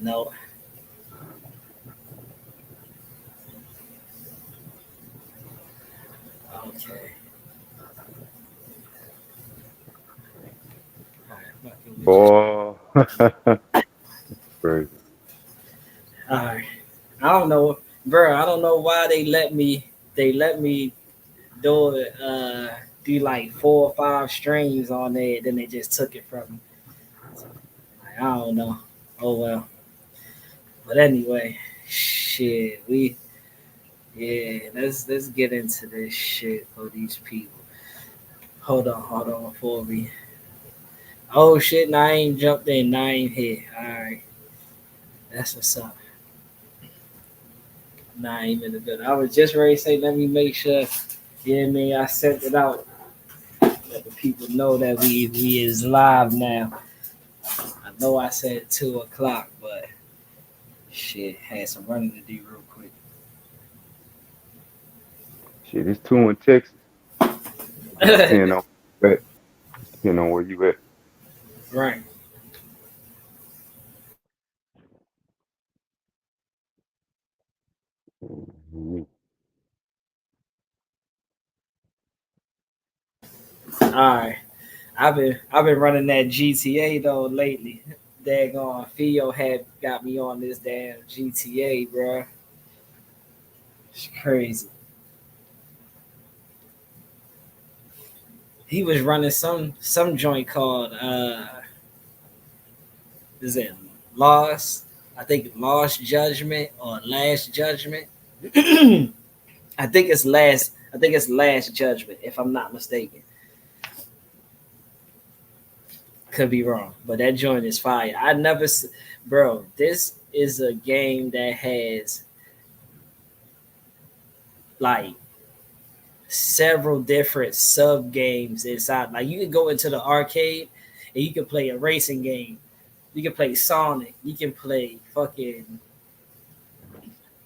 No. Okay. All right, fucking with you. Boy, crazy. All right. I don't know, bro. I don't know why they let me. They let me do it. Do like 4 or 5 streams on there. Then they just took it from me. So, like, I don't know. Oh well. But anyway, shit. Let's get into this shit for these people. Hold on before we. Oh shit! Now I ain't jumped in. Now I ain't here. All right, that's what's up. Nah, I ain't in the building. I was just ready to say, let me make sure. Yeah, man, I sent it out. Let the people know that we is live now. I know I said 2 o'clock, but shit, had some running to do real quick. Shit, it's two in Texas. Just depending on where, depending on where you at. Right. Mhm. All right. I've been running that GTA though lately. Daggone Theo had got me on this damn GTA, bro. It's crazy. He was running some joint called is it Lost? I think Lost Judgment or Last Judgment. I think it's Last Judgment, if I'm not mistaken. Could be wrong, but that joint is fire. Bro. This is a game that has like several different sub games inside. Like you can go into the arcade and you can play a racing game. You can play Sonic. You can play fucking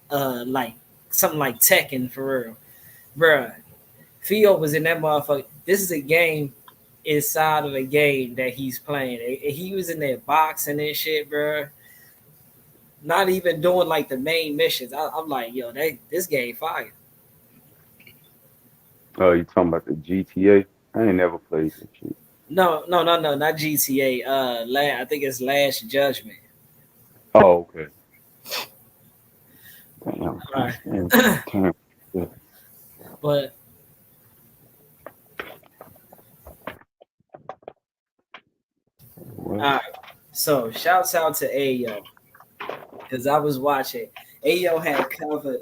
like something like Tekken for real, bruh. Theo was in that motherfucker. This is a game inside of a game that he's playing. He was in there boxing and shit, bruh. Not even doing like the main missions. I'm like, yo, this game fire. Oh, you talking about the GTA? I ain't never played that shit. No, not GTA. I think it's Last Judgment. Oh, okay. Damn, All can't right, stand time. Yeah. but What? all right. So shouts out to Ayo because I was watching. Ayo had covered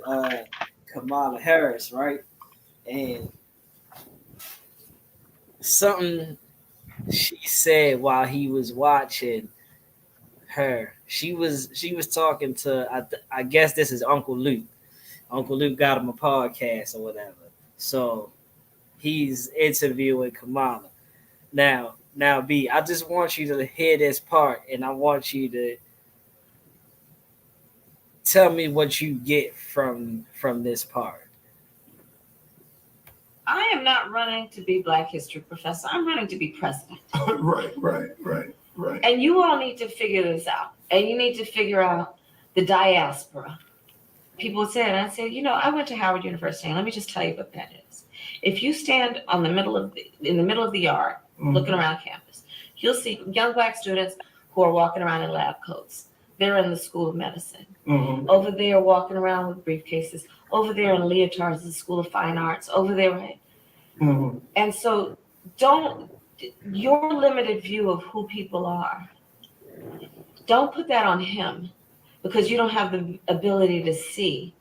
Kamala Harris, right? And something she said while he was watching her. She was talking to I guess this is Uncle Luke. Uncle Luke got him a podcast or whatever. So he's interviewing Kamala. Now B, I just want you to hear this part and I want you to tell me what you get from this part. I am not running to be Black History Professor. I'm running to be president. Right. And you all need to figure this out. And you need to figure out the diaspora. People said, I said, I went to Howard University, and let me just tell you what that is. If you stand in the middle of the yard, looking around campus, you'll see young Black students who are walking around in lab coats. They're in the School of Medicine. Over there, walking around with briefcases. Over there in leotards, the School of Fine Arts. Over there, right? And so, your limited view of who people are, don't put that on him because you don't have the ability to see,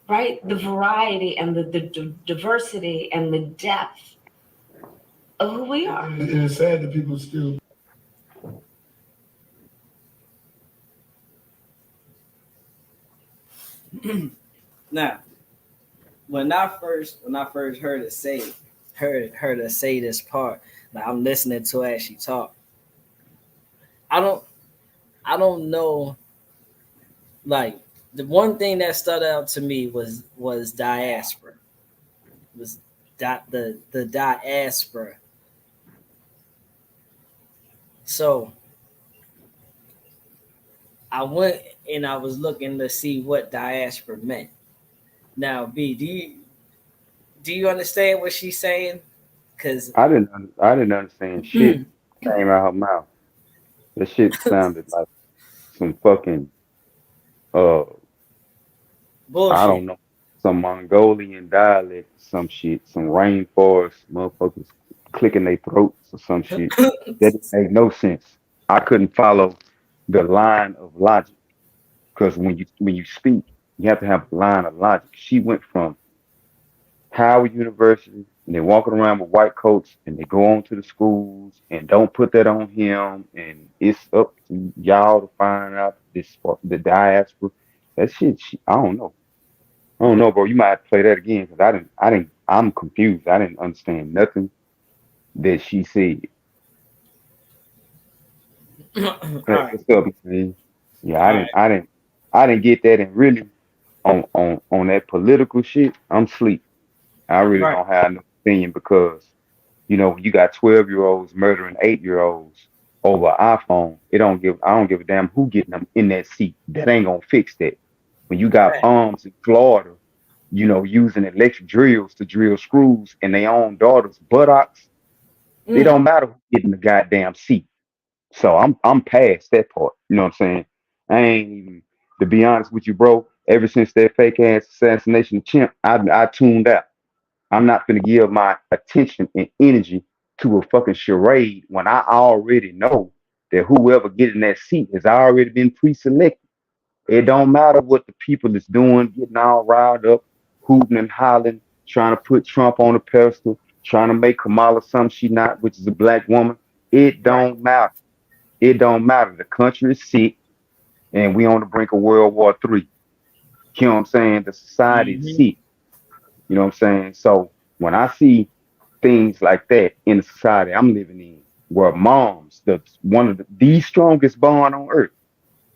right? The variety and the diversity and the depth of who we are. It's sad that people still. Now, when I first heard her say this part, like I'm listening to her as she talk. I don't I don't know, like the one thing that stood out to me was diaspora. Was the diaspora. So I went and I was looking to see what diaspora meant. Now, B, do you understand what she's saying? Because I didn't understand shit came out her mouth. That shit sounded like some fucking uh I bullshit. don't know, some Mongolian dialect, some shit, some rainforest motherfuckers clicking their throats or some shit. That didn't make no sense. I couldn't follow the line of logic because when you speak, you have to have a line of logic. She went from Howard University and they're walking around with white coats and they go on to the schools and don't put that on him and it's up to y'all to find out this the diaspora. That shit, I don't know. I don't know, bro. You might have to play that again because I'm confused. I didn't understand nothing that she said. All Hey, right, what's up, man? Yeah, all right, I didn't get that. And really, on that political shit, I'm sleep. I really right. don't have no opinion because when you got 12-year-olds murdering 8-year-olds over an iPhone, I don't give a damn who getting them in that seat. That ain't gonna fix that. When you got Fact. bombs in Florida, using electric drills to drill screws in their own daughter's buttocks, it Mm, don't matter who getting the goddamn seat. So I'm past that part. You know what I'm saying? I ain't even to be honest with you, bro. Ever since that fake ass assassination attempt, I tuned out. I'm not gonna give my attention and energy to a fucking charade when I already know that whoever getting that seat has already been pre-selected. It don't matter what the people is doing, getting all riled up, hooting and hollering, trying to put Trump on a pedestal, trying to make Kamala something she not, which is a black woman. It right. don't matter. It don't matter. The country is sick and we on the brink of World War III. You know what I'm saying? The society is Mm-hmm. sick. You know what I'm saying? So when I see things like that in the society I'm living in, where moms, one of the strongest bond on earth,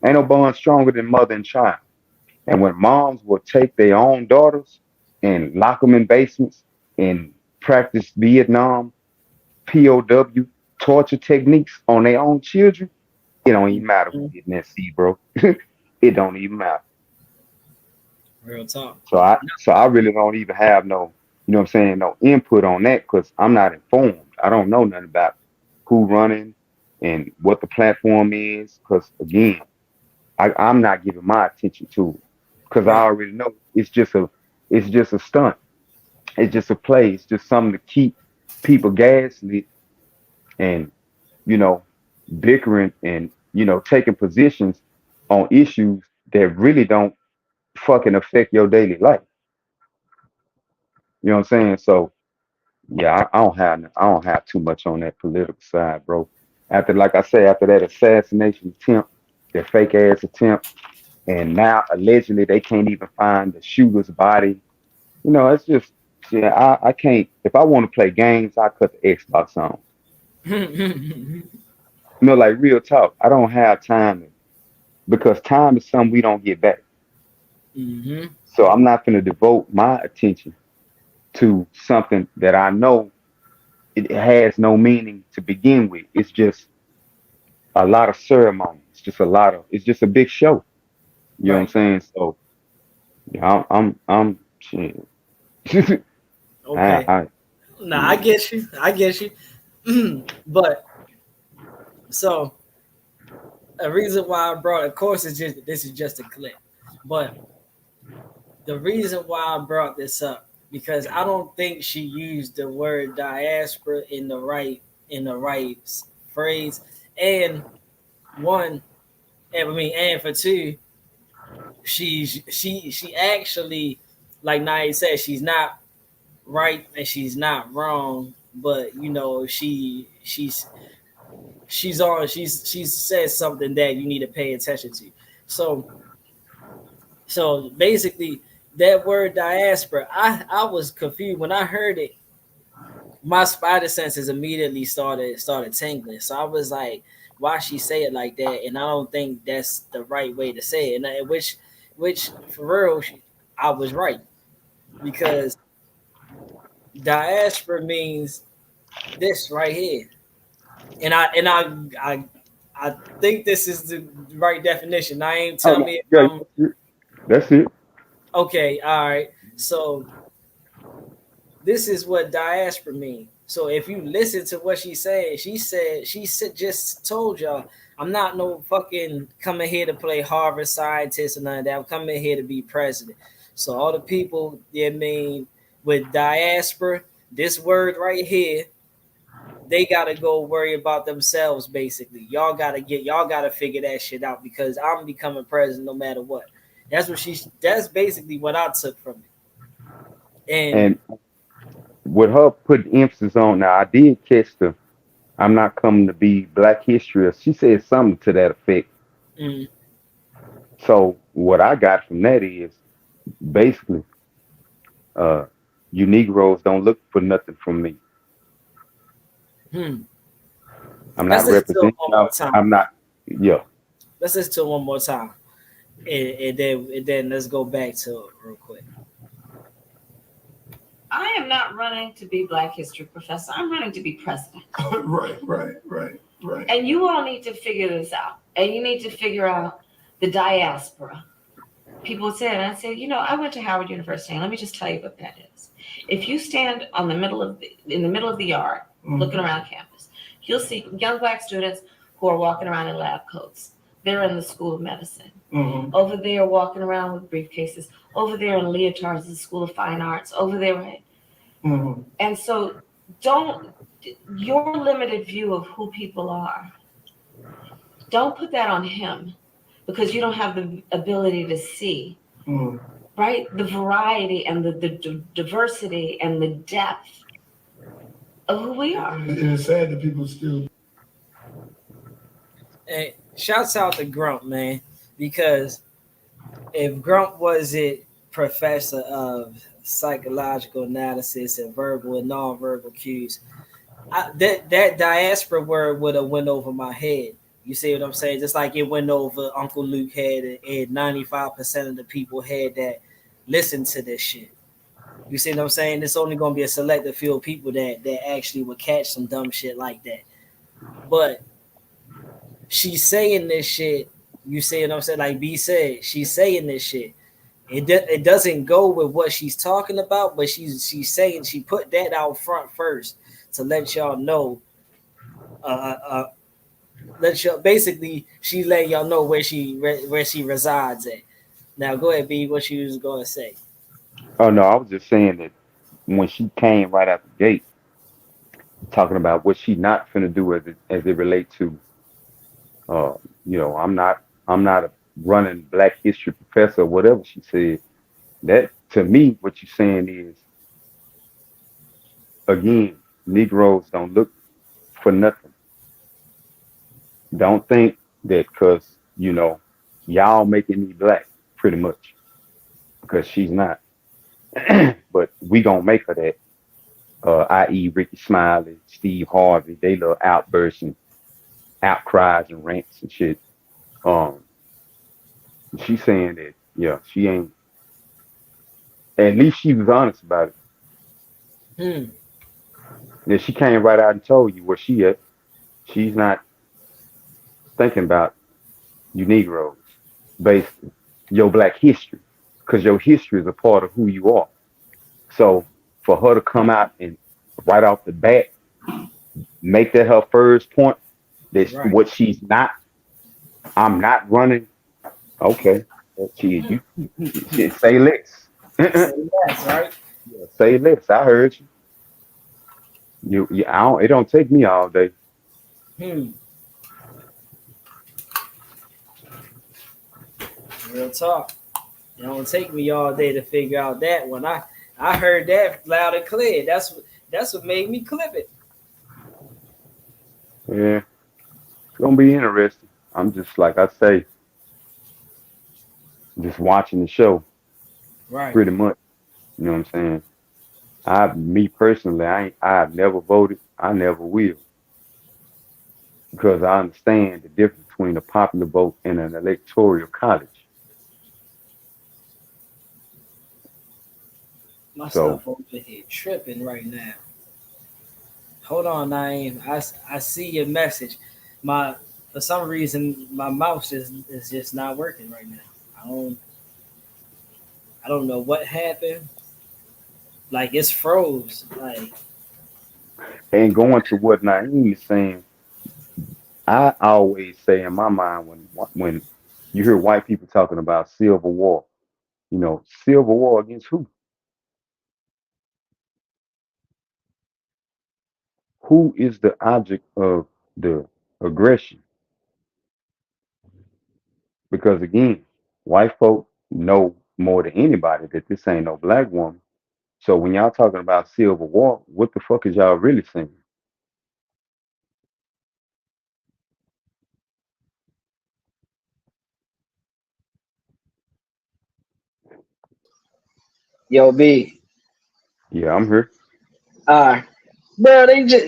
ain't no bond stronger than mother and child. And when moms will take their own daughters and lock them in basements and practice Vietnam POW torture techniques on their own children, it don't even matter who Mm-hmm. getting that seed, bro. It don't even matter. Real talk. So I really don't even have no, what I'm saying, no input on that because I'm not informed. I don't know nothing about who running and what the platform is. Because again, I'm not giving my attention to it because I Right. already know it's just a stunt. It's just a play. It's just something to keep people gaslit and you know bickering and taking positions on issues that really don't fucking affect your daily life. You know what I'm saying? So yeah, I don't have too much on that political side, bro. After, like I say, after that assassination attempt, that fake ass attempt, and now allegedly they can't even find the shooter's body. It's just yeah, I can't. If I want to play games, I cut the Xbox on. Mm-hmm. Like real talk. I don't have time because time is something we don't get back. So I'm not going to devote my attention to something that I know it has no meaning to begin with. It's just a lot of ceremony. It's just a big show. You know what I'm Right. saying? So yeah, I'm shit. I, Okay. I, Nah, I yeah. get you. I get you. But so a reason why I brought, of course, is just this is just a clip, but the reason why I brought this up because I don't think she used the word diaspora in the right phrase, and one, and I mean, and for two, she actually, like Naya said, she's not right and she's not wrong, but she's says something that you need to pay attention to. So so basically, that word diaspora, I was confused when I heard it. My spider senses immediately started tingling. So I was like, why she say it like that? And I don't think that's the right way to say it. And which for real, I was right because diaspora means this right here. And I I think this is the right definition. I ain't Oh tell no, me if yeah, I'm that's it. okay. All right. So this is what diaspora mean. So if you listen to what she said, just told y'all, I'm not no fucking coming here to play Harvard scientist or none of that. I'm coming here to be president. So all the people, I mean, with diaspora, this word right here, they gotta go worry about themselves. Basically, y'all gotta figure that shit out because I'm becoming president no matter what. That's basically what I took from it. And And with her putting emphasis on, now I did catch the I'm not coming to be Black History. She said something to that effect. mm, So what I got from that is basically, uh, you Negroes don't look for nothing from me. hmm. I'm Let's not listen to it representing one more y'all. time. I'm not. Yeah. Let's listen to it one more time, and then let's go back to it real quick. I am not running to be Black History Professor. I'm running to be president. Right. And you all need to figure this out. And you need to figure out the diaspora. People say, and I say, I went to Howard University, and let me just tell you what that is. If you stand in the middle of the yard, looking around campus, you'll see young Black students who are walking around in lab coats. They're in the School of Medicine. Over there, walking around with briefcases. Over there in leotards, the School of Fine Arts. Over there, right? And so, your limited view of who people are, don't put that on him because you don't have the ability to see, right? The variety and the diversity and the depth of who we are. And it's sad that people still. And shouts out to Grump, man, because if Grump was it professor of psychological analysis and verbal and non-verbal cues, that diaspora word would have went over my head. You see what I'm saying? Just like it went over Uncle Luke head, and 95% of the people had that listen to this shit. You see what I'm saying? It's only gonna be a selected few of people that actually would catch some dumb shit like that. But she's saying this shit. You see what I'm saying? Like B said, she's saying this shit. It doesn't go with what she's talking about, but she's saying she put that out front first to let y'all know. Let y'all basically she let y'all know where she resides at. Now go ahead, B. What you was gonna say? Oh no, I was just saying that when she came right out the gate, talking about what she not finna do as it relate to, uh, I'm not a running Black History professor or whatever she said. That to me, what you're saying is again, Negroes don't look for nothing. Don't think that because y'all making me black, pretty much, because she's not. But we gonna make her that. I.e., Ricky Smiley, Steve Harvey, they little outbursts and outcries and rants and shit. Um, she's saying that, yeah, she ain't. At least she was honest about it. Hmm. Yeah, she came right out and told you where she at. She's not thinking about you Negroes, basically your Black history, because your history is a part of who you are. So for her to come out and right off the bat make that her first point, that Right. what she's not, I'm not running. Okay, well, she say less. Say less, right? Yeah, say less. I heard you. I don't. It don't take me all day. Hmm. Real talk. It don't take me all day to figure out that one. I heard that loud and clear. That's what made me clip it. Yeah, it's gonna be interesting. I'm just like I say, just watching the show, Right. pretty much. You know what I'm saying? Me personally, I've never voted. I never will because I understand the difference between a popular vote and an electoral college. My So stuff over here tripping right now. Hold on, Naeem. I see your message. My For some reason, my mouse is just not working right now. I don't I don't know what happened. Like it's froze. Like And going to what Naeem is saying, I always say in my mind when you hear white people talking about civil war, civil war against who? Who is the object of the aggression? Because again, white folk know more than anybody that this ain't no black woman. So when y'all talking about civil war, what the fuck is y'all really saying? yo B, Yeah, I'm here. uh bro, they just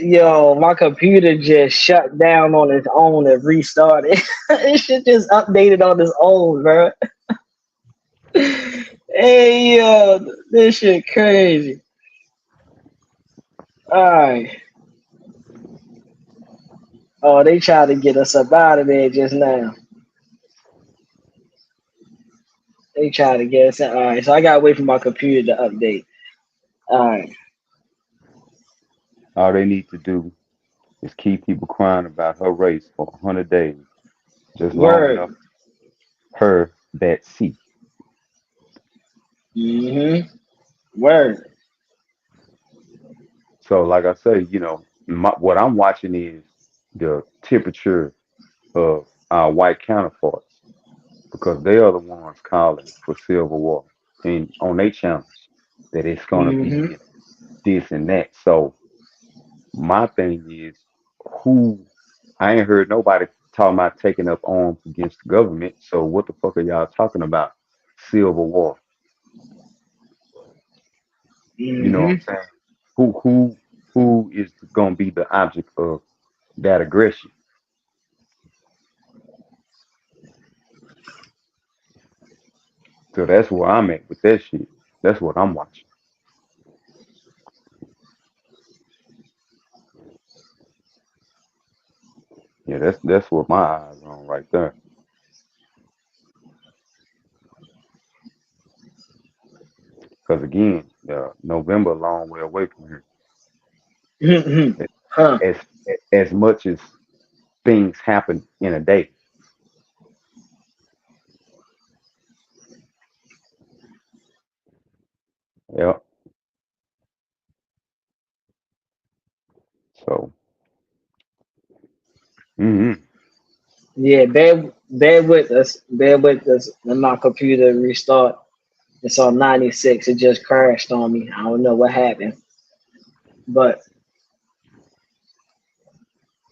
my computer just shut down on its own and restarted. It shit just updated on its own, bro. Hey this shit crazy. Alright. Oh, they tried to get us up out of there just now. They tried to get us. Alright, so I gotta wait for my computer to update. Alright. All they need to do is keep people crying about her race for 100 days, just long enough Word. her that see. Mm-hmm. Word. So, like I say, what I'm watching is the temperature of our white counterparts because they are the ones calling for civil war and on their channels that it's gonna be Mm-hmm. this and that. So my thing is, who I ain't heard nobody talking about taking up arms against the government. So what the fuck are y'all talking about? Civil war. You know what I'm Mm-hmm. saying? Who is gonna be the object of that aggression? So that's where I'm at with that shit. That's what I'm watching. Yeah, that's what my eyes on right there. Because again, November a long way away from here. Mm-hmm. Huh. As as much as things happen in a day. Yeah. So hmm Yeah, bear with us. Bear with us. When my computer restart, it's on 96. It just crashed on me. I don't know what happened. But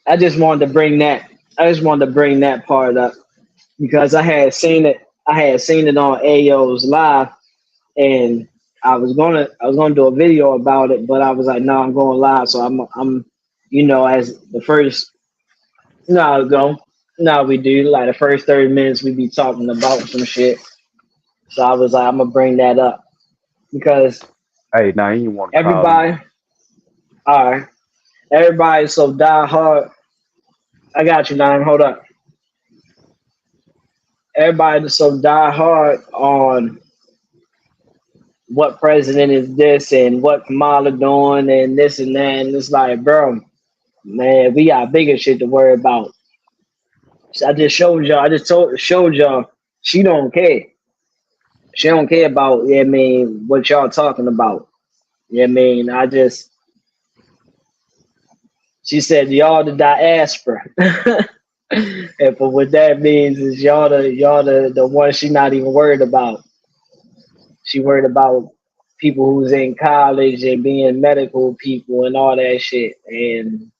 I just wanted to bring that I just wanted to bring that part up because I had seen it on AO's live and I was gonna do a video about it, but I was like, no, I'm going live, so I'm as the first no go no we do like the first 30 minutes we be talking about some shit. So I was like, I'm gonna bring that up because Hey, now you want to call in? everybody, all right, everybody's so die hard. I got you, Nine. Hold up. Everybody's so die hard on what president is this and what Kamala doing and this and that. And it's like, bro, man, we got bigger shit to worry about. So I just showed y'all. Showed y'all. She don't care. She don't care about. Yeah, I mean, what y'all talking about. Yeah, I mean, I just. She said y'all the diaspora. And for what that means is y'all the one she not even worried about. She worried about people who's in college and being medical people and all that shit. And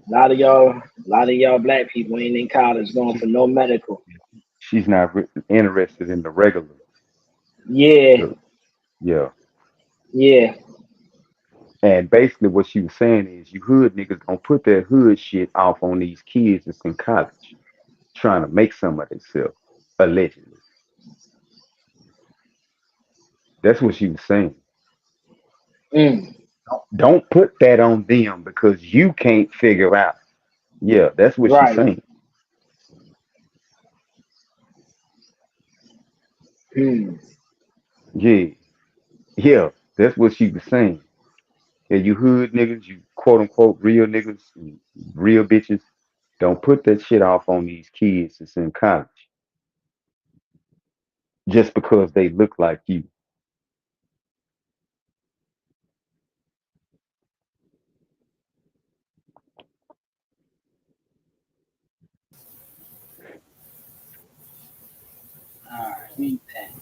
a lot of y'all black people ain't in college going She, for no medical. she's not interested in the regular. Yeah, The, yeah. yeah, And basically what she was saying is you hood niggas gonna put that hood shit off on these kids that's in college trying to make some of themselves, allegedly. That's what she was saying. mm, Don't put that on them because you can't figure out. Yeah, that's what she's right, saying. Hmm. Yeah, yeah, that's what she was saying. Yeah, you hood niggas, you quote unquote real niggas, and real bitches, don't put that shit off on these kids that's in college just because they look like you. All right, we back.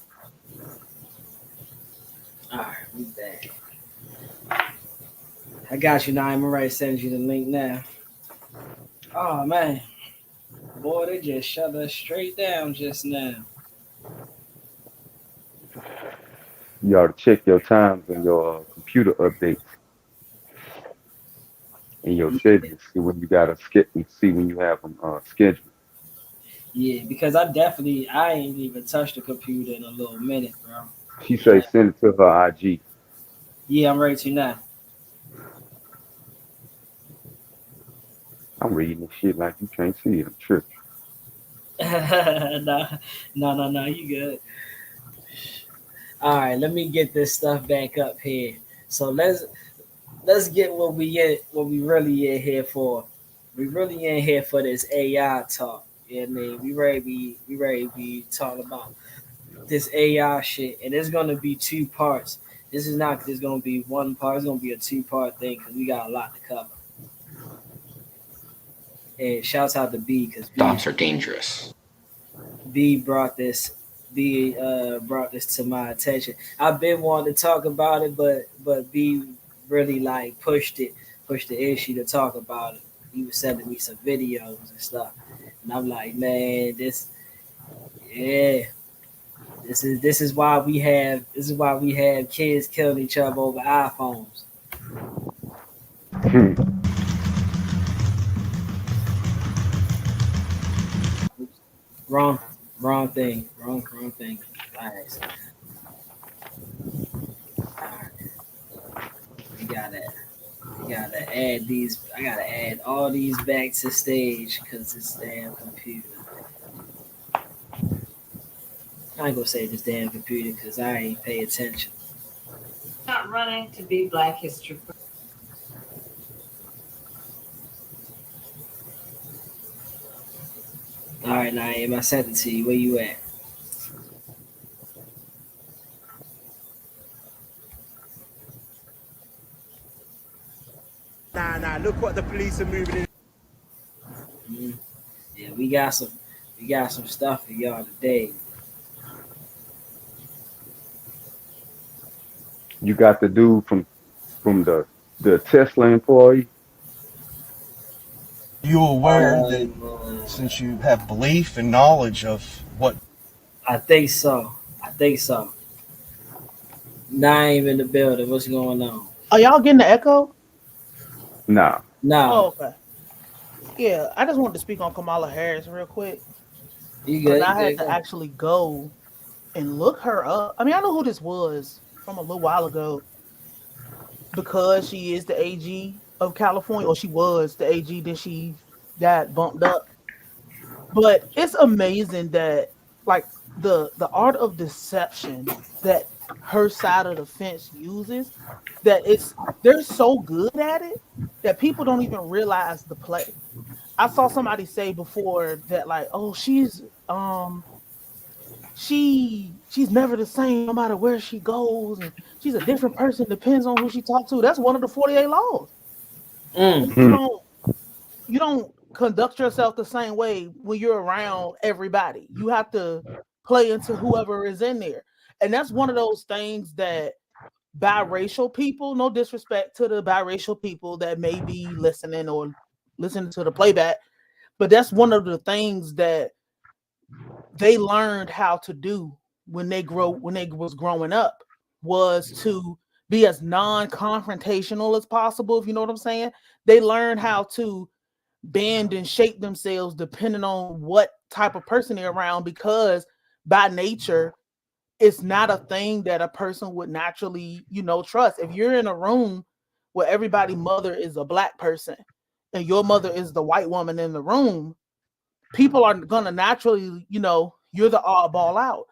All right, we back. I got you now. I'm ready to send you the link now. Oh man, boy, they just shut us straight down just now. You ought to check your times and your computer updates and your Yeah, schedules. See when you got to see when you have them scheduled. yeah, because I ain't even touched the computer in a little minute, bro. She say Yeah, send it to her IG. yeah, I'm ready to now. I'm reading this shit like you can't see it. I'm tripping. no, no, you good. All right, let me get this stuff back up here. So let's get what we really in here for. We really in here for this AI talk. Yeah, I mean, we ready to be talking about this AI shit, and it's gonna be two parts. This is not just gonna be one part. It's gonna be a two-part thing because we got a lot to cover. And shouts out to B because Thoughts are dangerous. B brought this B brought this to my attention. I've been wanting to talk about it, but B really like pushed the issue to talk about it. He was sending me some videos and stuff, and I'm like, man, yeah, this is why we have kids killing each other over iPhones. Oops. Wrong, wrong thing. All right, so, all right, we got it. Gotta add these. I gotta add all these back to stage because this damn computer. I ain't gonna say this damn computer because I ain't pay attention. Not running to be Black History. All right, Naeem, I sent it to you. Where you at? Nah, look what the police are moving in. Mm, yeah, we got some stuff for y'all today. You got the dude from the Tesla employee. You aware that Uh, since you have belief and knowledge of what I think so. I think so. Naeem in the building. What's going on? Are y'all getting the echo? Nah. Nah, Oh, okay. Yeah, I just wanted to speak on Kamala Harris real quick you because good? You I had good? to Go. actually go and look her up. I mean, I know who this was from a little while ago because she is the AG of California, or she was the AG. Then she got bumped up. But it's amazing that like the art of deception that her side of the fence uses, that they're so good at it that people don't even realize the play. I saw somebody say before that like, oh, she's never the same no matter where she goes, and she's a different person depends on who she talks to. That's one of the 48 laws. Mm, You don't conduct yourself the same way when you're around everybody. You have to play into whoever is in there. And that's one of those things that biracial people, no disrespect to the biracial people that may be listening or listening to the playback, but that's one of the things that they learned how to do when they was growing up, was to be as non-confrontational as possible, if you know what I'm saying. They learned how to bend and shape themselves depending on what type of person they're around, because by nature it's not a thing that a person would naturally, trust. If you're in a room where everybody's mother is a black person and your mother is the white woman in the room, people are gonna naturally, you're the oddball out.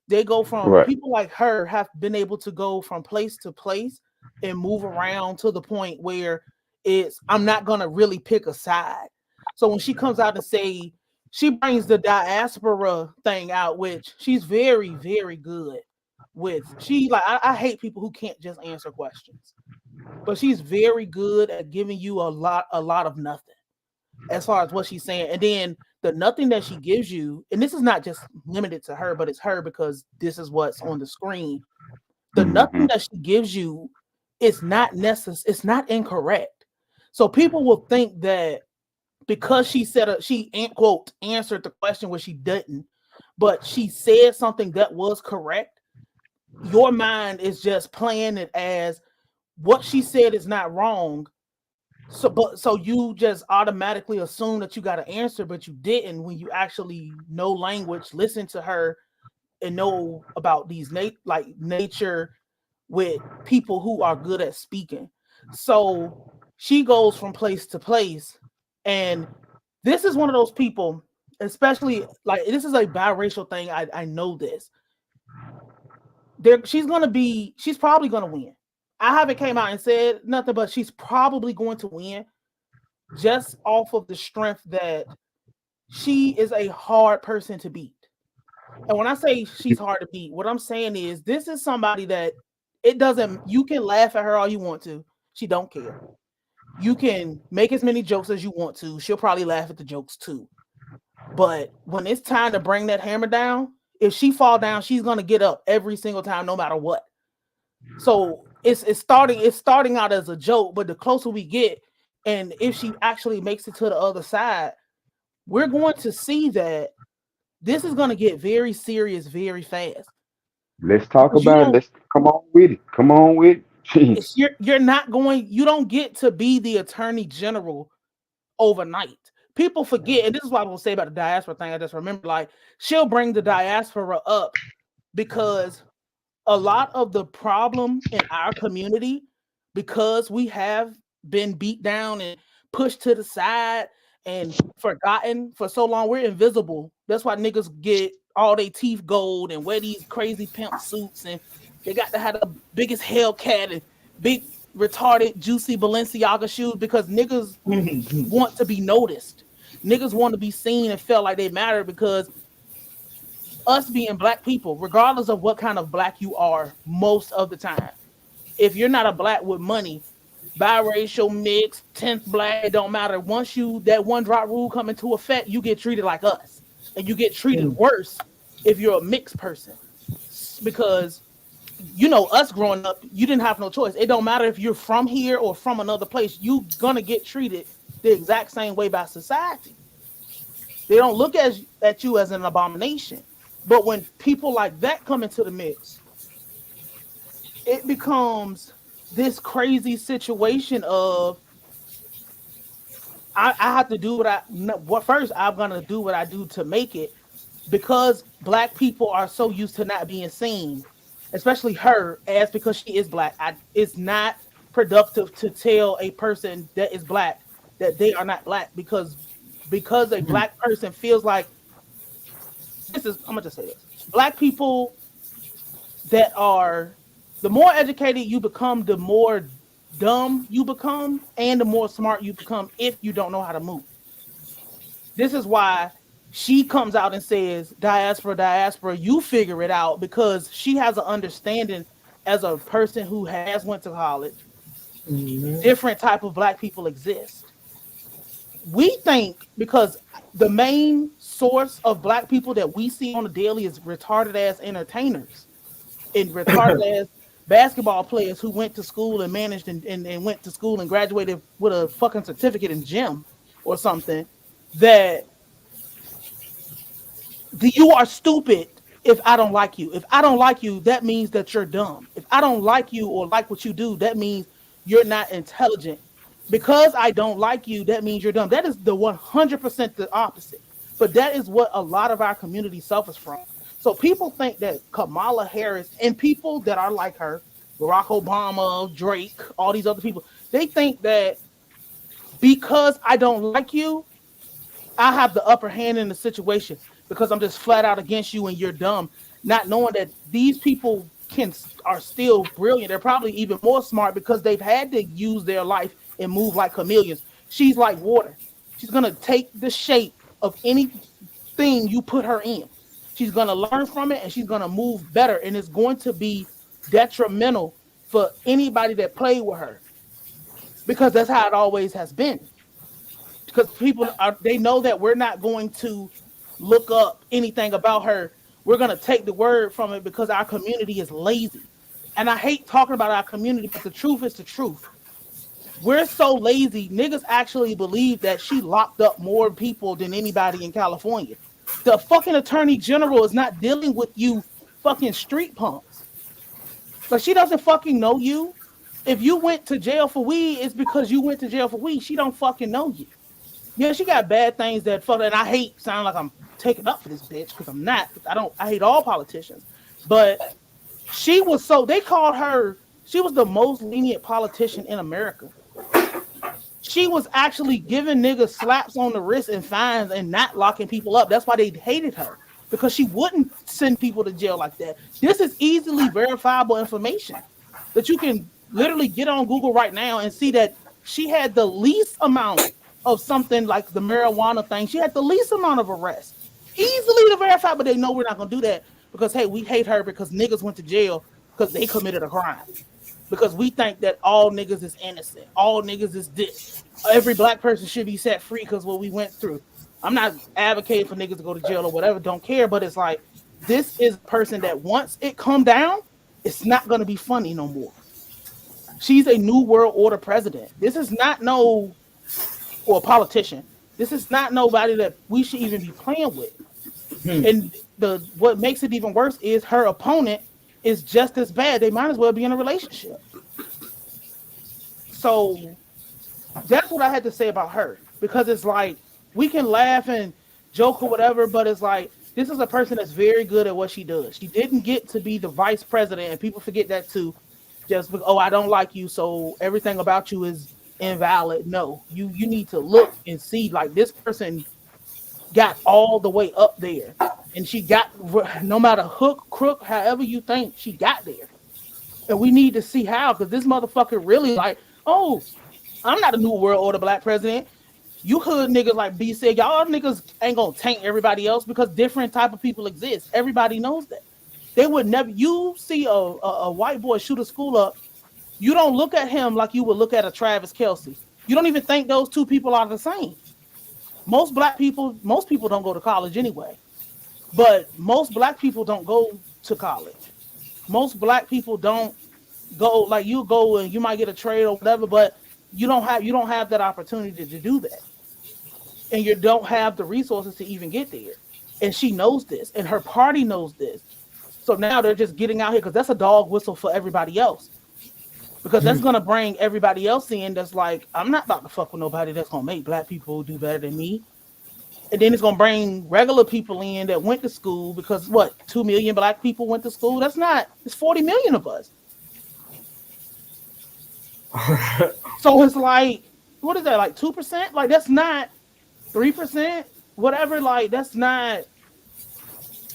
They go from Right. people like her have been able to go from place to place and move around to the point where it's I'm not gonna really pick a side. So when she comes out and say she brings the diaspora thing out, which she's very, very good with. She like I hate people who can't just answer questions, but she's very good at giving you a lot of nothing as far as what she's saying. And then the nothing that she gives you, and this is not just limited to her, but it's her because this is what's on the screen. The nothing Hmm. that she gives you is not necessary, it's not incorrect. So people will think that because she said she quote answered the question where she didn't, but she said something that was correct. Your mind is just playing it as what she said is not wrong. So you just automatically assume that you got an answer, but you didn't when you actually know language, listen to her, and know about these nature with people who are good at speaking. So she goes from place to place, and this is one of those people, especially like this is a biracial thing. I know this. She's probably gonna win. I haven't came out and said nothing, but she's probably going to win just off of the strength that she is a hard person to beat. And when I say she's hard to beat, what I'm saying is this is somebody that it doesn't you can laugh at her all you want to. She don't care. You can make as many jokes as you want to. She'll probably laugh at the jokes too. But when it's time to bring that hammer down, if she fall down, she's gonna get up every single time, no matter what. So it's starting out as a joke, but the closer we get, and if she actually makes it to the other side, we're going to see that this is going to get very serious very fast Let's talk because you about it. don't Let's come on with it. Come on with it. you're not going you don't get to be the attorney general overnight. People forget, and this is what I will say about the diaspora thing. I just remember, like, she'll bring the diaspora up because a lot of the problem in our community, because we have been beat down and pushed to the side and forgotten for so long, we're invisible. That's why niggas get all their teeth gold and wear these crazy pimp suits, and they got to have the biggest Hellcat and big retarded juicy Balenciaga shoes because niggas want to be noticed. Niggas want to be seen and feel like they matter because us being black people, regardless of what kind of black you are, most of the time, if you're not a black with money, biracial, mixed, 10th black, it don't matter. Once you that one drop rule come into effect, you get treated like us. And you get treated worse if you're a mixed person. Because us growing up, you didn't have no choice. It don't matter if you're from here or from another place, you gonna get treated the exact same way by society. They don't look at you as an abomination. But when people like that come into the mix, it becomes this crazy situation of I have to do what I no, what first I'm gonna do what I do to make it because black people are so used to not being seen, especially her as because she is black. It's not productive to tell a person that is black that they are not black because a black person feels like this is I'm gonna just say this. Black people that are the more educated you become, the more dumb you become, and the more smart you become if you don't know how to move. This is why she comes out and says, diaspora, diaspora, you figure it out because she has an understanding as a person who has went to college. Different type of black people exist. We think because the main source of black people that we see on the daily is retarded ass entertainers and retarded ass basketball players who went to school and managed and went to school and graduated with a fucking certificate in gym or something that you are stupid if I don't like you. If I don't like you, that means that you're dumb. If I don't like you or like what you do, that means you're not intelligent. Because I don't like you, that means you're dumb. That is the 100% the opposite. But that is what a lot of our community suffers from. So people think that Kamala Harris and people that are like her, Barack Obama, Drake, all these other people, they think that because I don't like you, I have the upper hand in the situation. because I'm just flat out against you and you're dumb, not knowing that these people are still brilliant. They're probably even more smart because they've had to use their life and move like chameleons. She's like water. She's gonna take the shape of anything you put her in. She's gonna learn from it and she's gonna move better, and it's going to be detrimental for anybody that played with her because that's how it always has been. Because they know that we're not going to look up anything about her. We're going to take the word from it because our community is lazy. And I hate talking about our community, but the truth is the truth. We're so lazy. Niggas actually believe that she locked up more people than anybody in California. The fucking attorney general is not dealing with you fucking street punks. Like, she doesn't fucking know you. If you went to jail for weed, it's because you went to jail for weed. She don't fucking know you. Yeah, she got bad things that fuck, and I hate sound like I'm taking up for this bitch because I'm not. I hate all politicians. But they called her, she was the most lenient politician in America. She was actually giving niggas slaps on the wrist and fines and not locking people up. That's why they hated her, because she wouldn't send people to jail like that. This is easily verifiable information that you can literally get on Google right now and see that she had the least amount of something like the marijuana thing. She had the least amount of arrests. Easily to verify, but they know we're not going to do that because, hey, we hate her because niggas went to jail because they committed a crime. Because we think that all niggas is innocent. All niggas is this. Every black person should be set free because what we went through. I'm not advocating for niggas to go to jail or whatever, don't care, but it's like, this is a person that once it come down, it's not going to be funny no more. She's a new world order president. This is not or a politician. This is not nobody that we should even be playing with. And what makes it even worse is her opponent is just as bad. They might as well be in a relationship. So that's what I had to say about her, because it's like, we can laugh and joke or whatever, but it's like, this is a person that's very good at what she does. She didn't get to be the vice president, and people forget that too. Just, I don't like you, so everything about you is invalid. No, you need to look and see, like, this person got all the way up there, and she got, no matter hook, crook, however you think, she got there. And we need to see how, because this motherfucker really like, oh, I'm not a new world order black president. You hood niggas, like B said, y'all niggas ain't gonna tank everybody else because different type of people exist. Everybody knows that. They would never, you see a white boy shoot a school up, you don't look at him like you would look at a Travis Kelce. You don't even think those two people are the same. Most people don't go to college anyway. But most black people don't go to college. Most black people don't go, like, you go and you might get a trade or whatever, but you don't have that opportunity to do that. And you don't have the resources to even get there. And she knows this, and her party knows this. So now they're just getting out here because that's a dog whistle for everybody else. Because that's going to bring everybody else in that's like, I'm not about to fuck with nobody that's going to make black people do better than me. And then it's going to bring regular people in that went to school, because 2 million black people went to school? It's 40 million of us. So it's like, what is that, like 2%? Like, that's not 3%, whatever. Like, that's not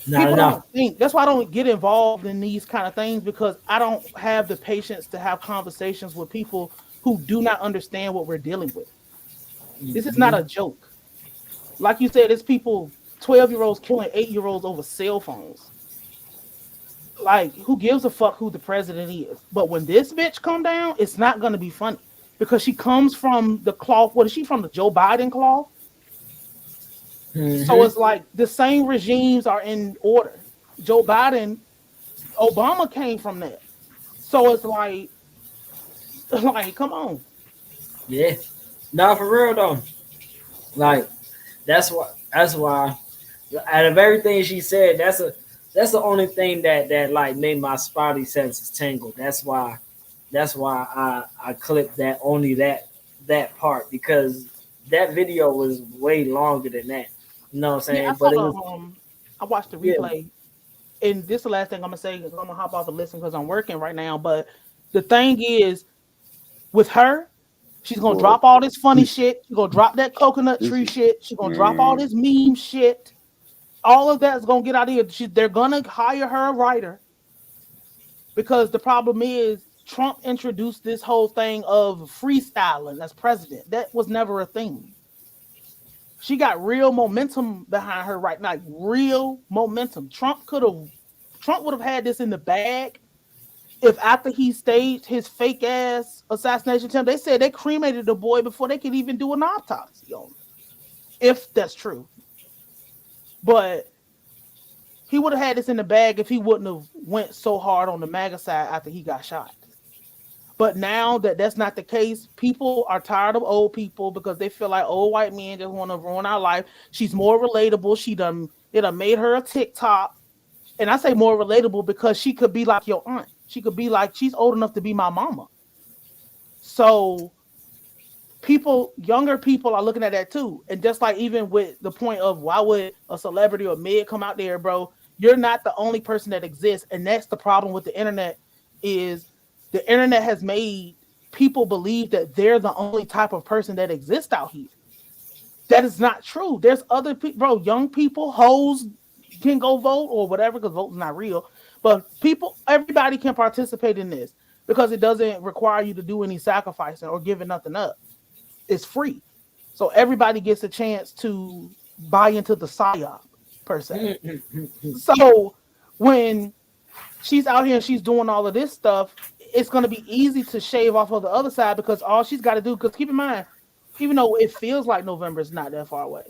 people don't think. That's why I don't get involved in these kind of things, because I don't have the patience to have conversations with people who do not understand what we're dealing with. This is not a joke. Like you said, it's people, 12-year-olds killing 8-year-olds over cell phones. Like, who gives a fuck who the president is? But when this bitch come down, it's not going to be funny, because she comes from the cloth. What is she from? The Joe Biden cloth? So it's like the same regimes are in order. Joe Biden, Obama came from that. So it's like, come on. Yeah. No, for real though. Like, that's why out of everything she said, that's the only thing that like made my spotty senses tingle. That's why I clipped that part, because that video was way longer than that. You know what I'm saying? Yeah, but I watched the replay, and this is the last thing I'm gonna say, because I'm gonna hop off and listen because I'm working right now. But the thing is, with her, she's gonna drop all this funny shit. She's gonna drop that coconut tree shit. She's gonna drop all this meme shit. All of that's gonna get out of here. They're gonna hire her a writer because the problem is Trump introduced this whole thing of freestyling as president. That was never a thing. She got real momentum behind her right now, real momentum. Trump would have had this in the bag if after he staged his fake ass assassination attempt, they said they cremated the boy before they could even do an autopsy on him. If that's true. But he would have had this in the bag if he wouldn't have went so hard on the MAGA side after he got shot. But now that that's not the case, people are tired of old people because they feel like old white men just want to ruin our life. She's more relatable. It done made her a TikTok. And I say more relatable because she could be like your aunt. She could be like, she's old enough to be my mama. So younger people are looking at that too. And just like even with the point of why would a celebrity or mid come out there, bro? You're not the only person that exists. And that's the problem with the internet is the internet has made people believe that they're the only type of person that exists out here. That is not true. There's other people, bro, young people, hoes can go vote or whatever, because voting's not real. But everybody can participate in this because it doesn't require you to do any sacrificing or giving nothing up. It's free. So everybody gets a chance to buy into the psyop, per se. So when she's out here and she's doing all of this stuff, it's going to be easy to shave off of the other side because all she's got to do, because keep in mind, even though it feels like November is not that far away,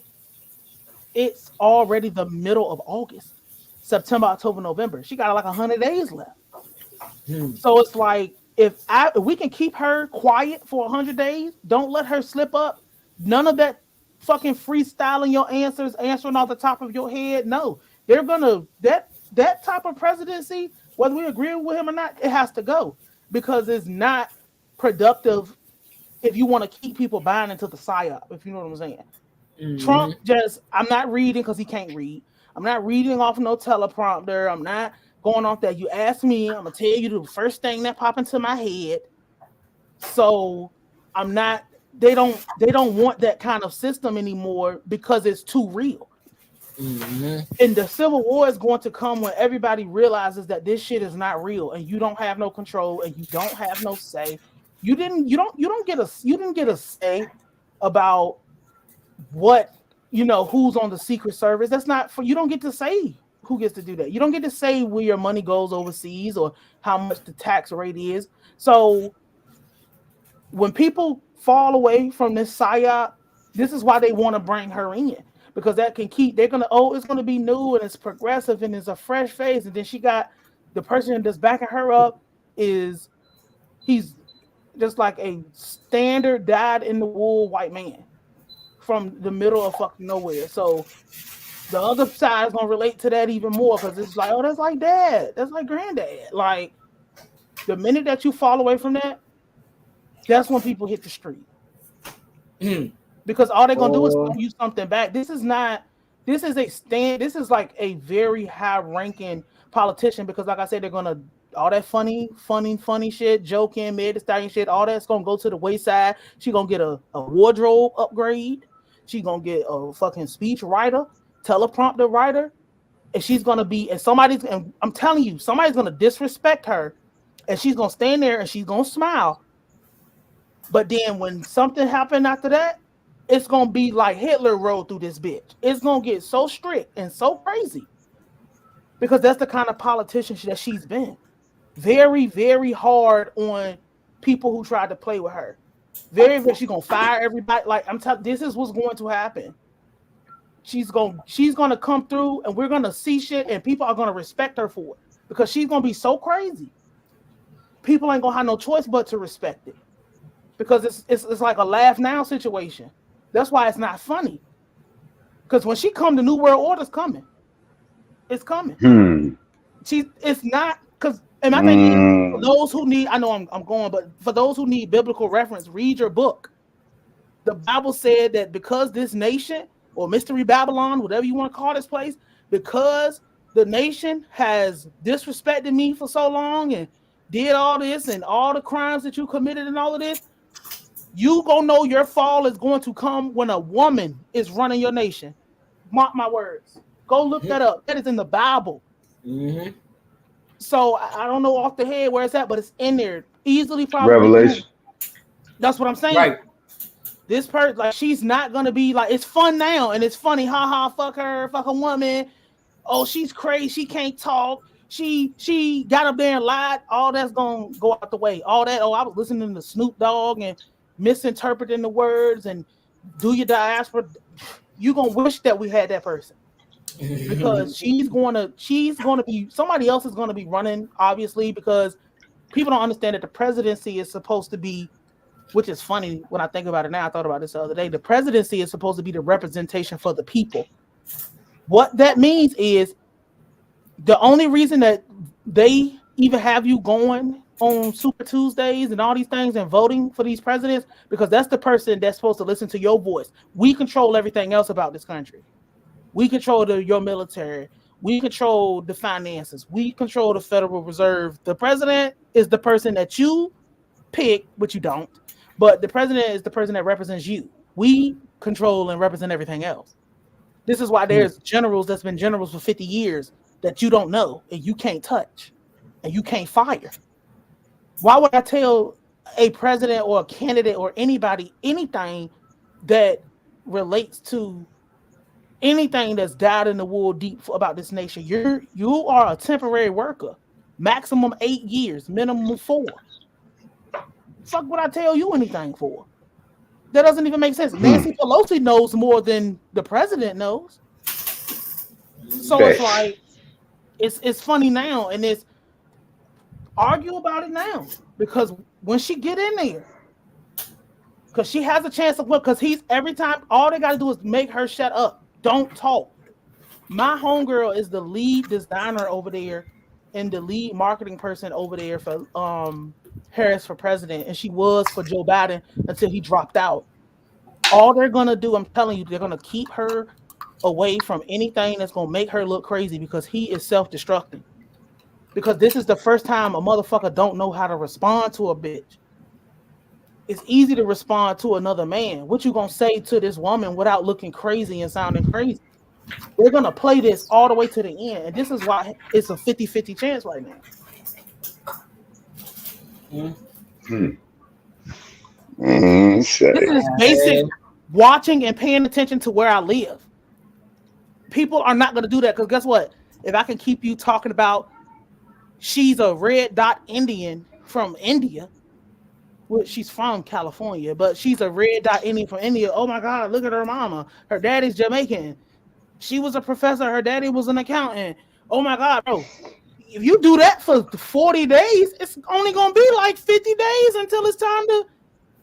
it's already the middle of August, September, October, November. She got like 100 days left. So it's like, if we can keep her quiet for 100 days, don't let her slip up. None of that fucking freestyling your answers, answering off the top of your head. No, they're gonna that type of presidency, whether we agree with him or not, it has to go because it's not productive if you want to keep people buying into the psyop. If you know what I'm saying. Trump I'm not reading because he can't read. I'm not reading off no teleprompter. I'm not going off that. You ask me, I'm gonna tell you the first thing that popped into my head. So I'm not. They don't want that kind of system anymore because it's too real. And the Civil War is going to come when everybody realizes that this shit is not real and you don't have no control and you don't have no say. You didn't get a say about what, who's on the Secret Service. That's not for you. Don't get to say who gets to do that. You don't get to say where your money goes overseas or how much the tax rate is. So when people fall away from this psyop, this is why they want to bring her in, because that can keep, it's going to be new and it's progressive and it's a fresh face. And then she got the person that's backing her up he's just like a standard dyed in the wool white man from the middle of fucking nowhere. So the other side is going to relate to that even more because it's like, oh, that's like dad. That's like granddad. Like the minute that you fall away from that, that's when people hit the street. Because all they're going to do is throw you something back. This is like a very high ranking politician because like I said, they're going to, all that funny shit, joking, mid stallion shit, all that's going to go to the wayside. She's going to get a wardrobe upgrade. She's going to get a fucking speech writer, teleprompter writer. And she's going to be, and I'm telling you, somebody's going to disrespect her and she's going to stand there and she's going to smile. But then when something happened after that, it's going to be like Hitler rode through this bitch. It's going to get so strict and so crazy because that's the kind of politician that she's been. Very, very hard on people who tried to play with her. Very, very, she's going to fire everybody. Like, I'm telling, this is what's going to happen. She's going to come through and we're going to see shit and people are going to respect her for it because she's going to be so crazy. People ain't going to have no choice but to respect it. Because it's like a laugh now situation. That's why it's not funny. Because when she come, the New World Order's coming. It's coming. It's not because, and my thing is, for those who need, I know I'm going, but for those who need biblical reference, read your book. The Bible said that because this nation or Mystery Babylon, whatever you want to call this place, because the nation has disrespected me for so long and did all this and all the crimes that you committed and all of this, you gonna know your fall is going to come when a woman is running your nation. Mark my words. Go look that up. That is in the Bible. Mm-hmm. So I don't know off the head where it's at, but it's in there. Easily probably Google. Revelation. That's what I'm saying. Right. This person, like, she's not gonna be like, it's fun now and it's funny. Ha ha, fuck her, fuck a woman. Oh, she's crazy. She can't talk. She got up there and lied. All that's gonna go out the way. All that. Oh, I was listening to Snoop Dogg and misinterpreting the words and do your diaspora. You gonna wish that we had that person because she's gonna be, somebody else is gonna be running, obviously, because people don't understand that the presidency is supposed to be, which is funny when I think about it now. I thought about this the other day. The presidency is supposed to be the representation for the people. What that means is the only reason that they even have you going on Super Tuesdays and all these things and voting for these presidents, because that's the person that's supposed to listen to your voice. We control everything else about this country. We control your military. We control the finances. We control the Federal Reserve. The president is the person that you pick, but you don't. But the president is the person that represents you. We control and represent everything else. This is why there's generals that's been generals for 50 years that you don't know and you can't touch and you can't fire. Why would I tell a president or a candidate or anybody anything that relates to anything that's dyed in the wool deep about this nation? You are a temporary worker, maximum 8 years, minimum 4. Fuck would I tell you anything for? That doesn't even make sense. Nancy Pelosi knows more than the president knows. So it's like, it's funny now, and it's argue about it now, because when she get in there, because she has a chance of, because he's, every time, all they got to do is make her shut up. Don't talk. My homegirl is the lead designer over there and the lead marketing person over there for Harris for president, and she was for Joe Biden until he dropped out. All they're gonna do, I'm telling you, they're gonna keep her away from anything that's gonna make her look crazy, because he is self-destructing. Because this is the first time a motherfucker don't know how to respond to a bitch. It's easy to respond to another man. What you gonna say to this woman without looking crazy and sounding crazy? They're gonna play this all the way to the end, and this is why it's a 50-50 chance right now. This is basic watching and paying attention to where I live. People are not going to do that, because guess what? If I can keep you talking about she's a red dot Indian from India, well, she's from California, but she's a red dot Indian from India. Oh my God, look at her mama. Her daddy's Jamaican. She was a professor. Her daddy was an accountant. Oh my God, bro. If you do that for 40 days, it's only going to be like 50 days until it's time to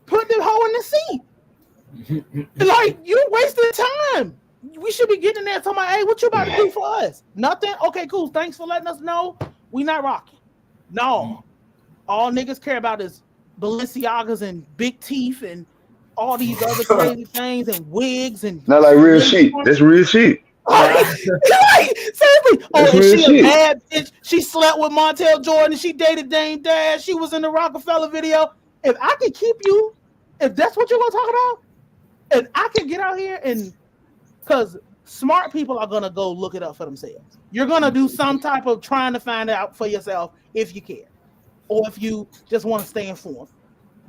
put the hoe in the seat. Like, you wasted time. We should be getting there talking about, hey, what you about to do for us? Nothing? Okay, cool. Thanks for letting us know. We not rocking. No. All niggas care about is Balenciagas and big teeth and all these other crazy things and wigs and not like real shit. That's real shit. Like, seriously. Oh, is she a bad bitch? She slept with Montel Jordan and she dated Dame Dash. She was in the Rockefeller video. If I can keep you, if that's what you're gonna talk about, and I can get out here, and because smart people are gonna go look it up for themselves. You're gonna do some type of trying to find out for yourself if you care, or if you just want to stay informed.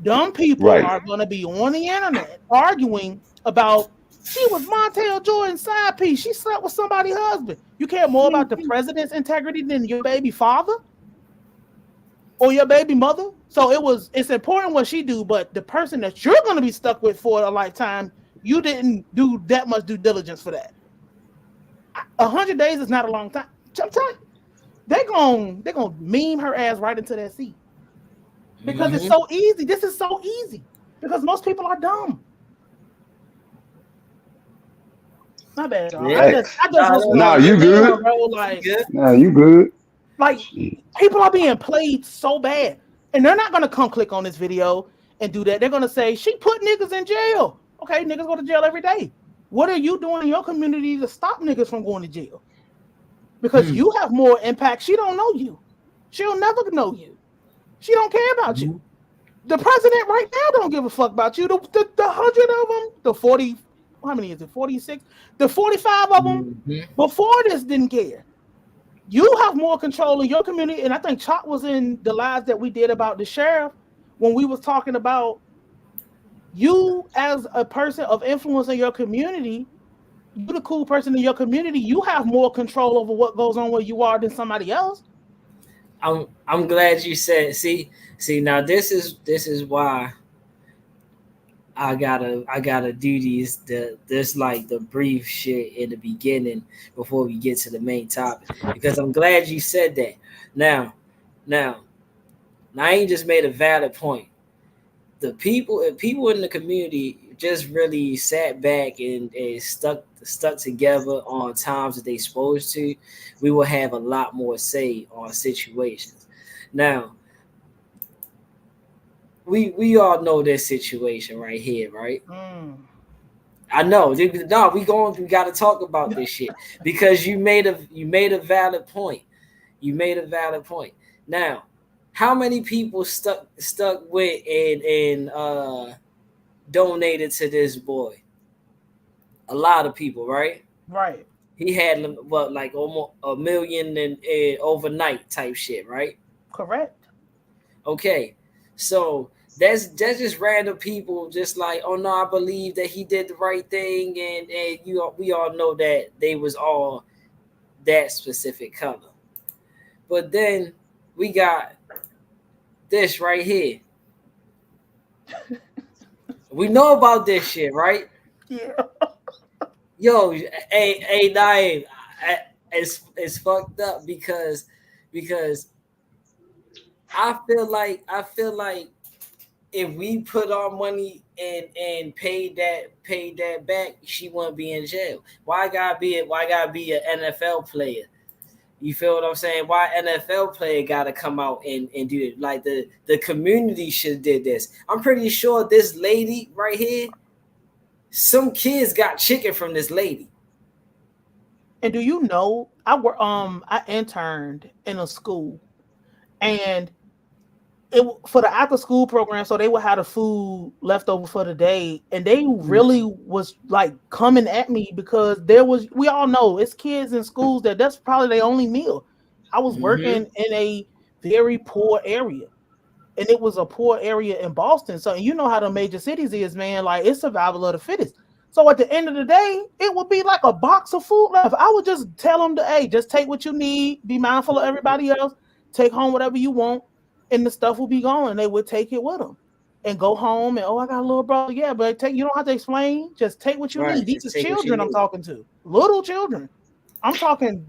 Dumb people are gonna be on the internet arguing about she was Montel Jordan's side piece. She slept with somebody's husband. You care more about the president's integrity than your baby father or your baby mother? So it's important what she do, but the person that you're going to be stuck with for a lifetime, you didn't do that much due diligence for that. 100 days is not a long time. I'm telling you, they're gonna meme her ass right into that seat, because it's so easy. This is so easy because most people are dumb. My bad, dog. I just no, you good. Bro, like, no, you good. Like, people are being played so bad, and they're not gonna come click on this video and do that. They're gonna say she put niggas in jail. Okay, niggas go to jail every day. What are you doing in your community to stop niggas from going to jail? Because you have more impact. She don't know you. She'll never know you. She don't care about you. The president right now don't give a fuck about you. The 100 of them, the 40 how many is it? 46. The 45 of them Mm-hmm. before this didn't care. You have more control in your community, and I think Chop was in the lives that we did about the sheriff when we was talking about you as a person of influence in your community. You the cool person in your community. You have more control over what goes on where you are than somebody else. I'm glad you said. See now this is why I gotta do this like the brief shit in the beginning before we get to the main topic, because I'm glad you said that. Now Naeem just made a valid point. The people in the community just really sat back and stuck together on times that they supposed to, we will have a lot more say on situations. Now we all know this situation right here, right? Mm. I know. No, we got to talk about this shit because you made a valid point. You made a valid point. Now, how many people stuck with and donated to this boy? A lot of people, right? Right. He had what, like almost a million and overnight type shit, right? Correct. Okay, so that's just random people, just like, oh no, I believe that he did the right thing, and we all know that they was all that specific color. But then we got this right here. We know about this shit, right? Yeah. Yo, hey, Naeem, it's fucked up because I feel like if we put our money and paid that back, she wouldn't be in jail. Why gotta be an NFL player? You feel what I'm saying? Why NFL player gotta come out and do it? Like the community should have did this. I'm pretty sure this lady right here, some kids got chicken from this lady. And do you know I interned in a school, and for the after school program, so they would have the food left over for the day, and they really was like coming at me because we all know it's kids in schools that's probably their only meal. I was Mm-hmm. working in a very poor area, and it was a poor area in Boston. So you know how the major cities is, man. Like it's survival of the fittest. So at the end of the day, it would be like a box of food left. I would just tell them to, hey, just take what you need. Be mindful of everybody else. Take home whatever you want, and the stuff will be gone. They would take it with them and go home. And oh, I got a little brother. Yeah, but you don't have to explain. Just take what you need. Right. These are Just take what you children I'm need. talking to, little children. I'm talking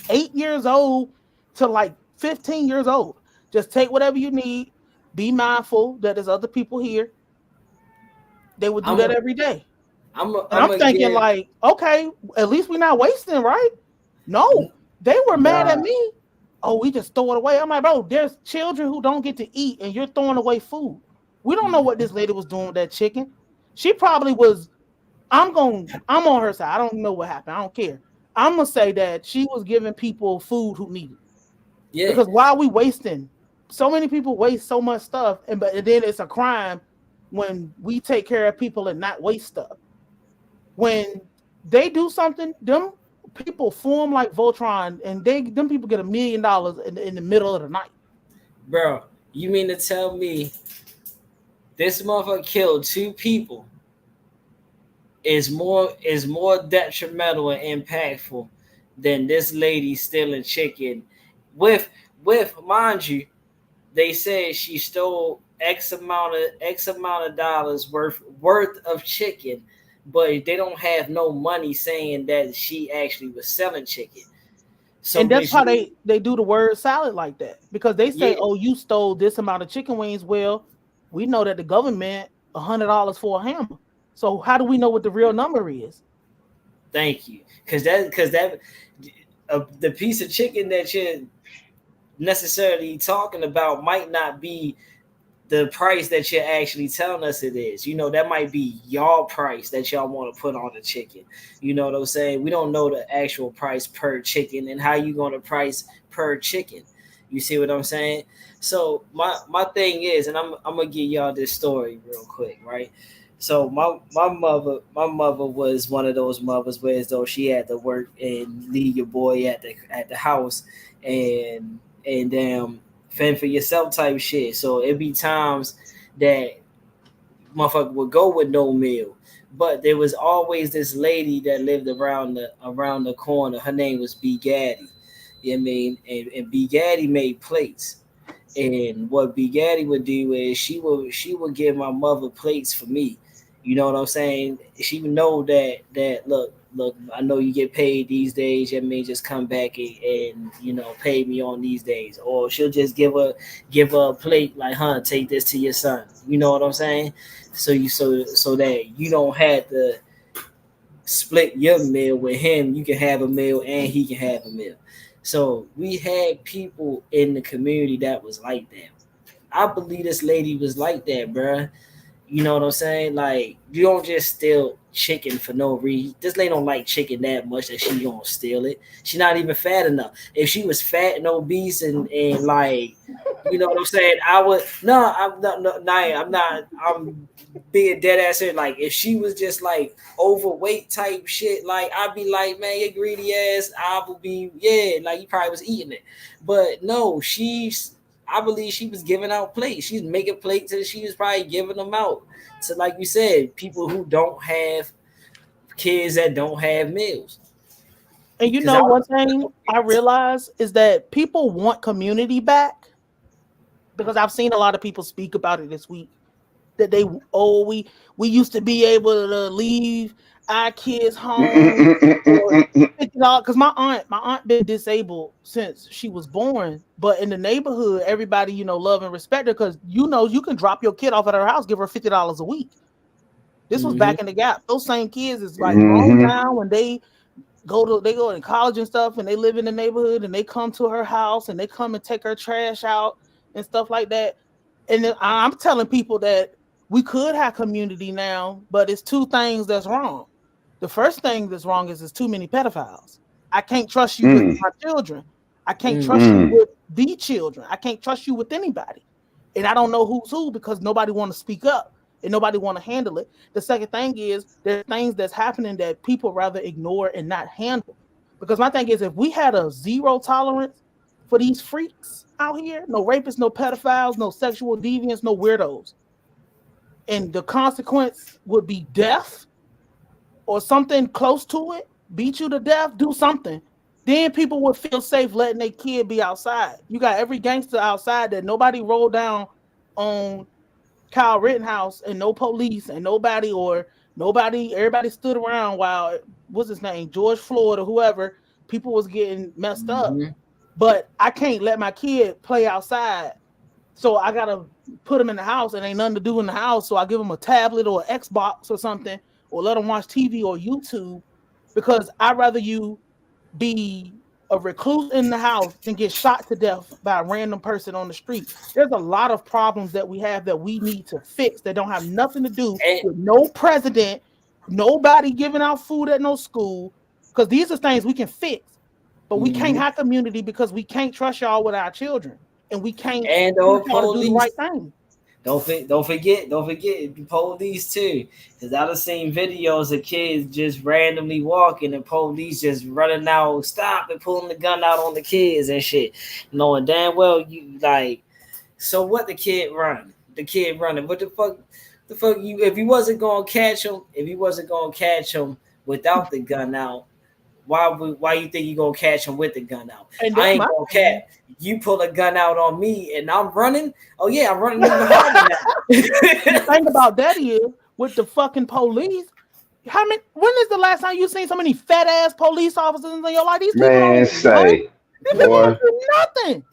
8 years old to like 15 years old. Just take whatever you need. Be mindful that there's other people here. They would do I'm that a, every day. And I'm I'm gonna thinking, give. like, okay, at least we're not wasting, right? No, they were mad at Nah. me. Oh, we just throw it away. I'm like, bro, there's children who don't get to eat, and you're throwing away food. We don't know what this lady was doing with that chicken. She probably was. I'm on her side. I don't know what happened. I don't care. I'm gonna say that she was giving people food who needed. Yeah, Because why are we wasting? So many people waste so much stuff, and then it's a crime when we take care of people and not waste stuff. When they do something, them people form like Voltron, and them people get $1 million in the middle of the night. bro. You mean to tell me this motherfucker killed two people is more detrimental and impactful than this lady stealing chicken with mind you, they said she stole x amount of dollars worth of chicken, but they don't have no money saying that she actually was selling chicken. So And that's which how means, they do the word salad like that, because they say, yeah, "Oh, you stole this amount of chicken wings." Well, we know that the government $100 for a hammer. So how do we know what the real number is? thank you, because the piece of chicken that you're necessarily talking about might not be the price that you're actually telling us it is. You know, that might be y'all price that y'all want to put on the chicken. You know what I'm saying? We don't know the actual price per chicken and how you going to price per chicken. You see what I'm saying? So my thing is, and I'm gonna give y'all this story real quick, right? So my mother was one of those mothers where as though she had to work and leave your boy at the house and fend for yourself type shit. So it'd be times that motherfucker would go with no meal. But there was always this lady that lived around the corner. Her name was B Gaddy. You know what I mean? And B Gaddy made plates. And what B Gaddy would do is she would give my mother plates for me. You know what I'm saying? She would know that look, I know you get paid these days. You know what I mean, just come back and pay me on these days. Or she'll just give her a plate like, huh, take this to your son. You know what I'm saying? So that you don't have to split your meal with him. You can have a meal and he can have a meal. So we had people in the community that was like that. I believe this lady was like that, bruh. You know what I'm saying? Like, you don't just steal chicken for no reason. This lady don't like chicken that much that she gonna steal it. She not even fat enough. If she was fat and obese and like, you know what I'm saying? I would no, I'm not no, nah, I'm not I'm being dead ass here. Like, if she was just like overweight type shit, like I'd be like, man, you greedy ass. I would be, yeah, like you probably was eating it. But no, I believe she was giving out plates. She's making plates and she was probably giving them out to, like you said, people who don't have kids that don't have meals. And you Because know, one thing I realize is that people want community back, because I've seen a lot of people speak about it this week. That we used to be able to leave our kids home for $50. Because my aunt been disabled since she was born, but in the neighborhood, everybody love and respect her, because you can drop your kid off at her house, give her $50 a week. This was back in the gap. Those same kids is like grown now, when they go in college and stuff, and they live in the neighborhood, and they come to her house and they come and take her trash out and stuff like that. And then I'm telling people that we could have community now, but it's two things that's wrong. The first thing that's wrong is too many pedophiles. I can't trust you with my children. I can't trust you with the children. I can't trust you with anybody. And I don't know who's who, because nobody want to speak up and nobody want to handle it. The second thing is, there's things that's happening that people rather ignore and not handle. Because my thing is, if we had a zero tolerance for these freaks out here, no rapists, no pedophiles, no sexual deviants, no weirdos, and the consequence would be death or something close to it, beat you to death, do something, then people would feel safe letting their kid be outside. You got every gangster outside that nobody rolled down on Kyle Rittenhouse, and no police and everybody stood around while, what's his name, George Floyd or whoever, people was getting messed up. But I can't let my kid play outside, so I gotta put him in the house, and ain't nothing to do in the house, so I give him a tablet or an Xbox or something, or let him watch TV or YouTube, because I'd rather you be a recluse in the house than get shot to death by a random person on the street. There's a lot of problems that we have that we need to fix that don't have nothing to do with no president, nobody giving out food at no school, because these are things we can fix. But we can't have community because we can't trust y'all with our children, and we can't and try to or do the right thing. Don't forget the police too, because I've seen videos of kids just randomly walking and police just running out, stop and pulling the gun out on the kids and shit, knowing damn well you like. So what the kid running? What the fuck you? If you wasn't gonna catch him without the gun out, why you think you gonna catch him with the gun out? And I ain't gonna catch. You pull a gun out on me and I'm running. Oh yeah, I'm running even harder now. The thing about that is, with the fucking police, when is the last time you seen so many fat ass police officers in your life? These people don't say, These people don't do nothing.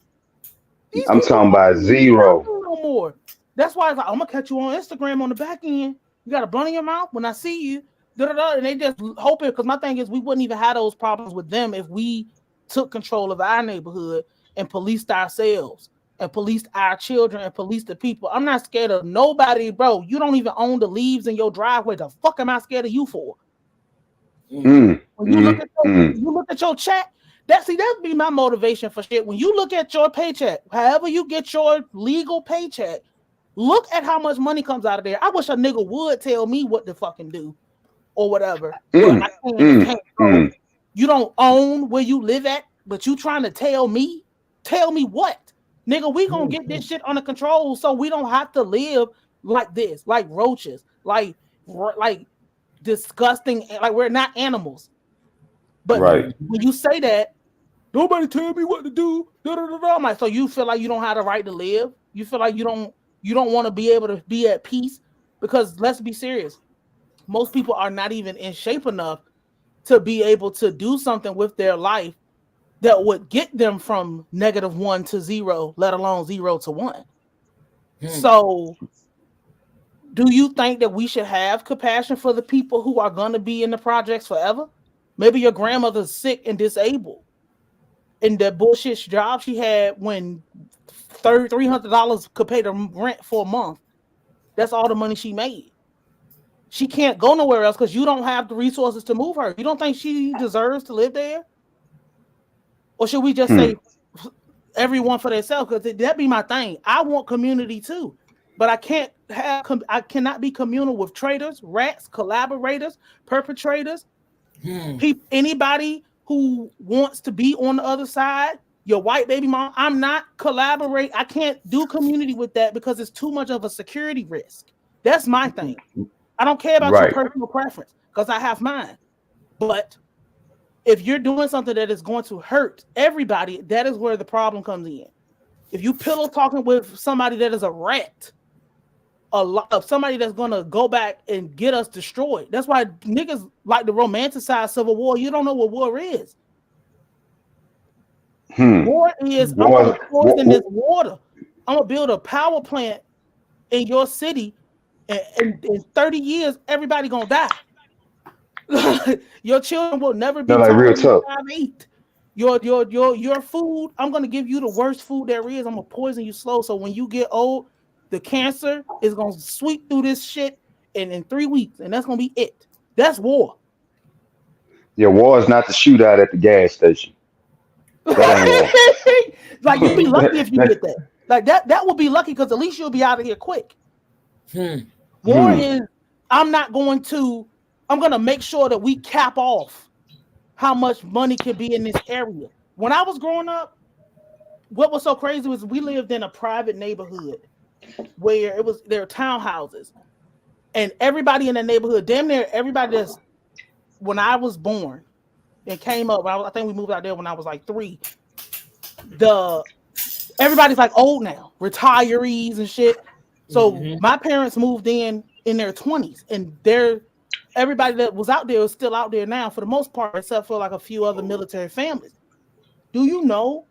I'm talking about zero. No more. That's why it's like, I'm gonna catch you on Instagram on the back end. You got a blunt in your mouth when I see you. And they just hoping, because my thing is, we wouldn't even have those problems with them if we took control of our neighborhood and policed ourselves and policed our children and policed the people. I'm not scared of nobody, bro. You don't even own the leaves in your driveway. The fuck am I scared of you for? When you look at your check, that'd be my motivation for shit. When you look at your paycheck, however you get your legal paycheck, Look at how much money comes out of there. I wish a nigga would tell me what to fucking do or whatever. But I can't go. You don't own where you live at, but you trying to tell me? Tell me what? Nigga, we gonna get this shit under control so we don't have to live like this, like roaches, like disgusting, like we're not animals. But when you say that, nobody tell me what to do. I'm like, so you feel like you don't have the right to live? You feel like you don't want to be able to be at peace? Because let's be serious. Most people are not even in shape enough to be able to do something with their life that would get them from -1 to 0, let alone 0 to 1. So do you think that we should have compassion for the people who are going to be in the projects forever? Maybe your grandmother's sick and disabled, and the bullshit job she had when $300 could pay the rent for a month. That's all the money she made. She can't go nowhere else because you don't have the resources to move her. You don't think she deserves to live there? Or should we just say everyone for themselves? Because that'd be my thing. I want community too, but I cannot be communal with traitors, rats, collaborators, perpetrators, anybody who wants to be on the other side. Your white baby mom. I'm not collaborate. I can't do community with that because it's too much of a security risk. That's my thing. I don't care about your personal preference because I have mine. But if you're doing something that is going to hurt everybody, that is where the problem comes in. If you pillow talking with somebody that is a rat, a lot of somebody that's going to go back and get us destroyed. That's why niggas like to romanticize civil war. You don't know what war is. War is, I'm going to poison this water. I'm going to build a power plant in your city, and in 30 years, everybody going to die. Your children will never be real tough. Your food, I'm going to give you the worst food there is. I'm going to poison you slow. So when you get old, the cancer is going to sweep through this shit in 3 weeks, and that's going to be it. That's war. Yeah, war is not the shootout at the gas station. That ain't war. Like, you'd be lucky if you get that. Like, that would be lucky because at least you'll be out of here quick. War is, I'm going to make sure that we cap off how much money can be in this area. When I was growing up, what was so crazy was we lived in a private neighborhood where there were townhouses, and everybody in the neighborhood, damn near everybody that's, when I was born and came up, I think we moved out there when I was like 3. Everybody's like old now, retirees and shit. So my parents moved in their 20s, and everybody that was out there is still out there now for the most part, except for like a few other military families. Do you know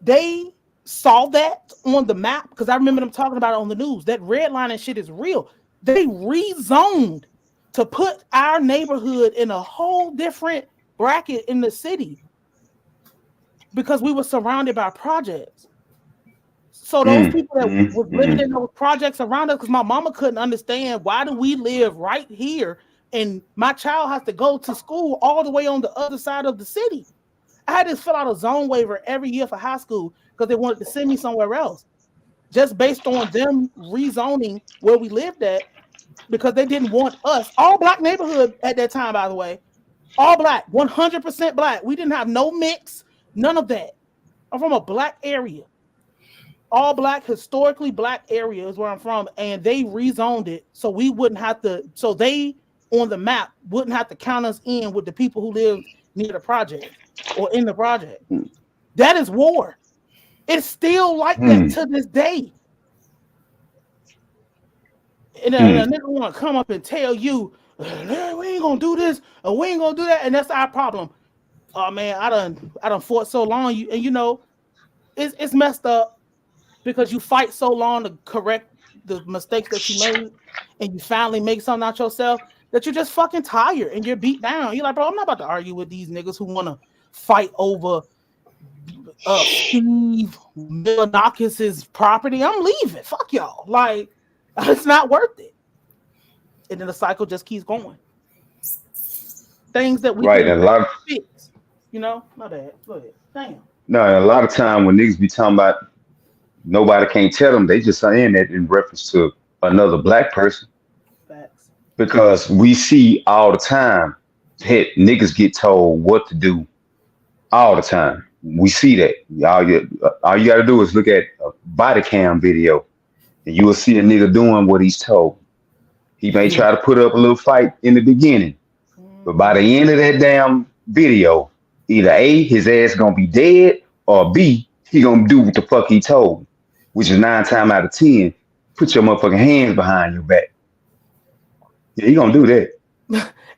they saw that on the map? Because I remember them talking about it on the news. That redlining shit is real. They rezoned to put our neighborhood in a whole different bracket in the city because we were surrounded by projects. So those people that was living in those projects around us, because my mama couldn't understand, why do we live right here and my child has to go to school all the way on the other side of the city? I had to fill out a zone waiver every year for high school because they wanted to send me somewhere else, just based on them rezoning where we lived at, because they didn't want us. All black neighborhood at that time, by the way. All black, 100% black. We didn't have no mix, none of that. I'm from a black area. All black, historically black area is where I'm from, and they rezoned it so we wouldn't have to, so they on the map wouldn't have to count us in with the people who lived near the project or in the project. That is war. It's still like that to this day. And a nigga want to come up and tell you, we ain't gonna do this or we ain't gonna do that, and that's our problem. Oh man, I done fought so long, and you know, it's messed up because you fight so long to correct the mistakes that you made, and you finally make something out yourself that you're just fucking tired and you're beat down. You're like, bro, I'm not about to argue with these niggas who want to fight over Steve Milanakis's property. I'm leaving. Fuck y'all. Like, it's not worth it. And then the cycle just keeps going. Things that we can fix. You know, my bad. Go ahead. Damn. No, a lot of time when niggas be talking about Nobody can't tell them. They just saying that in reference to another black person Facts. because we see all the time. Hit niggas get told what to do all the time. We see that. All you got to do is look at a body cam video, and you will see a nigga doing what he's told. He may try to put up a little fight in the beginning, but by the end of that damn video, either A, his ass gonna be dead, or B, he gonna do what the fuck he told, which is 9 times out of 10, put your motherfucking hands behind your back. Yeah, he gonna do that.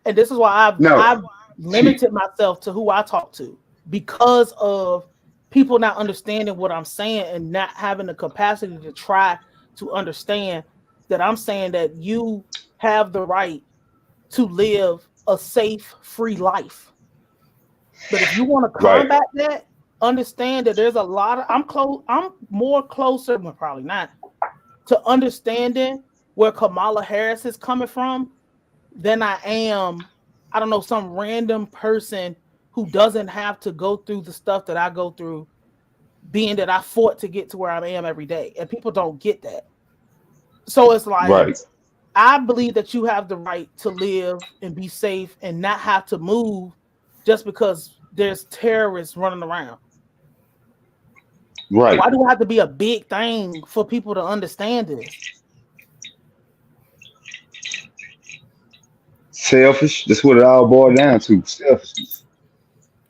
And this is why No, I've limited myself to who I talk to because of people not understanding what I'm saying and not having the capacity to try to understand that I'm saying that you have the right to live a safe, free life. But if you want to right, combat that, understand that there's a lot of I'm more closer, well, probably not, to understanding where Kamala Harris is coming from than I am, I don't know, some random person who doesn't have to go through the stuff that I go through, being that I fought to get to where I am every day. And people don't get that. So it's like, right, I believe that you have the right to live and be safe and not have to move just because there's terrorists running around. right. Why do it have to be a big thing for people to understand this? Selfish. That's what it all boils down to. Selfishness.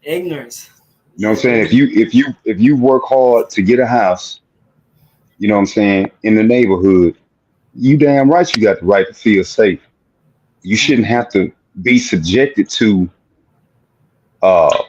Ignorance. You know what I'm Yeah. saying? If you work hard to get a house, you know what I'm saying, in the neighborhood, you damn right you got the right to feel safe. You shouldn't have to be subjected to uh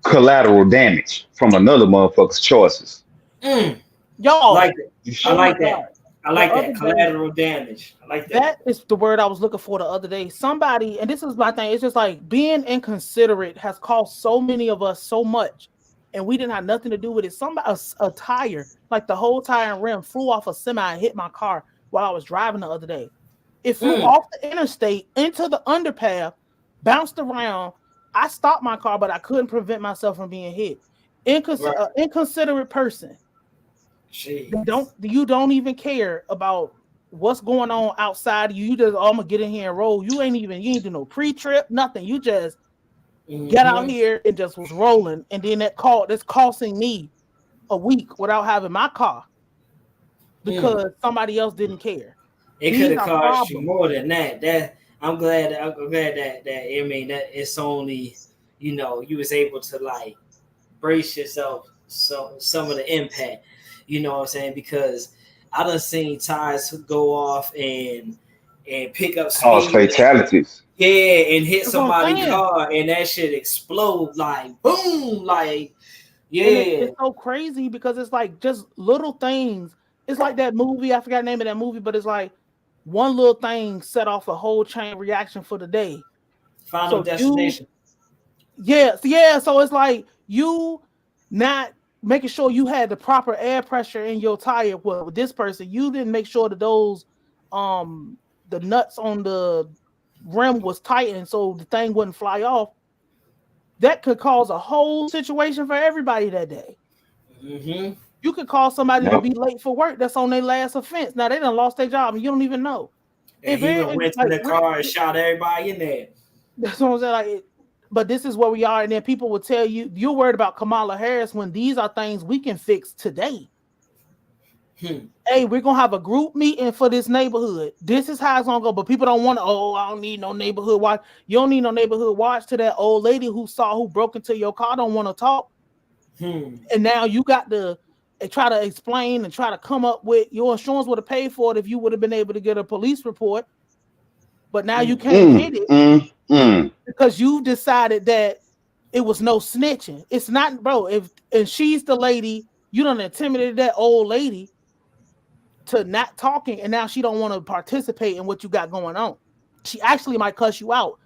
collateral damage from another motherfucker's choices. Mm, Y'all, like it. You I oh should. my like God. that. I The like other that. day, Collateral damage. I like that. that is the word I was looking for the other day. Somebody, and this is my thing, it's just like being inconsiderate has cost so many of us so much, and we didn't have nothing to do with it. Somebody, a tire, like the whole tire and rim flew off a semi and hit my car while I was driving the other day. It flew Mm, off the interstate into the underpath, bounced around. I stopped my car, but I couldn't prevent myself from being hit. right. Inconsiderate person. Jeez. You don't even care about what's going on outside of you. You just, oh, I'm gonna get in here and roll. You ain't do no pre-trip, nothing. You just get out Mm-hmm. here and just was rolling. And then that's costing me a week without having my car Mm. because somebody else didn't care. It could These have are cost you problems. more than that. That I'm glad. I'm glad that I mean that it's only you was able to like brace yourself some of the impact. You know what I'm saying? Because I done seen tires go off and pick up Cause speed. fatalities. Yeah, and hit That's what I'm somebody's saying. car and that shit explode like boom, like And yeah. it's so crazy because it's like just little things. It's like that movie, I forgot the name of that movie, but it's like one little thing set off a whole chain reaction for the day. Final So you, destination. yeah. So it's like you not making sure you had the proper air pressure in your tire. Well, with this person, you didn't make sure that those the nuts on the rim was tightened so the thing wouldn't fly off. That could cause a whole situation for everybody that day. Mm-hmm. You could call somebody to Yep. be late for work that's on their last offense. Now they done lost their job and you don't even know. And he done went to the car and shot everybody in there. That's what I'm saying. But this is where we are, and then people will tell you you're worried about Kamala Harris when these are things we can fix today. Hey, we're gonna have a group meeting for this neighborhood. This is how it's gonna go. But people don't want to. Oh, I don't need no neighborhood watch. You don't need no neighborhood watch to that old lady who broke into your car. Don't want to talk. And now you got to try to explain and try to come up with your insurance would have paid for it if you would have been able to get a police report. But now you can't Mm, get it mm, mm. because you decided that it was no snitching. It's not, bro. And she's the lady, you done intimidated that old lady to not talking, and now she don't want to participate in what you got going on. She actually might cuss you out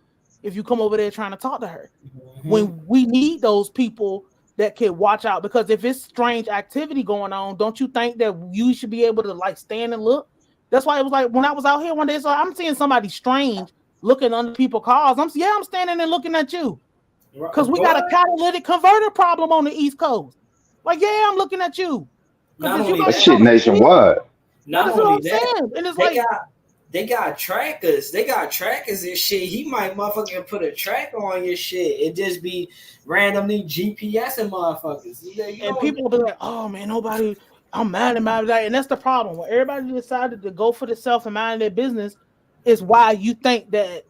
if you come over there trying to talk to her. When we need those people that can watch out, because if it's strange activity going on, don't you think that you should be able to like stand and look? That's why it was like when I was out here one day, so I'm seeing somebody strange looking under people's cars. I'm standing and looking at you because we got a What? catalytic converter problem on the East Coast. Like, yeah, I'm looking at you. Not only that shit nationwide. Not only that, saying. And it's they got trackers. They got trackers and shit. He might motherfucking put a tracker on your shit. It just be randomly GPS and motherfuckers. And people will be like, "Oh man, nobody. I'm mad about that." And that's the problem. When everybody decided to go for themselves and mind their business, is why you think that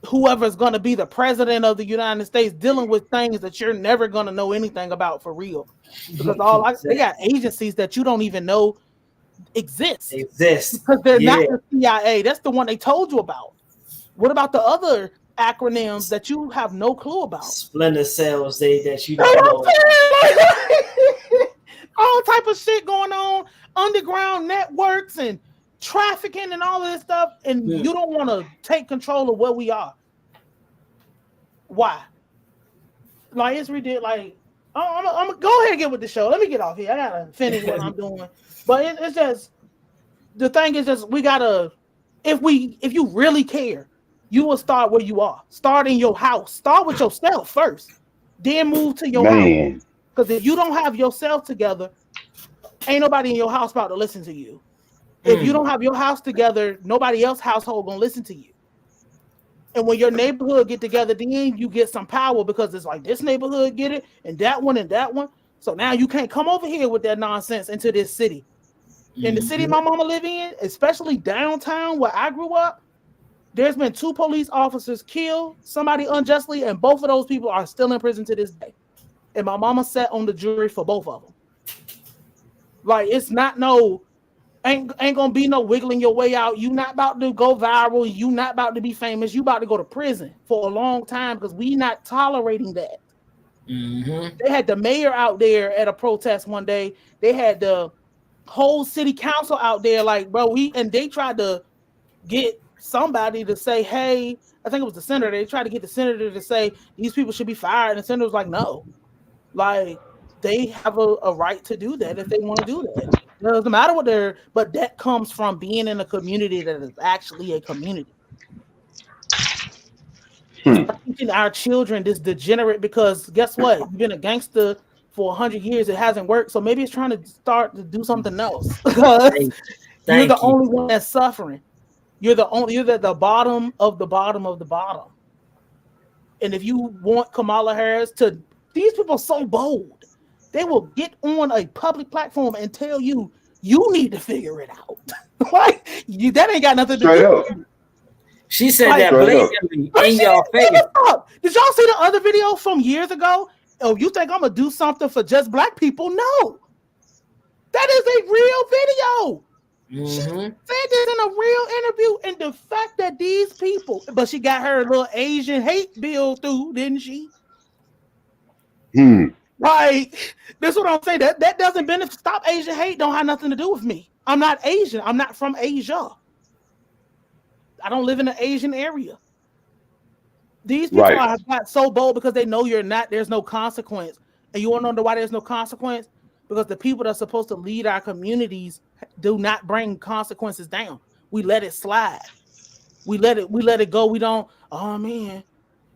whoever's going to be the president of the United States dealing with things that you're never going to know anything about for real, because they got agencies that you don't even know exist because they're not the CIA. That's the one they told you about. What about the other acronyms that you have no clue about? Splinter cells that you don't know. All type of shit going on, underground networks and trafficking and all of this stuff, and you don't want to take control of where we are. Why? Like, it's ridiculous. Like, I'm gonna go ahead and get with the show. Let me get off here. I gotta finish what I'm doing. But it's just, the thing is just, we gotta, if you really care, you will start where you are. Start in your house. Start with yourself first, then move to your house. Because if you don't have yourself together, ain't nobody in your house about to listen to you. If you don't have your house together, nobody else household gonna listen to you. And when your neighborhood get together, then you get some power, because it's like, this neighborhood get it, and that one and that one. So now you can't come over here with that nonsense into this city. In the city my mama live in, especially downtown where I grew up, there's been 2 police officers killed somebody unjustly, and both of those people are still in prison to this day. And my mama sat on the jury for both of them. Like, it's not ain't gonna be no wiggling your way out. You not about to go viral. You not about to be famous. You about to go to prison for a long time, because we not tolerating that. They had the mayor out there at a protest one day. They had the whole city council out there, like, bro, and they tried to get somebody to say, hey, I think it was the senator. They tried to get the senator to say these people should be fired, and the senator was like, no. Like, they have a right to do that if they want to do that. It doesn't matter what but that comes from being in a community that is actually a community. Teaching our children this degenerate, because guess what? You've been a gangster for 100 years. It hasn't worked. So maybe it's trying to start to do something else. You're the only one that's suffering. You're the bottom of the bottom of the bottom. And if you want Kamala Harris to, these people are so bold. They will get on a public platform and tell you need to figure it out. Like, that ain't got nothing to do with you. She said that blatantly in your face. Did y'all see the other video from years ago? Oh, you think I'm gonna do something for just black people? No, that is a real video. She said this in a real interview, and the fact that these people, but she got her little Asian hate bill through, didn't she? Like, that's what I'm saying. That doesn't benefit. Stop Asian hate don't have nothing to do with me. I'm not Asian. I'm not from Asia. I don't live in an Asian area. These people have got so bold because they know you're not. There's no consequence. And you want to know why there's no consequence? Because the people that are supposed to lead our communities do not bring consequences down. We let it slide. We let it go. We don't. Oh man.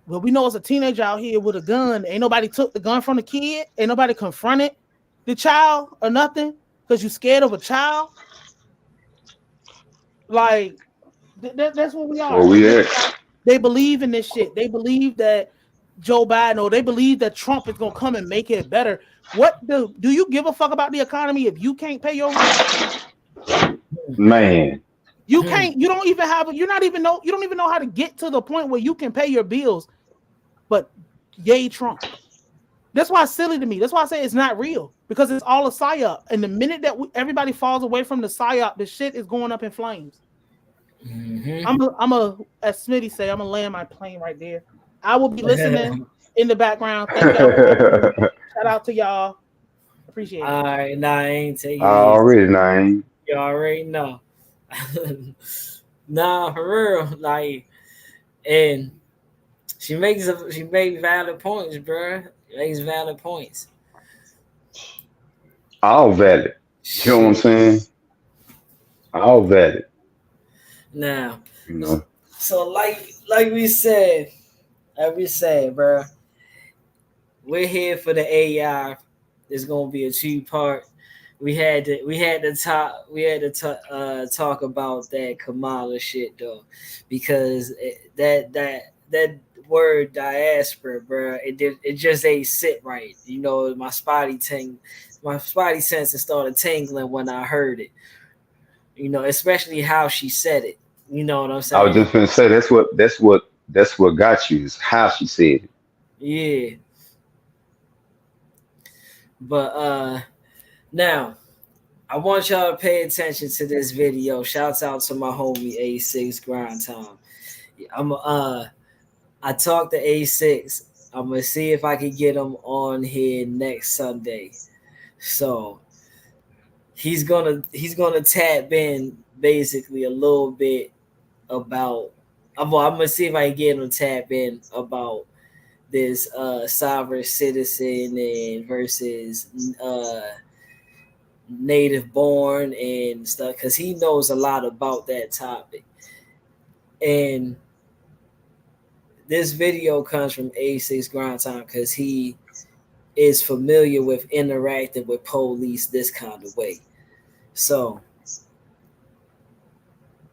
Well, we know it's a teenager out here with a gun. Ain't nobody took the gun from the kid. Ain't nobody confronted the child or nothing because you scared of a child. Like, that's what we are. They believe in this shit. They believe that Joe Biden, or they believe that Trump is gonna come and make it better. What do you give a fuck about the economy if you can't pay your rent? Man, you can't. You don't even have. You don't even know how to get to the point where you can pay your bills. But yay, Trump. That's why it's silly to me. That's why I say it's not real, because it's all a psyop. And the minute that everybody falls away from the psyop, the shit is going up in flames. As Smitty say, I'm gonna land my plane right there. I will be listening in the background. Thank y'all. Shout out to y'all. Appreciate it. All right, nah, I ain't taking it. Already, You already know. Nah, for real. Like, and she makes valid points, bro. She makes valid points. All valid. You know what I'm saying? All valid. Now, you know. So like we said, bro, we're here for the AI. It's gonna be a 2-part. talk about that Kamala shit though, because that word diaspora, bro, it just ain't sit right. You know, my spidey senses started tingling when I heard it. You know, especially how she said it. You know what I'm I was saying? just gonna say that's what got you is how she said it. Yeah, but now I want y'all to pay attention to this video. Shouts out to my homie A6 Grind Time. I talked to A6. I'm gonna see if I can get him on here next Sunday. So he's gonna tap in basically a little bit about. I'm gonna see if I can get him to tap in about this sovereign citizen and versus native born and stuff because he knows a lot about that topic. And this video comes from A6 Grind Time because he is familiar with interacting with police this kind of way. So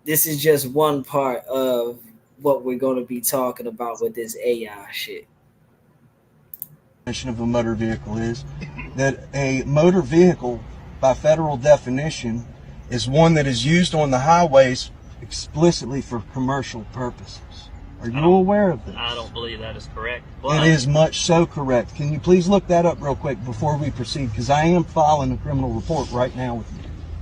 this is just one part of what we're going to be talking about with this AI shit. Of a motor vehicle is that a motor vehicle, by federal definition, is one that is used on the highways explicitly for commercial purposes. Are you aware of this? I don't believe that is correct. It is much so correct. Can you please look that up real quick before we proceed? Because I am filing a criminal report right now with you.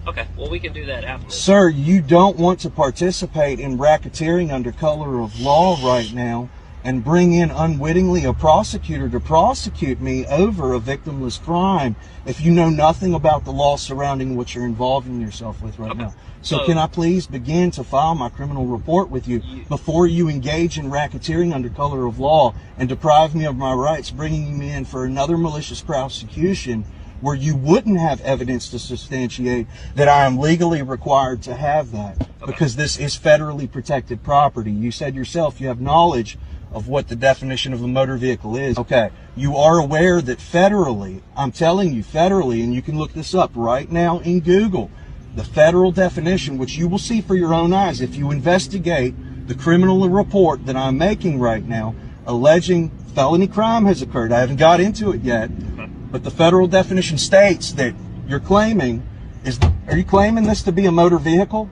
Okay, well, we can do that after. Sir, you don't want to participate in racketeering under color of law right now and bring in unwittingly a prosecutor to prosecute me over a victimless crime if you know nothing about the law surrounding what you're involving yourself with right now. So can I please begin to file my criminal report with you before you engage in racketeering under color of law and deprive me of my rights, bringing me in for another malicious prosecution where you wouldn't have evidence to substantiate that I am legally required to have that, because this is federally protected property. You said yourself you have knowledge of what the definition of a motor vehicle is. Okay, you are aware that federally, I'm telling you federally, and you can look this up right now in Google, the federal definition, which you will see for your own eyes if you investigate the criminal report that I'm making right now, alleging felony crime has occurred. I haven't got into it yet, but the federal definition states that you're claiming are you claiming this to be a motor vehicle?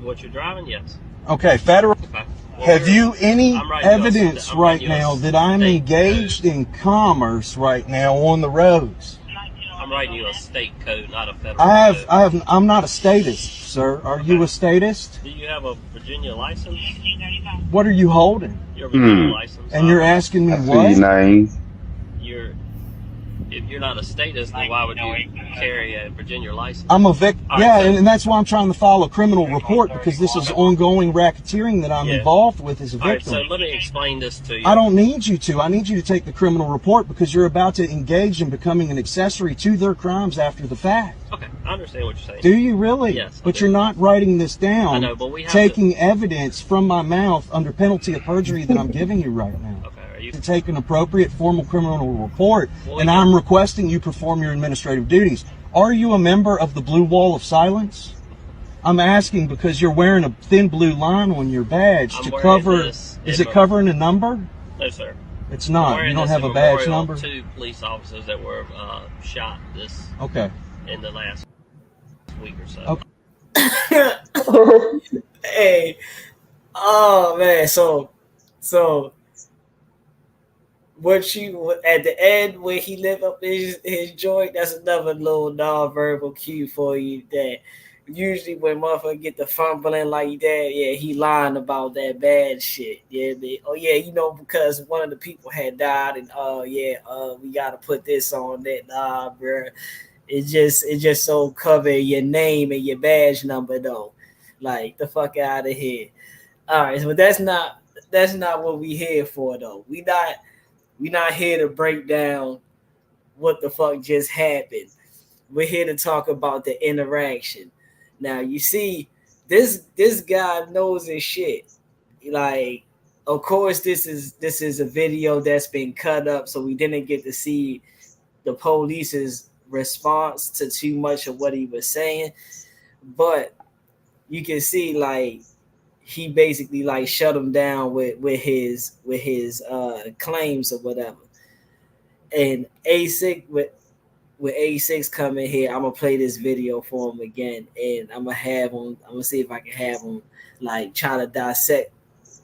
What you're driving, yes. Okay, federal. Okay. Well, have you any evidence right now now that I'm engaged in commerce right now on the roads? I'm writing you a state code, not a federal code. I'm not a statist, sir. Are you a statist? Do you have a Virginia license? What are you holding? Your Virginia license. And you're asking me I see what? your name. If you're not a statist, then why would you carry a Virginia license? I'm a victim. Right, yeah, so, and that's why I'm trying to file a criminal report, because this is ongoing racketeering that I'm involved with as a victim. All right, so let me explain this to you. I don't need you to. I need you to take the criminal report because you're about to engage in becoming an accessory to their crimes after the fact. Okay, I understand what you're saying. Do you really? Yes. But you're not writing this down. I know, but we have taking evidence from my mouth under penalty of perjury that I'm giving you right now. Okay, are you to take an appropriate formal criminal report, and I'm requesting you perform your administrative duties. Are you a member of the Blue Wall of Silence? I'm asking because you're wearing a thin blue line on your badge to cover. Is it covering a number? No, sir. It's not. You don't have a badge number? Two police officers that were shot in the last week or so. Okay. Hey. Oh man, so what you at the end when he lift up his joint, that's another little non-verbal cue for you that usually when motherfucker get the fumbling like that, yeah, he lying about that bad shit. Yeah, because one of the people had died and we gotta put this on that. Nah, bro. It just so cover your name and your badge number though. Like the fuck out of here. All right, but that's not what we here for though. We not here to break down what the fuck just happened. We're here to talk about the interaction. Now you see, this guy knows his shit. Like, of course, this is a video that's been cut up, so we didn't get to see the police's response to too much of what he was saying, but you can see like he basically like shut him down with his claims or whatever. And A6 with A6 coming here, I'm gonna play this video for him again, and I'm gonna see if I can have him like try to dissect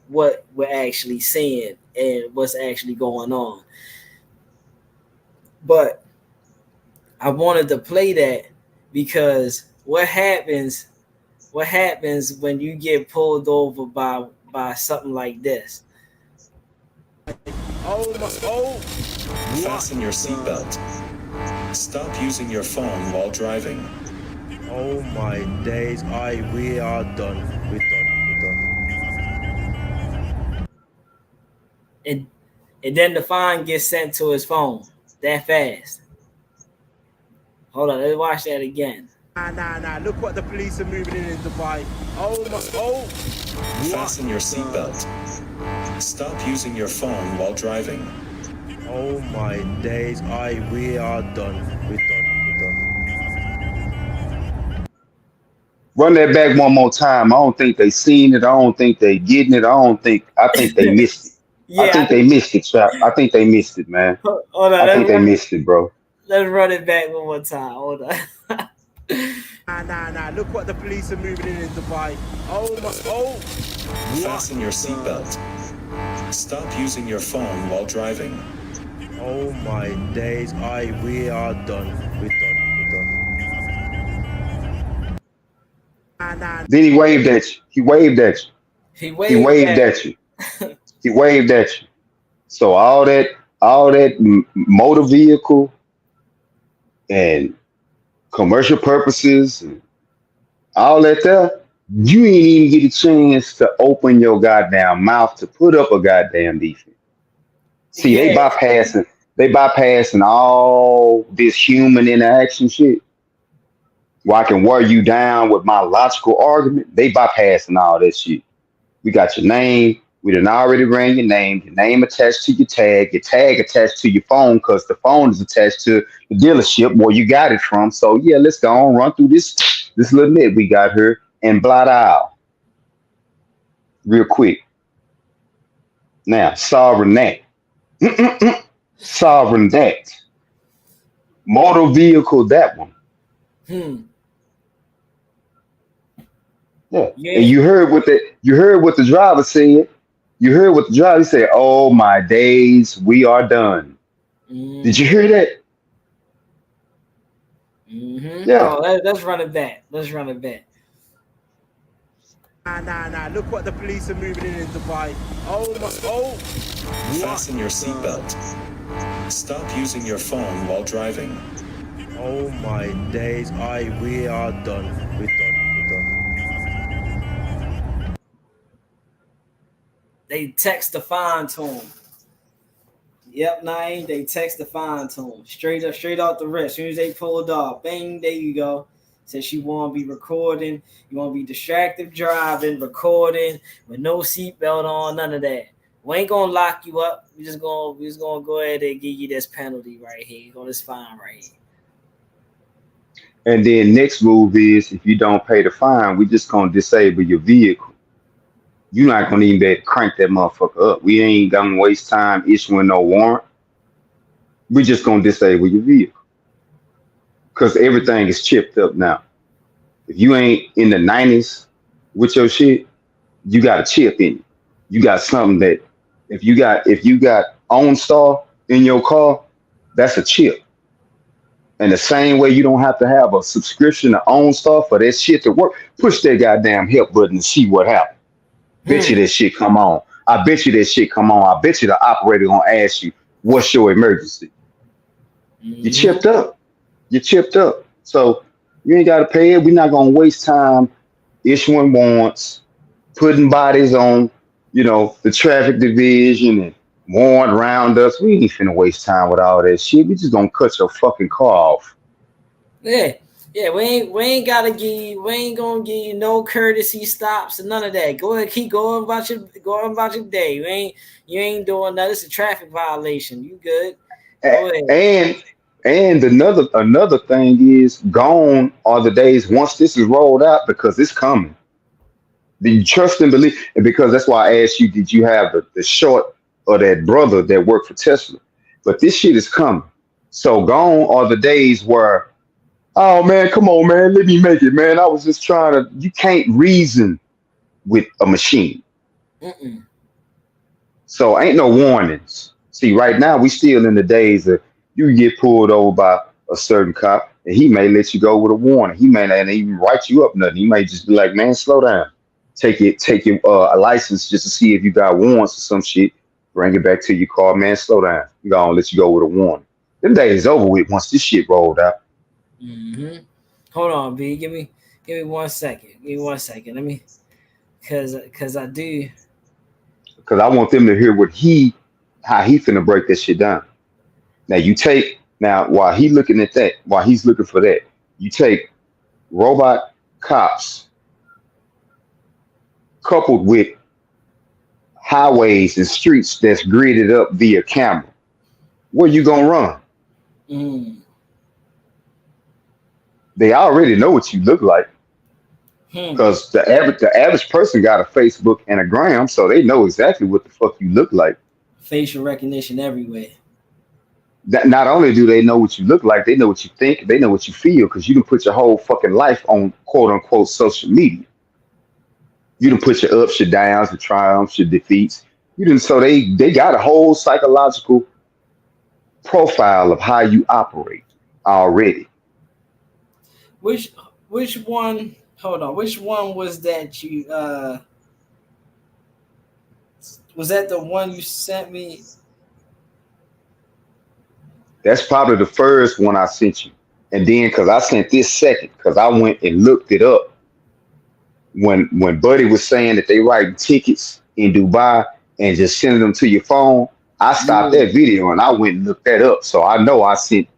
what we're actually seeing and what's actually going on. But I wanted to play that because what happens when you get pulled over by something like this? Fasten your seatbelt. Stop using your phone while driving. Oh my days, we are done. We're done. And then the fine gets sent to his phone that fast. Hold on, let's watch that again. Nah. Look what the police are moving in Dubai. Fasten your seatbelt. Stop using your phone while driving. Oh my days, we are done. We're done. Run that back one more time. I don't think they seen it. I don't think they getting it. I think they missed it. I Yeah, think they missed it, Trap. I think they missed it, man. hold on, I think they missed it, bro. let's run it back one more time. Hold on. Nah. Look what the police are moving in Dubai. Fasten your seatbelt. Stop using your phone while driving. Oh my days, we are done. We're done. Then he waved at you. He waved at you. He He waved at you. He waved at you. So all that motor vehicle and commercial purposes and all that there, you ain't even get a chance to open your goddamn mouth to put up a goddamn defense. See, they bypassing all this human interaction shit. Where I can wear you down with my logical argument, they bypassing all that shit. We got your name. We done already ran your name attached to your tag attached to your phone because the phone is attached to the dealership where you got it from. So yeah, let's go on, run through this little bit we got here and blot out real quick. Now, sovereign that. Sovereign that. Motor vehicle that one. Yeah. And you heard what the driver said. You heard what the driver said. Oh my days, we are done. Did you hear that? Yeah. Oh, let's run it back. Nah. Look what the police are moving in Dubai. Fasten your seatbelt. Stop using your phone while driving. Oh my days, we are done. We're done. They text the fine to him. Yep, Naeem, they text the fine to him. Straight out the wrist. As soon as they pulled off, bang, there you go. Says you want to be recording. You want to be distracted driving, recording with no seatbelt on, none of that. We ain't gonna lock you up. We just gonna go ahead and give you this penalty right here. Go this fine right here. And then next move is if you don't pay the fine, we just gonna disable your vehicle. You're not gonna even be able to crank that motherfucker up. We ain't gonna waste time issuing no warrant. We just gonna disable your vehicle. Cause everything is chipped up now. If you ain't in the 90s with your shit, you got a chip in you. You got something that if you got OnStar in your car, that's a chip. And the same way you don't have to have a subscription to OnStar for that shit to work, push that goddamn help button and see what happens. Bet you that shit come on. I bet you that shit come on. I bet you the operator gonna ask you, what's your emergency? You chipped up. So you ain't gotta pay it. We're not gonna waste time issuing warrants, putting bodies on, the traffic division and warrant roundups. We ain't finna waste time with all that shit. We just gonna cut your fucking car off. Yeah, we ain't gonna give you no courtesy stops and none of that. Go ahead, keep going about your day. You ain't doing that. It's a traffic violation. You good? Go ahead. And another thing is gone are the days once this is rolled out because it's coming. Do you trust and believe? And because that's why I asked you, did you have the short or that brother that worked for Tesla? But this shit is coming. So gone are the days where, oh man, come on, man, let me make it, man. I was just trying to. You can't reason with a machine. Mm-mm. So ain't no warnings. See, right now we still in the days of you get pulled over by a certain cop, and he may let you go with a warning. He may not even write you up nothing. He may just be like, "Man, slow down. Take your a license just to see if you got warrants or some shit. Bring it back to your car, man. Slow down. We gonna let you go with a warning." Them days over with once this shit rolled out. Mm-hmm. Hold on, B. Give me 1 second. Give me 1 second. Let me, cause I do. Because I want them to hear how he finna break that shit down. Now you take while he looking at that, while he's looking for that, you take robot cops coupled with highways and streets that's gridded up via camera. Where you gonna run? Mm. They already know what you look like Hmm. because the average person got a Facebook and a gram, so they know exactly what the fuck you look like. Facial recognition everywhere. That not only do they know what you look like, they know what you think, they know what you feel, because you can put your whole fucking life on quote unquote social media. You done put your ups, your downs, your triumphs, your defeats. You didn't so they got a whole psychological profile of how you operate already. Which which one? Hold on. Which one was that you? Was that the one you sent me? That's probably the first one I sent you. And then because I sent this second, because I went and looked it up when Buddy was saying that they write tickets in Dubai and just sending them to your phone, I stopped Yeah. that video and I went and looked that up. So I know I sent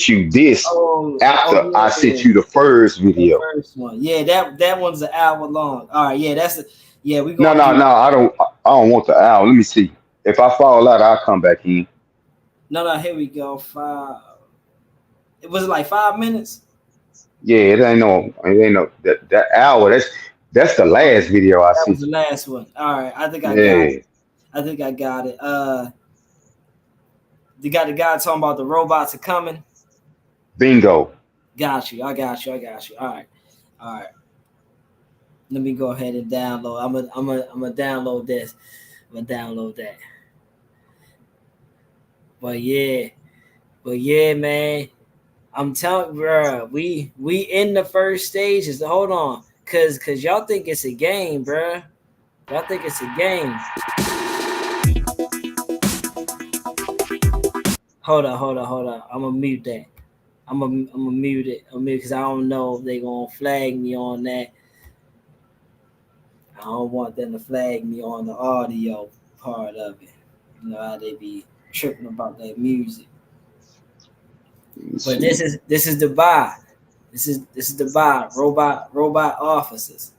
you this Oh after I yeah. sent you the first The video. first one. Yeah, that one's an hour long. All right. Yeah, yeah. We No, gonna no, do. no. I don't want the owl. Let me see. If I fall out, I'll come back in. No. Here we go. Five. It was like 5 minutes. Yeah, it ain't no that hour. That's the Oh, last video I that was sent the you. last one. All right. I think I got it. Yeah, I think I got it. You got the guy talking about the robots are coming. bingo. Got you. I got you. I got you. All right. All right. Let me go ahead and download. I'm gonna download this. I'm gonna download that. But yeah. But yeah, man. I'm telling, bro. We in the first stages. Hold on, cause y'all think it's a game, bro. Y'all think it's a game. Hold on. I'm gonna mute that. I'm gonna mute it. I'm because I don't know if they gonna flag me on that. I don't want them to flag me on the audio part of it. You know how they be tripping about that music. Let me But see. this is the buy. This is the buy. Robot officers.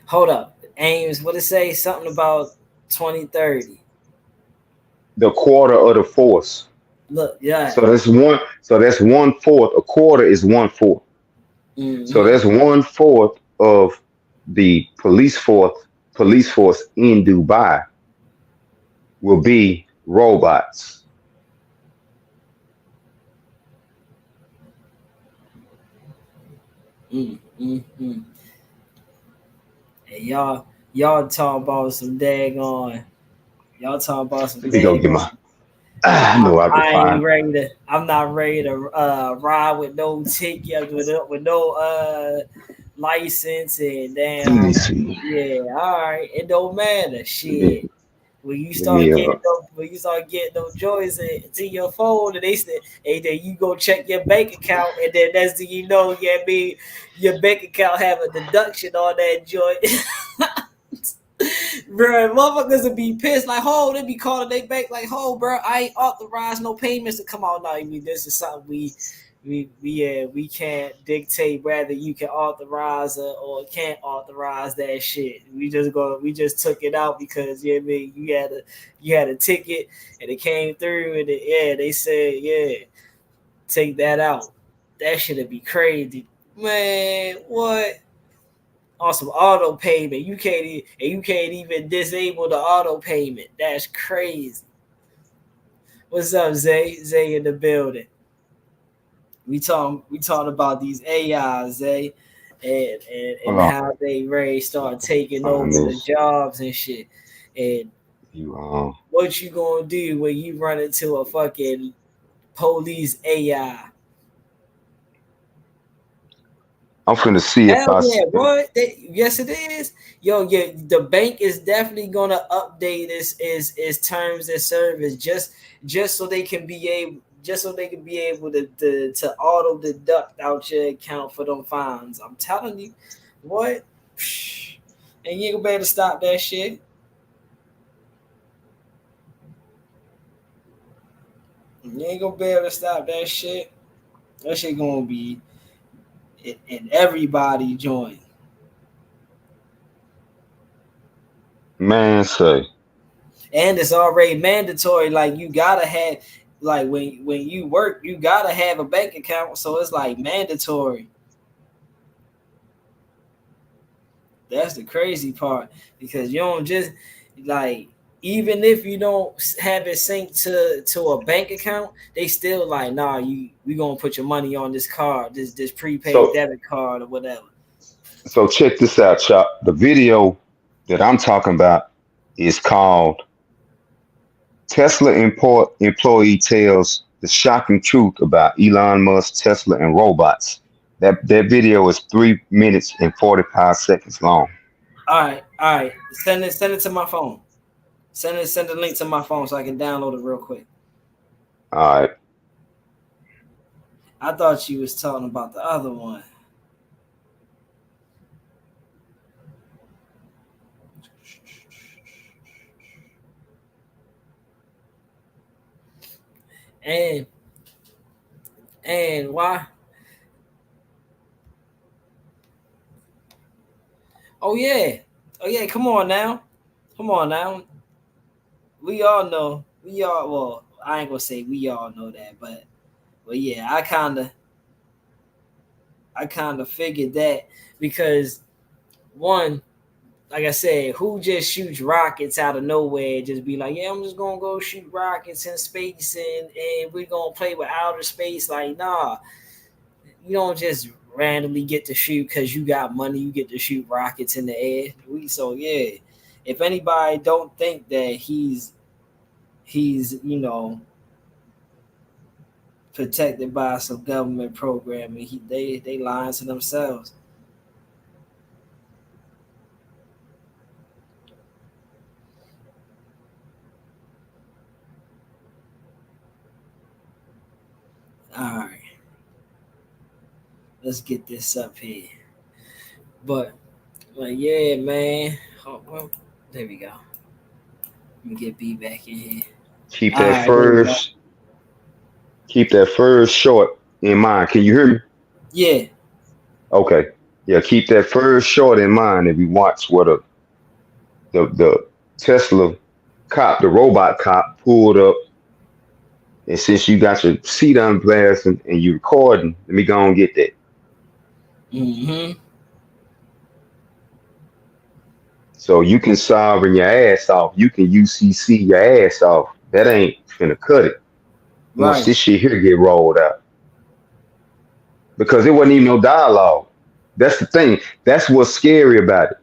Hold up. Ames, what it say? Something about 2030. The quarter of the force. Look, yeah. So that's one fourth. A quarter is one fourth. So Mm-hmm. that's one fourth of the police force in Dubai will be robots. Mm-hmm. Hey, y'all talk about some daggone. Y'all talk about some Let me go get daggone. my. I know I can I ain't find. ready to. I'm not ready to ride with no ticket with no license and Let damn. me see. Yeah, all right. It don't matter. Let me. Shit. Let me. When you start getting those joys to your phone, and they say, hey, then you go check your bank account, and then that's the yeah, I mean, your bank account have a deduction on that joint. Bro, motherfuckers would be pissed like, oh, they be calling their bank like, oh, bro, I ain't authorized no payments to come out now. I mean, this is something we can't dictate whether you can authorize or can't authorize that shit. We just took it out because I mean you had a ticket and it came through and they said take that out. That should be crazy, man. What? On some auto payment, you can't even disable the auto payment. That's crazy. What's up, Zay? Zay in the building. We talking about these AIs, Zay, Hold and on. how they ready start taking Find over the this. jobs and shit. And You what you gonna do when you run into a fucking police AI? I'm finna see if Hell I yeah, can. what? Yes, it is. Yo, yeah, the bank is definitely gonna update its terms and service just so they can be able to auto deduct out your account for them fines. I'm telling you, what? And you ain't gonna be able to stop that shit. You ain't gonna be able to stop that shit. That shit gonna be in everybody joint. Man, say. And it's already mandatory. Like you gotta have, like when you work, you gotta have a bank account. So it's like mandatory. That's the crazy part because you don't just like even if you don't have it synced to a bank account, they still like nah. We gonna put your money on this card, this prepaid So debit card or whatever. so check this out, Chop. The video that I'm talking about is called Tesla employee tells the shocking truth about Elon Musk, Tesla, and robots. That video is 3 minutes and 45 seconds long. All right. Send it to my phone. Send the link to my phone so I can download it real quick. All right. I thought you was talking about the other one. And why? Oh yeah. Oh yeah, come on now. Come on now. We all know. We all well, I ain't gonna say we all know that, but yeah, I kinda figured that because one, like I said, who just shoots rockets out of nowhere and just be like, yeah, I'm just gonna go shoot rockets in space and we're gonna play with outer space. Like, nah, you don't just randomly get to shoot because you got money, you get to shoot rockets in the air. So yeah. If anybody don't think that he's protected by some government program and they lying to themselves. All right, let's get this up here. But yeah, man. Oh, well, there we go. Let me get B back in here. Keep All that right, there we go. first keep that first short in mind. Can you hear me? Yeah. Okay. Yeah, keep that first short in mind if you watch what the Tesla cop, the robot cop, pulled up. And since you got your seat unblacked and you recording, let me go and get that. Mm-hmm. So you can sovereign your ass off. You can UCC your ass off. That ain't finna cut it once Right. this shit here get rolled out. Because it wasn't even no dialogue. That's the thing. That's what's scary about it.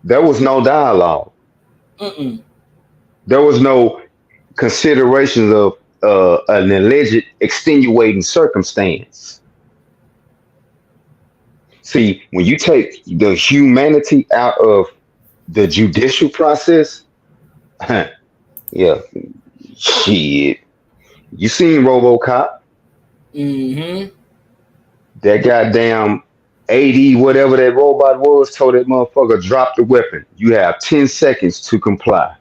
There was no dialogue. Mm-mm. There was no considerations of an alleged extenuating circumstance. See, when you take the humanity out of the judicial process, yeah, shit. You seen RoboCop? Mm-hmm. That goddamn AD, whatever that robot was, told that motherfucker drop the weapon. You have 10 seconds to comply.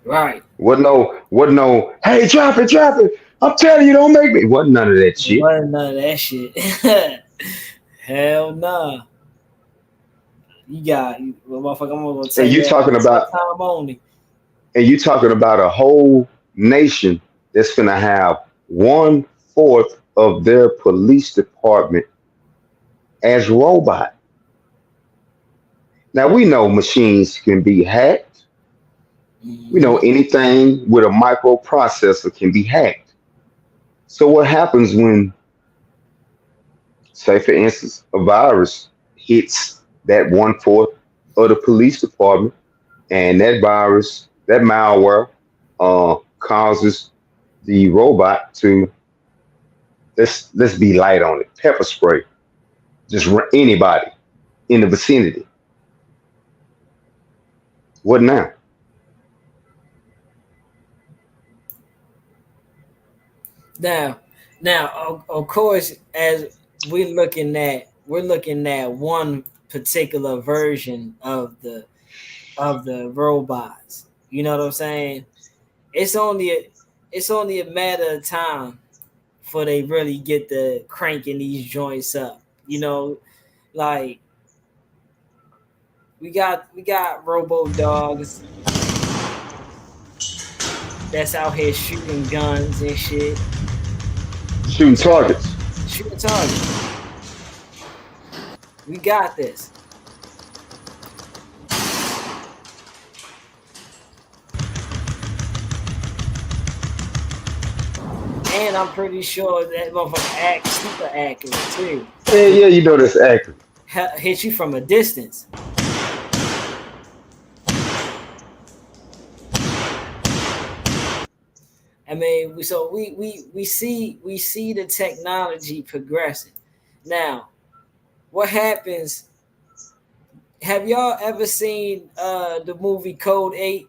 Right. What no, hey, drop it, drop it. I'm telling you, don't make me. It wasn't none of that It shit. wasn't none of that shit. Hell nah. You got, well, motherfucker, I'm gonna And take you that talking out one about time only. and you talking about a whole nation that's gonna have 1/4 of their police department as robot. Now we know machines can be hacked. We know Hmm. anything with a microprocessor can be hacked. So what happens when, say for instance, a virus hits that 1/4 of the police department, and that virus, that malware, causes the robot to, let's be light on it, pepper spray just anybody in the vicinity. What now? Now, of course, as we're looking at one particular version of the robots. You know what I'm saying? It's only a, it's only a matter of time before they really get the cranking these joints up. You know, like we got robo dogs that's out here shooting guns and shit, Shooting targets. shooting targets. We got this. And I'm pretty sure that motherfucker acts super accurate too. Yeah, yeah, you know that's accurate. Hit you from a distance. I mean, we see the technology progressing. Now, what happens? Have y'all ever seen the movie Code 8?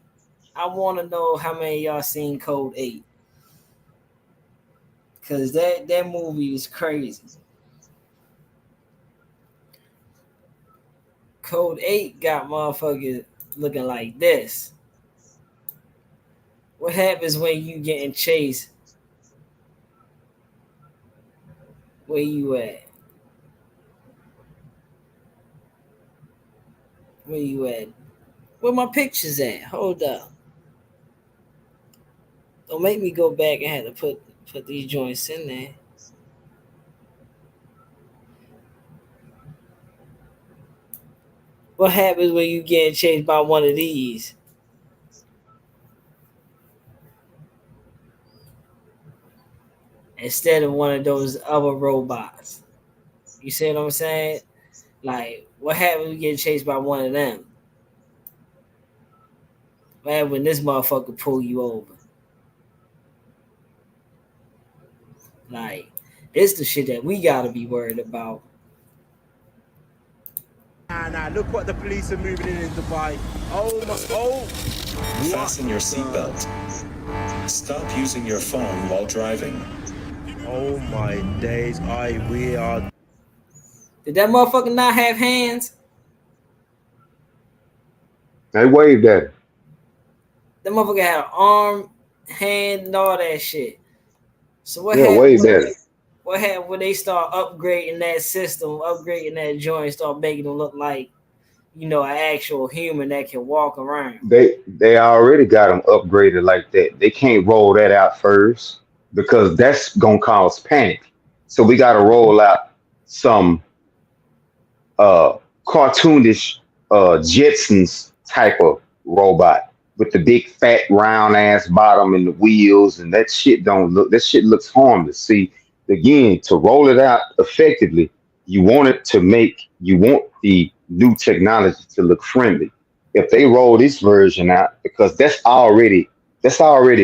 I want to know how many of y'all seen Code 8, cuz that movie is crazy. Code 8 got motherfuckers looking like this. What happens when you getting chased? Where you at? Where you at? Where my pictures at? Hold up. Don't make me go back and have to put these joints in there. What happens when you getting chased by one of these instead of one of those other robots? You see what I'm saying? Like, what happens when you get chased by one of them? What happens when this motherfucker pull you over? Like, this the shit that we gotta be worried about. Nah, look what the police are moving in Dubai. Oh my, oh. Fasten your seatbelt. Stop using your phone while driving. Oh my days, we are. Did that motherfucker not have hands? They waved at it. That motherfucker had an arm, hand, and all that shit. So what Yeah, happened waved at it. what happened when they start upgrading that system, upgrading that joint, start making them look like, an actual human that can walk around? They already got them upgraded like that. They can't roll that out first because that's gonna cause panic. So we got to roll out some uh cartoonish Jetsons type of robot with the big fat round ass bottom and the wheels, and that shit looks harmless. See, again, to roll it out effectively, you want the new technology to look friendly. If they roll this version out, because that's already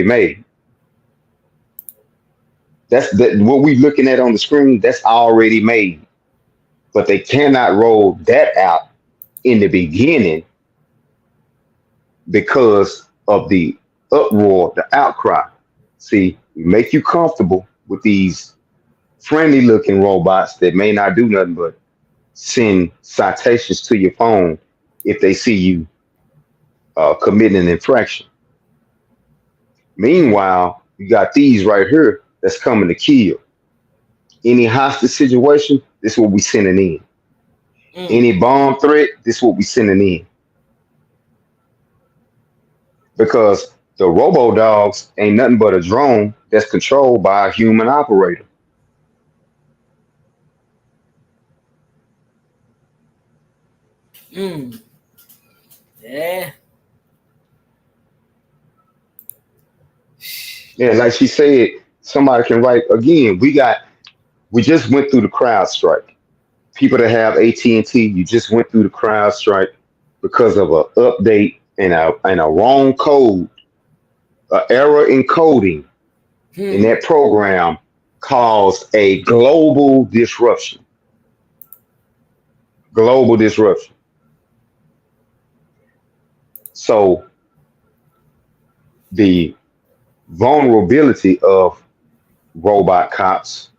made. That's that what we looking at on the screen, that's already made. But they cannot roll that out in the beginning because of the uproar, the outcry. See, we make you comfortable with these friendly looking robots that may not do nothing but send citations to your phone if they see you committing an infraction. Meanwhile, you got these right here that's coming to kill. Any hostage situation, this is what we sending in. Any bomb threat, this is what we sending in. Because the robo dogs ain't nothing but a drone that's controlled by a human operator. Yeah. Yeah, like she said, somebody can write again. We just went through the crowd strike. People that have AT&T, you just went through the crowd strike because of an update and a wrong code, an error in coding in that program caused a global disruption. Global disruption. So the vulnerability of robot cops,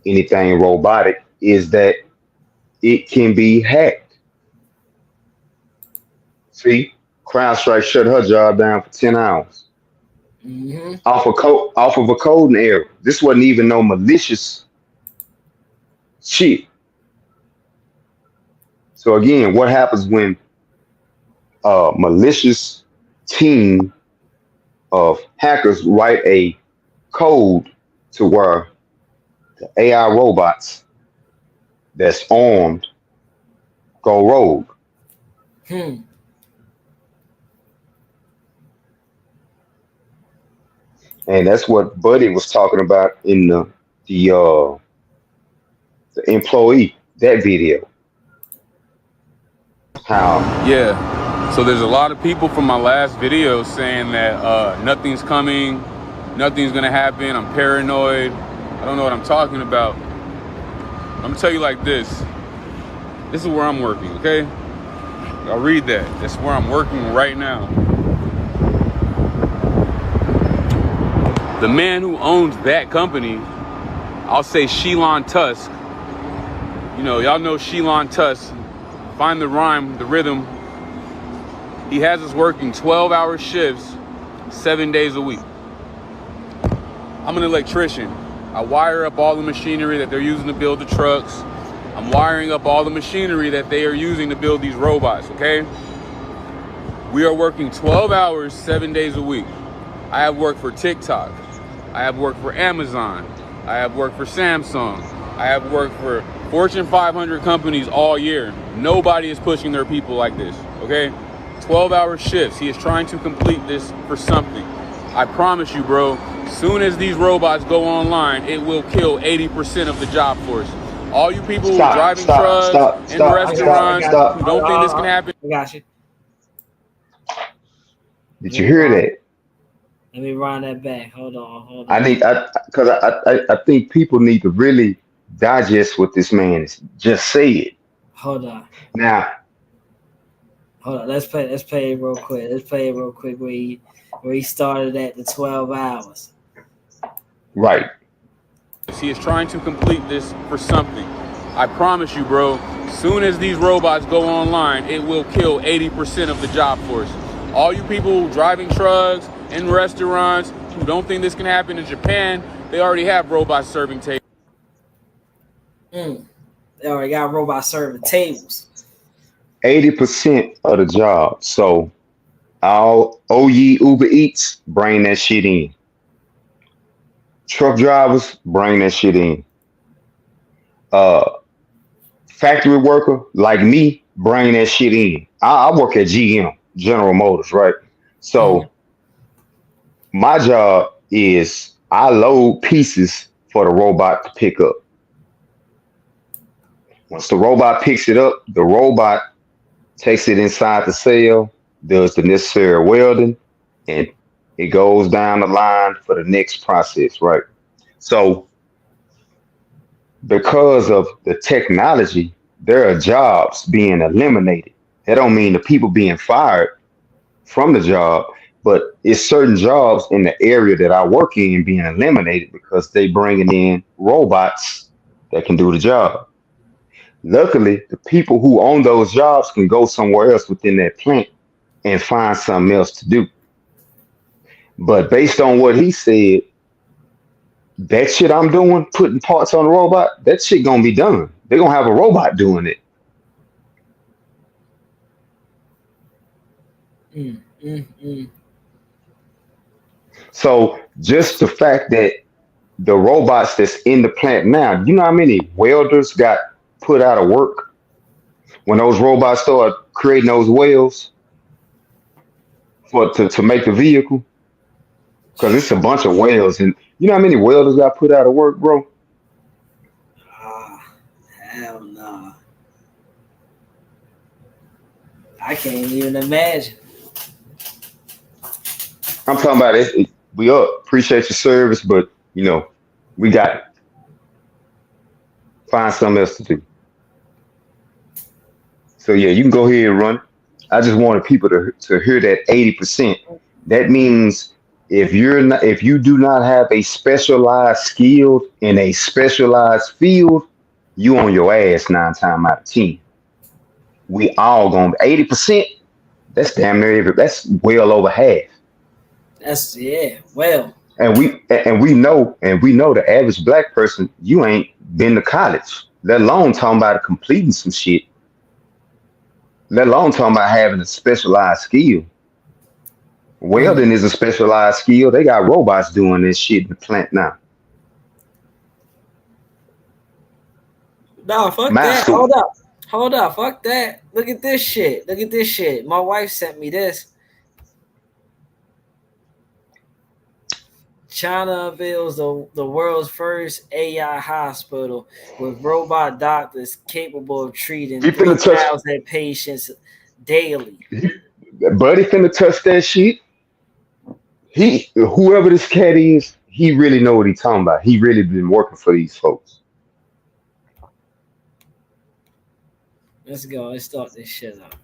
anything robotic, is that it can be hacked. See, CrowdStrike shut her job down for 10 hours. Off of a coding error. This wasn't even no malicious shit. So again, what happens when a malicious team of hackers write a code to where the AI robots that's armed go rogue? And that's what Buddy was talking about in the employee, that video. How Yeah. So there's a lot of people from my last video saying that nothing's coming, nothing's gonna happen, I'm paranoid, I don't know what I'm talking about. I'm gonna tell you like this. This is where I'm working, okay? I'll read that. That's where I'm working right now. The man who owns that company, I'll say Elon Tusk. You know, y'all know Elon Tusk. Find the rhyme, the rhythm. He has us working 12-hour shifts, 7 days a week. I'm an electrician. I wire up all the machinery that they're using to build the trucks. I'm wiring up all the machinery that they are using to build these robots, okay? We are working 12 hours, 7 days a week. I have worked for TikTok. I have worked for Amazon. I have worked for Samsung. I have worked for Fortune 500 companies all year. Nobody is pushing their people like this, okay? 12-hour shifts. He is trying to complete this for something. I promise you, bro, soon as these robots go online, it will kill 80% of the job force. All you people driving trucks and restaurants who don't think this can happen. I got you. Did you hear that? Let me run that back. Hold on. I think people need to really digest what this man is just said. Hold on. Now, hold on. Let's play it real quick. Where he started at the 12 hours. Right. He is trying to complete this for something. I promise you, bro, soon as these robots go online, it will kill 80% of the job force. All you people driving trucks and restaurants who don't think this can happen in Japan, they already have robots serving tables. They already got robots serving tables. 80% of the job. So all OE Uber Eats, bring that shit in. Truck drivers, bring that shit in. Factory worker like me, bring that shit in. I work at GM, General Motors, right? So my job is I load pieces for the robot to pick up. Once the robot picks it up, the robot takes it inside the cell, does the necessary welding, and it goes down the line for the next process, right? So because of the technology, there are jobs being eliminated. That don't mean the people being fired from the job, but it's certain jobs in the area that I work in being eliminated because they bringing in robots that can do the job. Luckily, the people who own those jobs can go somewhere else within that plant and find something else to do. But based on what he said, That shit I'm doing, putting parts on the robot, that shit gonna be done. They're gonna have a robot doing it. Mm, mm, mm. So just the fact that the robots that's in the plant now, you know how many welders got put out of work when those robots start creating those welds to make the vehicle? Because it's a bunch of welds, and you know how many welders got put out of work, bro? Ah, hell no. I can't even imagine. I'm talking about it. We up. Appreciate your service, but you know, we got to find something else to do. So yeah, you can go ahead and run it. I just wanted people to hear that 80%. That means if you do not have a specialized skill in a specialized field, you on your ass 9 times out of 10. We all gonna 80%. That's damn near that's well over half. That's yeah. Well, And we know the average black person, you ain't been to college, let alone talking about completing some shit, let alone talking about having a specialized skill. mm. Welding is a specialized skill. They got robots doing this shit in the plant now. No, fuck that. Master. Hold up. Hold up. Fuck that. Look at this shit. Look at this shit. My wife sent me this. China unveils the world's first AI hospital with robot doctors capable of treating He finna touch 3,000 patients daily. Buddy finna touch that shit. He whoever this cat is, he really know what he talking about. He really been working for these folks. Let's go. Let's start this shit up.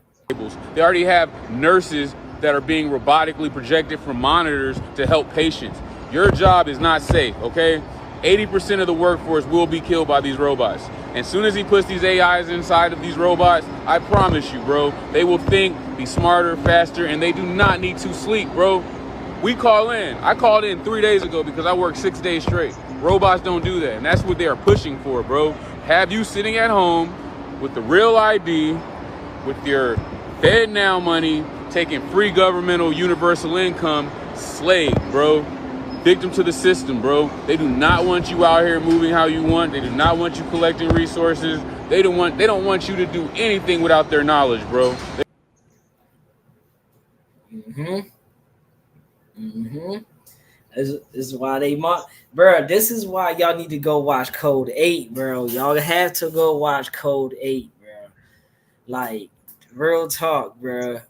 They already have nurses that are being robotically projected from monitors to help patients. Your job is not safe, okay? 80% of the workforce will be killed by these robots. As soon as he puts these AIs inside of these robots, I promise you, bro, they will think, be smarter, faster, and they do not need to sleep, bro. We call in. I called in 3 days ago because I worked 6 days straight. Robots don't do that, and that's what they are pushing for, bro. Have you sitting at home with the real ID, with your Fed now money, taking free governmental universal income, slave, bro. Victim to the system, bro. They do not want you out here moving how you want. They do not want you collecting resources. They don't want you to do anything without their knowledge, bro. Mm-hmm. Mm-hmm. This is why they bro. This is why y'all need to go watch Code 8, bro. Y'all have to go watch Code 8, bro. Like, real talk, bro.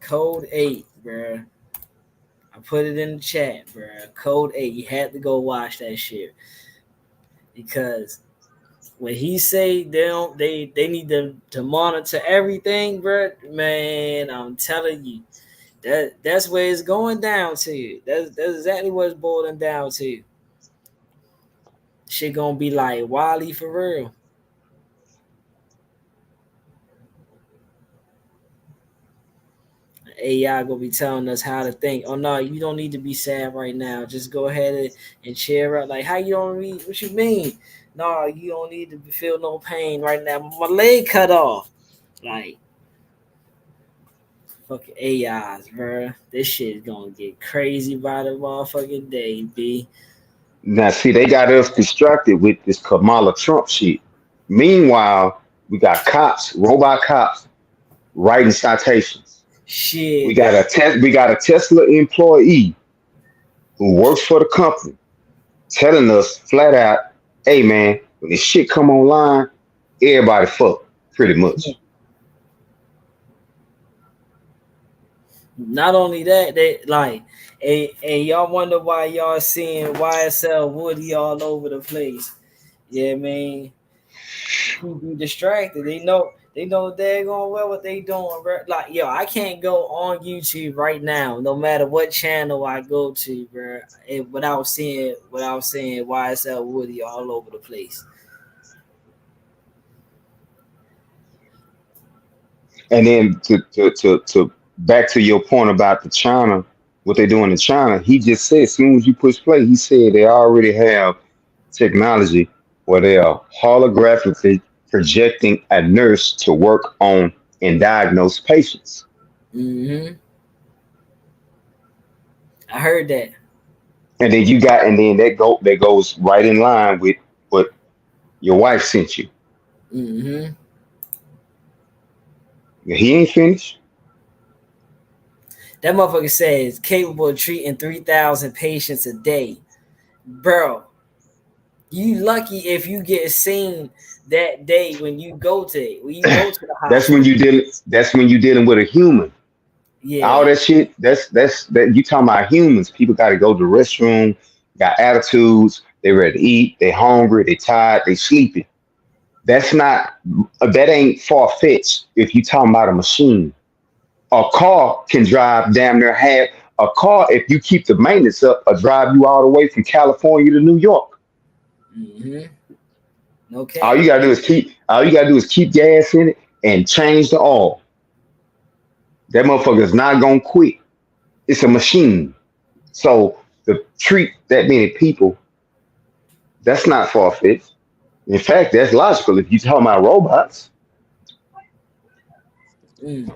Code 8, bro. I put it in the chat, bro. Code 8. You had to go watch that shit. Because when he say they need to monitor everything, bro, man, I'm telling you, that's where it's going down to. That's exactly what it's boiling down to. Shit gonna be like Wally for real. AI gonna be telling us how to think. Oh no, you don't need to be sad right now. Just go ahead and cheer up. Like, how you don't need? What you mean? No, you don't need to feel no pain right now. My leg cut off. Like, fucking AIs, bro. This shit is gonna get crazy by the motherfucking day, B. Now see, they got us distracted with this Kamala Trump shit. Meanwhile, we got cops, robot cops, writing citations. Shit. We got a Tesla employee who works for the company telling us flat out, hey man, when this shit come online, everybody fuck, pretty much. Not only that, they like, and y'all wonder why y'all seeing YSL Woody all over the place. Yeah, man. Keep you distracted. They know they're going well what they doing, bro. Like, yo, I can't go on YouTube right now, no matter what channel I go to, bro, without seeing YSL Woody all over the place. And then to back to your point about the China what they're doing in China. He just said as soon as you push play, he said they already have technology where they are holographically projecting a nurse to work on and diagnose patients. Mm-hmm. I heard that. And then that goes right in line with what your wife sent you. Mm-hmm. He ain't finished. That motherfucker says capable of treating 3,000 patients a day. Bro, you lucky if you get seen that day when you go to the hospital. That's when you dealing with a human. All Yeah. that shit, that you talking about humans. People gotta go to the restroom, got attitudes, they ready to eat, they hungry, they tired, they sleeping. That's not that ain't far fetched if you talking about a machine. A car can drive damn near half a car if you keep the maintenance up, or drive you all the way from California to New York. Mm-hmm. All you Okay. gotta do is keep gas in it and change the oil. That motherfucker is not gonna quit. It's a machine. So to treat that many people, that's not far fetched. In fact, that's logical. If you talking about robots, Mm.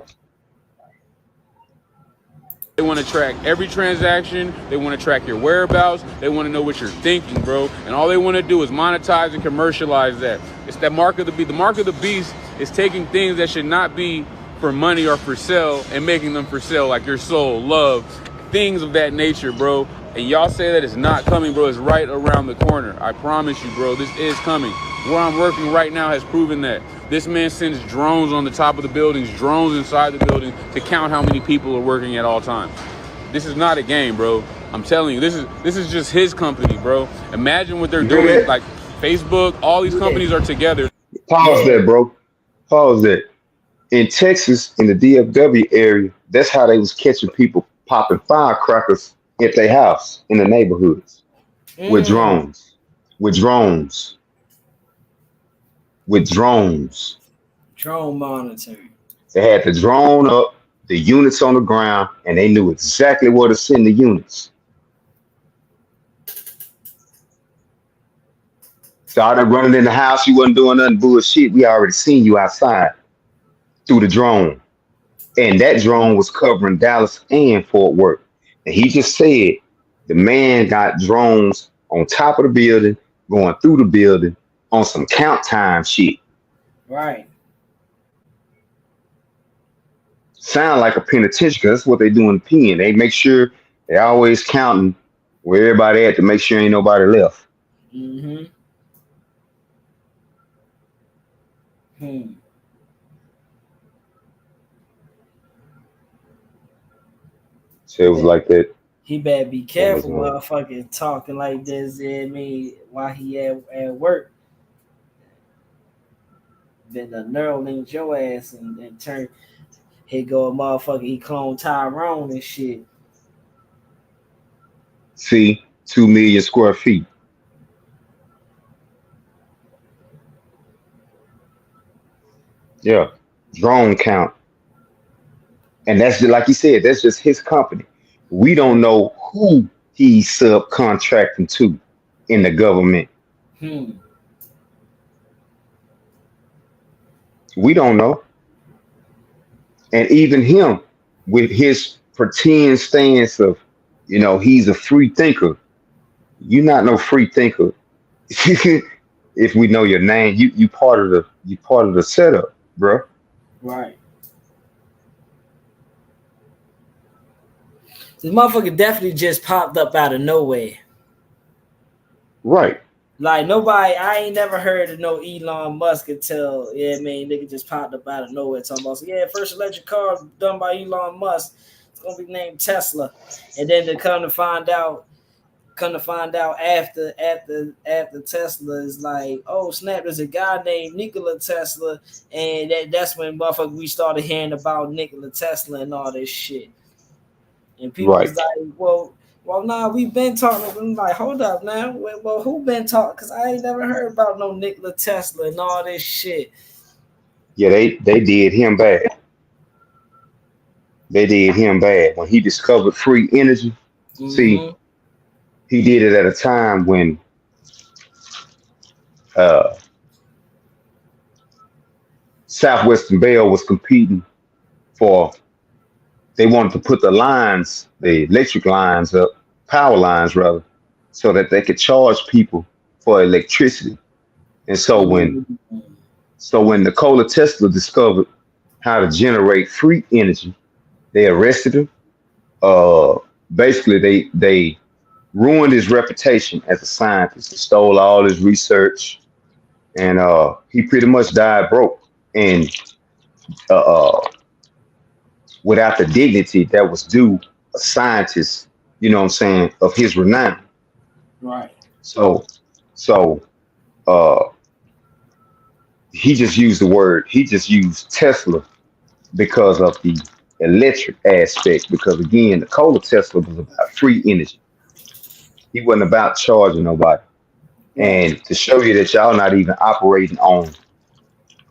They want to track every transaction. They want to track your whereabouts. They want to know what you're thinking, bro. And all they want to do is monetize and commercialize that. It's that mark of the beast. The mark of the beast is taking things that should not be for money or for sale and making them for sale, like your soul, love, things of that nature, bro. And y'all say that it's not coming, bro. It's right around the corner. I promise you, bro. This is coming. Where I'm working right now has proven that. This man sends drones on the top of the buildings, drones inside the building to count how many people are working at all times. This is not a game, bro. I'm telling you, this is just his company, bro. Imagine what they're you hear doing. that? Like Facebook, all these companies are together. Pause Yeah. that, bro. Pause that. In Texas, in the DFW area, that's how they was catching people popping firecrackers at their house in the neighborhoods with Mm. drones, with drones, with drones. Drone monitoring. They had the drone up, the units on the ground, and they knew exactly where to send the units. Started running in the house, you wasn't doing nothing bullshit. We already seen you outside through the drone. And that drone was covering Dallas and Fort Worth. And he just said the man got drones on top of the building, going through the building on some count time shit. Right. Sound like a penitentiary because that's what they do in the pen. They make sure they always counting where everybody at to make sure ain't nobody left. Mm-hmm. Hmm. So it was like that. He better be careful, Amazon. motherfucking talking like this. I mean, while he at work, then the neural link your ass and turn. He go a motherfucker. He clone Tyrone and shit. See, 2 million square feet. Yeah, drone count. And that's just like you said, that's just his company. We don't know who he's subcontracting to in the government. Hmm. We don't know. And even him, with his pretend stance of, he's a free thinker. You're not no free thinker. If we know your name, you part of the setup, bro. Right. This motherfucker definitely just popped up out of nowhere. Right. Like nobody, I ain't never heard of no Elon Musk until nigga just popped up out of nowhere talking about first electric car done by Elon Musk. It's gonna be named Tesla, and then to come to find out after Tesla is like, oh snap, there's a guy named Nikola Tesla, and that's when motherfucker we started hearing about Nikola Tesla and all this shit. And people was Right. like, well, nah, we've been talking. I'm like, hold up now. Well, who been talking? Because I ain't never heard about no Nikola Tesla and all this shit. Yeah, they did him bad. they did him bad. When he discovered free energy, see, he did it at a time when Southwestern Bell was competing for, they wanted to put the electric lines up, power lines rather, so that they could charge people for electricity. And so when Nikola Tesla discovered how to generate free energy, they arrested him. Basically, they ruined his reputation as a scientist. They stole all his research, and he pretty much died broke and without the dignity that was due a scientist. You know what I'm saying, of his renown. Right. So he just used Tesla because of the electric aspect. Because again, Nikola Tesla was about free energy. He wasn't about charging nobody. And to show you that y'all not even operating on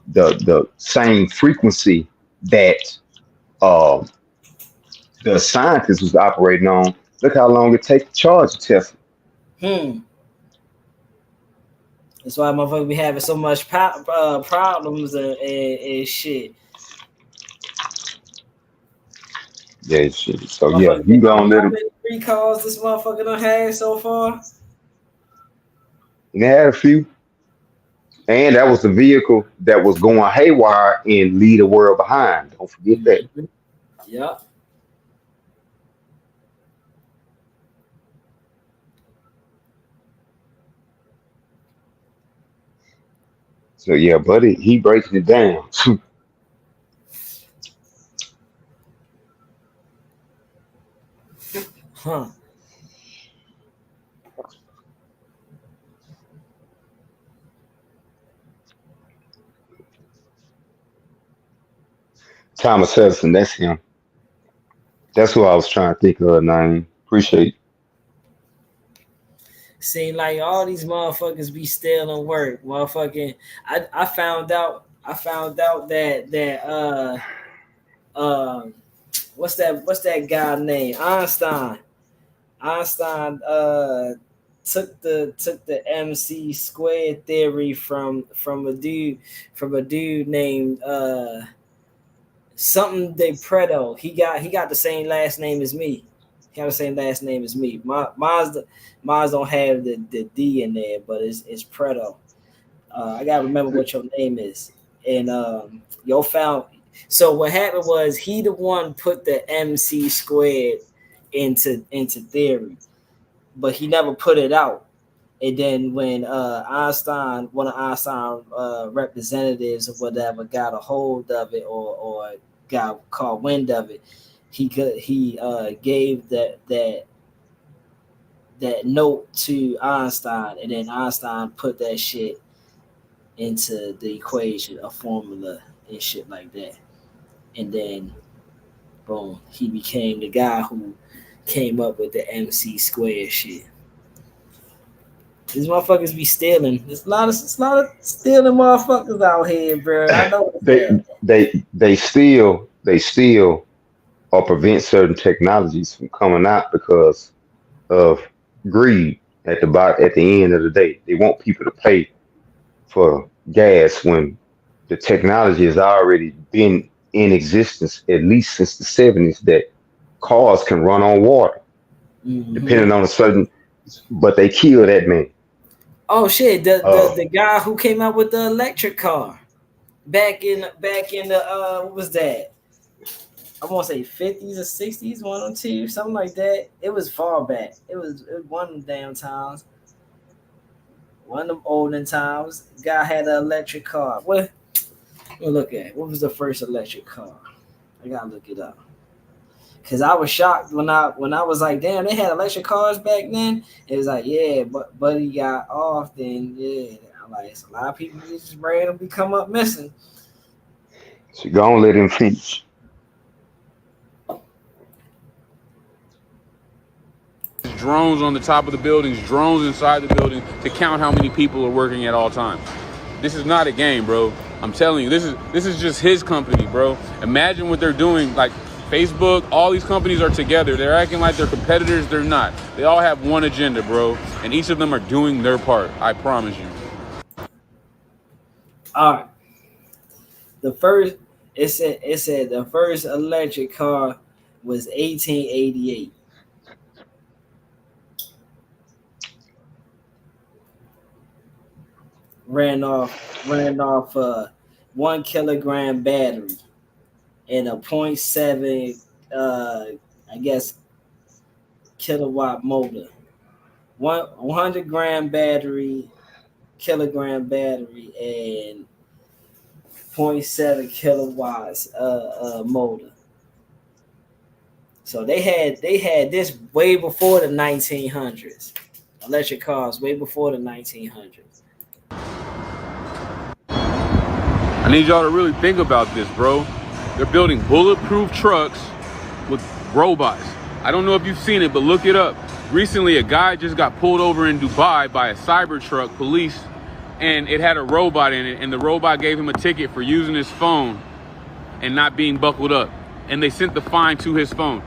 the same frequency that the scientist was operating on, look how long it takes to charge a Tesla. That's why motherfuckers be having so much problems and shit. Yeah, shit. So yeah, you gonna let him. How many recalls this motherfucker done had so far? They had a few. And that was the vehicle that was going haywire and leave the world behind. Don't forget that. Yep. So yeah, buddy, he breaking it down. Huh. Thomas Edison, that's him. That's who I was trying to think of, name. Appreciate it. Seem like all these motherfuckers be stealing work. Motherfucking I found out that what's that guy name? Einstein took the MC squared theory from a dude named something de Preto. He got the same last name as me. He got the same last name as me. Mine's don't have the D in there, but it's Preto. I gotta remember what your name is. And yo found. So what happened was he the one put the MC squared into theory, but he never put it out. And then when Einstein, one of Einstein representatives or whatever, got a hold of it or got caught wind of it, he gave that note to Einstein, and then Einstein put that shit into the equation, a formula and shit like that. And then boom, he became the guy who came up with the MC squared shit. These motherfuckers be stealing. There's a lot of stealing motherfuckers out here, bro. I know they steal or prevent certain technologies from coming out because of greed. At the end of the day, they want people to pay for gas when the technology has already been in existence at least since the 70s that cars can run on water, depending on a certain. But they kill that man. Oh shit! The guy who came out with the electric car back in the what was that? I want to say 50s or 60s, 1 or 2, something like that. It was far back. It was one of them damn times. One of them olden times. Guy had an electric car. What? We'll look at it. What was the first electric car? I gotta look it up. Cause I was shocked when I was like, damn, they had electric cars back then. It was like, yeah, but buddy got off. Then yeah, I'm like, it's a lot of people just randomly come up missing. So go on, let him finish. Drones on the top of the buildings, drones inside the building to count how many people are working at all times. This is not a game, bro. I'm telling you, this is just his company, bro. Imagine what they're doing. Like, Facebook, all these companies are together. They're acting like they're competitors. They're not. They all have one agenda, bro. And each of them are doing their part. I promise you. All right. The first, it said the first electric car was 1888. Ran off a 1 kilogram battery and a .7 I guess kilowatt motor. 100 gram battery, kilogram battery, and .7 kilowatts motor. So they had this way before the 1900s. Electric cars way before the 1900s. I need y'all to really think about this, bro. They're building bulletproof trucks with robots. I don't know if you've seen it, but look it up. Recently, a guy just got pulled over in Dubai by a Cybertruck police, and it had a robot in it, and the robot gave him a ticket for using his phone and not being buckled up. And they sent the fine to his phone.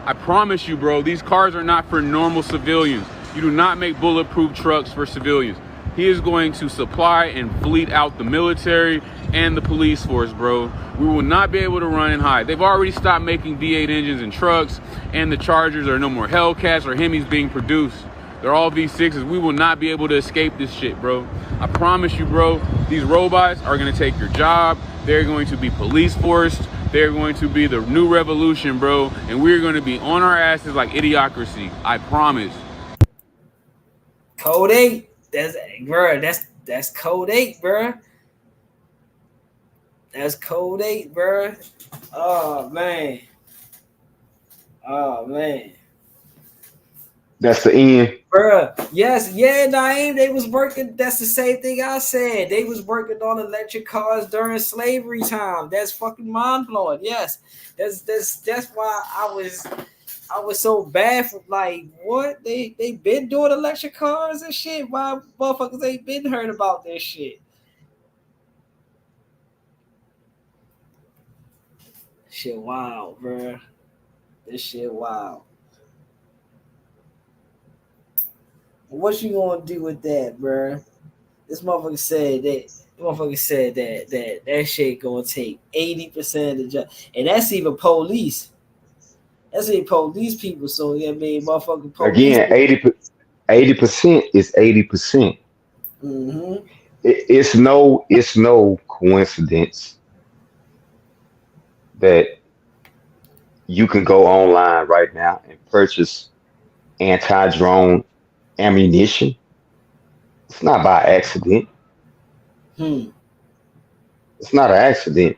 I promise you, bro, these cars are not for normal civilians. You do not make bulletproof trucks for civilians. He is going to supply and fleet out the military and the police force, bro. We will not be able to run and hide. They've already stopped making V8 engines in trucks, and the Chargers are no more Hellcats or Hemis being produced. They're all V6s. We will not be able to escape this shit, bro. I promise you, bro, these robots are going to take your job. They're going to be police forced. They're going to be the new revolution, bro. And we're going to be on our asses like idiocracy. I promise. Code 8. That's code 8, bro. That's code 8, bro. Oh man. That's the end. Bruh, yes, yeah, Naeem, they was working. That's the same thing I said. They was working on electric cars during slavery time. That's fucking mind blowing. Yes, that's why I was so bad for like what they been doing electric cars and shit. Why motherfuckers ain't been heard about this shit? Shit, wow, bruh. This shit, wow. What you gonna do with that, bro? This motherfucker said that. That shit gonna take 80% of the job, and that's even police. That's even police people. So yeah, I mean, motherfucking police. Again, 80% is 80%. Mm-hmm. It's no coincidence that you can go online right now and purchase anti-drone ammunition. It's not by accident. It's not an accident.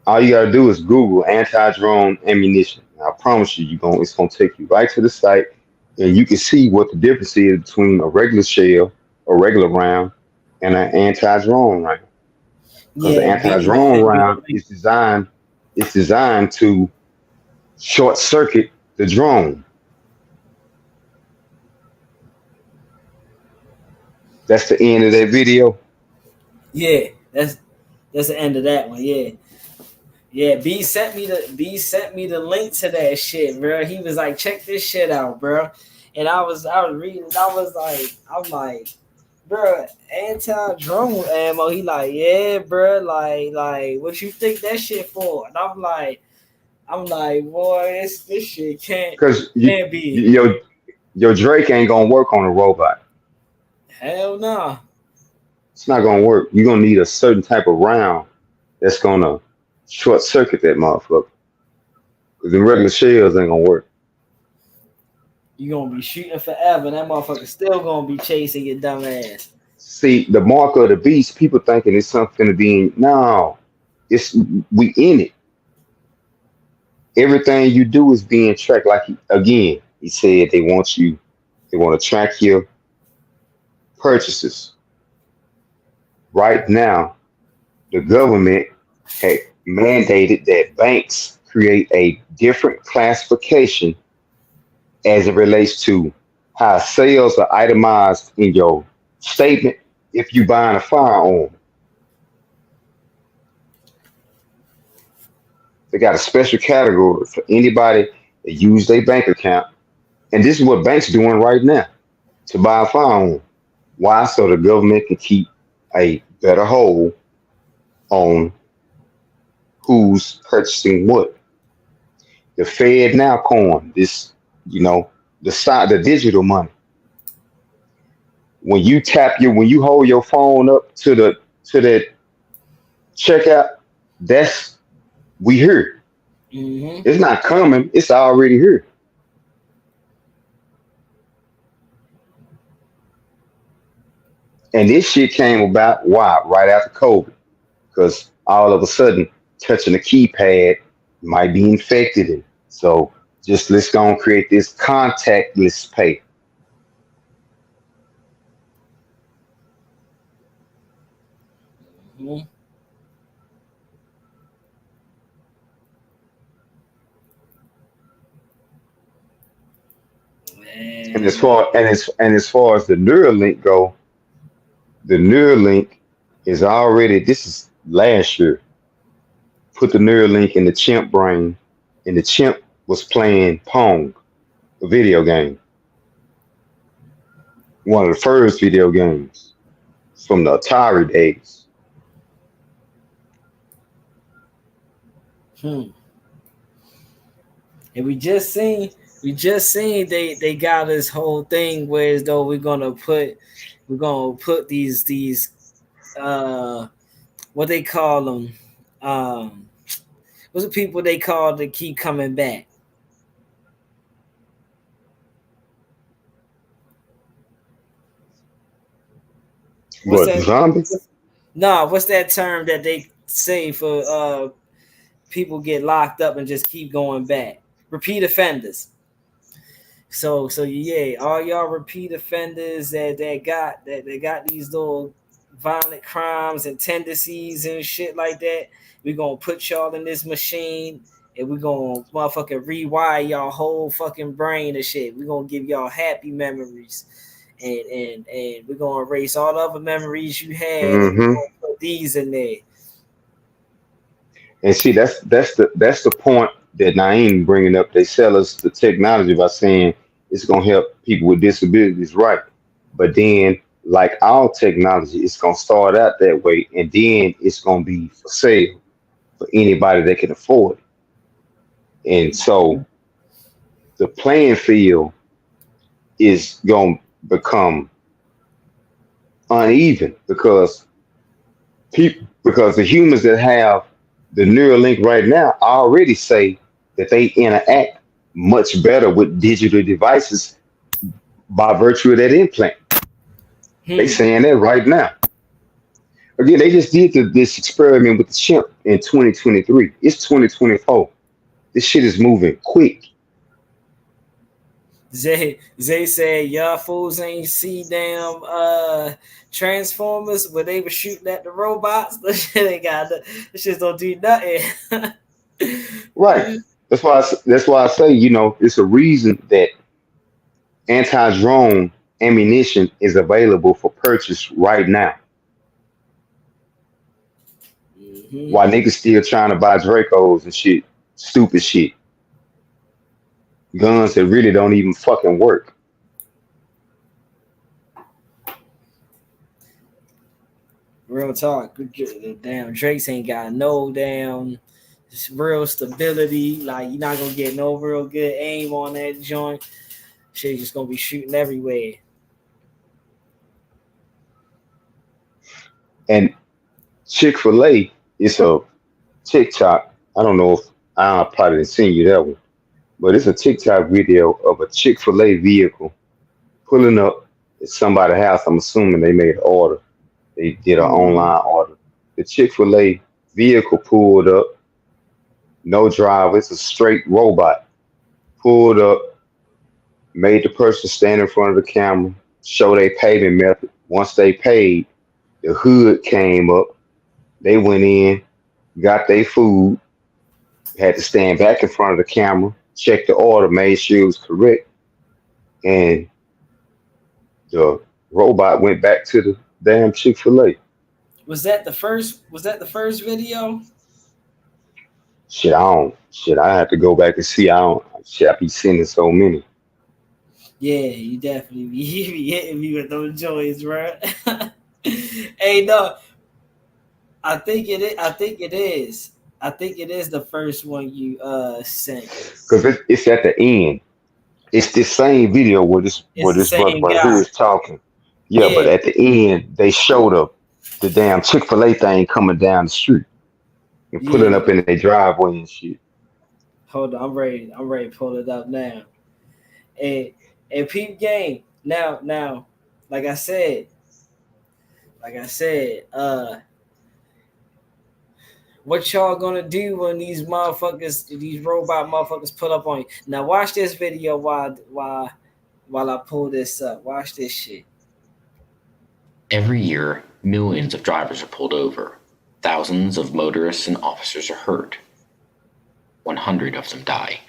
All you gotta do is Google anti-drone ammunition. I promise you, it's gonna take you right to the site, and you can see what the difference is between a regular shell, a regular round, and an anti-drone round. Because the Yeah, anti-drone round is designed to short circuit the drone. That's the end of that video. Yeah, that's the end of that one. Yeah. Yeah, B sent me the link to that shit, bro. He was like, check this shit out, bro. And I was reading, I'm like, bro, anti-drone ammo. He like, yeah, bro, like what you think that shit for? And I'm like, boy, this shit can't be. Your Drake ain't gonna work on a robot. Hell no. Nah. It's not gonna work. You're gonna need a certain type of round that's gonna short circuit that motherfucker. Because the regular shells ain't gonna work. You're gonna be shooting forever, and that motherfucker still gonna be chasing your dumb ass. See, the mark of the beast, people thinking it's something to be in. No, we in it. Everything you do is being tracked. Like he said they want to track your purchases. Right now, the government had mandated that banks create a different classification as it relates to how sales are itemized in your statement if you buying a firearm. They got a special category for anybody that use their bank account. And this is what banks doing right now to buy a firearm. Why? So the government can keep a better hold on who's purchasing what. The Fed now coin, this, the digital money. When you hold your phone up to that checkout, that's we here. Mm-hmm. It's not coming, it's already here. And this shit came about why? Right after COVID. Because all of a sudden, touching a keypad might be infected in. So just let's go and create this contactless pay. Mm-hmm. And as Man. far as far as the Neuralink go, the Neuralink is already, this is last year. Put the Neuralink in the chimp brain, and the chimp was playing Pong, a video game, one of the first video games from the Atari days. Hmm. And we just seen they got this whole thing where as though we're gonna put these what they call them, um what's the people they call to keep coming back? What's What, that? zombies? Nah, what's that term that they say for people get locked up and just keep going back? Repeat offenders. So yeah, all y'all repeat offenders that got these little violent crimes and tendencies and shit like that, we gonna put y'all in this machine and we gonna motherfucking rewire y'all whole fucking brain and shit. We gonna give y'all happy memories and we're gonna erase all the other memories you had and we're Hmm. gonna put these in there. And see, that's the point that Naeem bringing up. They sell us the technology by saying it's gonna help people with disabilities, right? But then, like all technology, it's gonna start out that way, and then it's gonna be for sale for anybody that can afford it. And so the playing field is gonna become uneven because the humans that have the Neuralink right now already say that they interact much better with digital devices by virtue of that implant. They Hmm. saying that right now. Again, they just did this experiment with the chimp in 2023. It's 2024. This shit is moving quick. Zay said y'all fools ain't see damn Transformers where they were shooting at the robots. The shit ain't got the shit don't do nothing. Right. That's why I say, it's a reason that anti-drone ammunition is available for purchase right now. Mm-hmm. Why niggas still trying to buy Dracos and shit, stupid shit, guns that really don't even fucking work. Real talk. Damn Drake's ain't got no damn real stability. Like you're not gonna get no real good aim on that joint. Shit just gonna be shooting everywhere. And Chick-fil-A is a TikTok. I don't know if I probably didn't send you that one, but it's a TikTok video of a Chick-fil-A vehicle pulling up at somebody's house. I'm assuming they made an order. They did an online order. The Chick-fil-A vehicle pulled up, no driver. It's a straight robot. Pulled up, made the person stand in front of the camera, show their payment method. Once they paid, the hood came up. They went in, got their food, had to stand back in front of the camera, check the order, made sure it was correct, and the robot went back to the damn Chick-fil-A. Was that the first video? Shit, I don't. Shit, I have to go back and see. I don't. Shit, I be sending so many. Yeah, you definitely be, you be hitting me with those joints, bro. Hey, no, I think it is. I think it is. I think it is the first one you sent. Cause it's at the end. It's the same video where It's the this brother same right here guy. is talking. Yeah, but Yeah, at the end they showed up the damn Chick-fil-A thing coming down the street and pulling yeah. up in their driveway and shit. Hold on, I'm ready. I'm ready to pull it up now. And peep game. Now, like I said, like I said, what y'all gonna do when these motherfuckers, these robot motherfuckers, pull up on you? Now watch this video while I pull this up. Watch this shit. Every year, millions of drivers are pulled over. Thousands of motorists and officers are hurt. 100 of them die.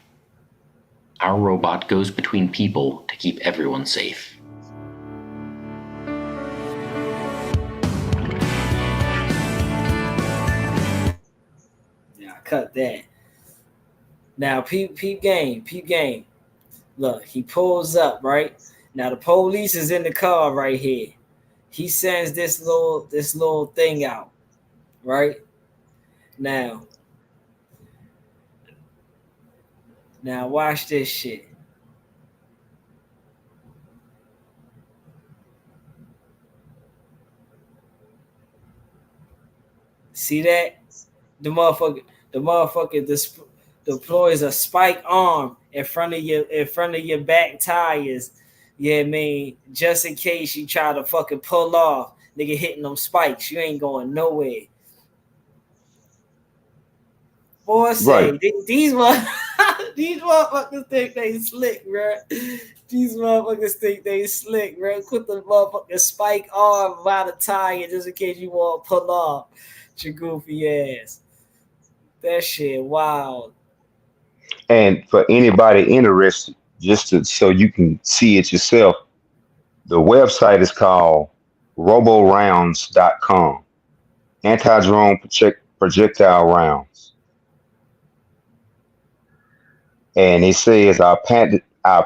Our robot goes between people to keep everyone safe. Yeah, I cut that. Now peep game. Look, he pulls up, right? Now the police is in the car right here. He sends this little thing out, right? Now watch this shit. See that? The motherfucker deploys a spike arm in front of your back tires. Yeah, I mean, just in case you try to fucking pull off, nigga hitting them spikes, you ain't going nowhere. Boy, Right. say these these motherfuckers think they slick, bro. These motherfuckers think they slick, bro. Put the motherfucking spike arm by the tire just in case you want to pull off. Your goofy ass. That shit wild. And for anybody interested, so you can see it yourself, the website is called roborounds.com. Anti-drone projectile rounds. And it says our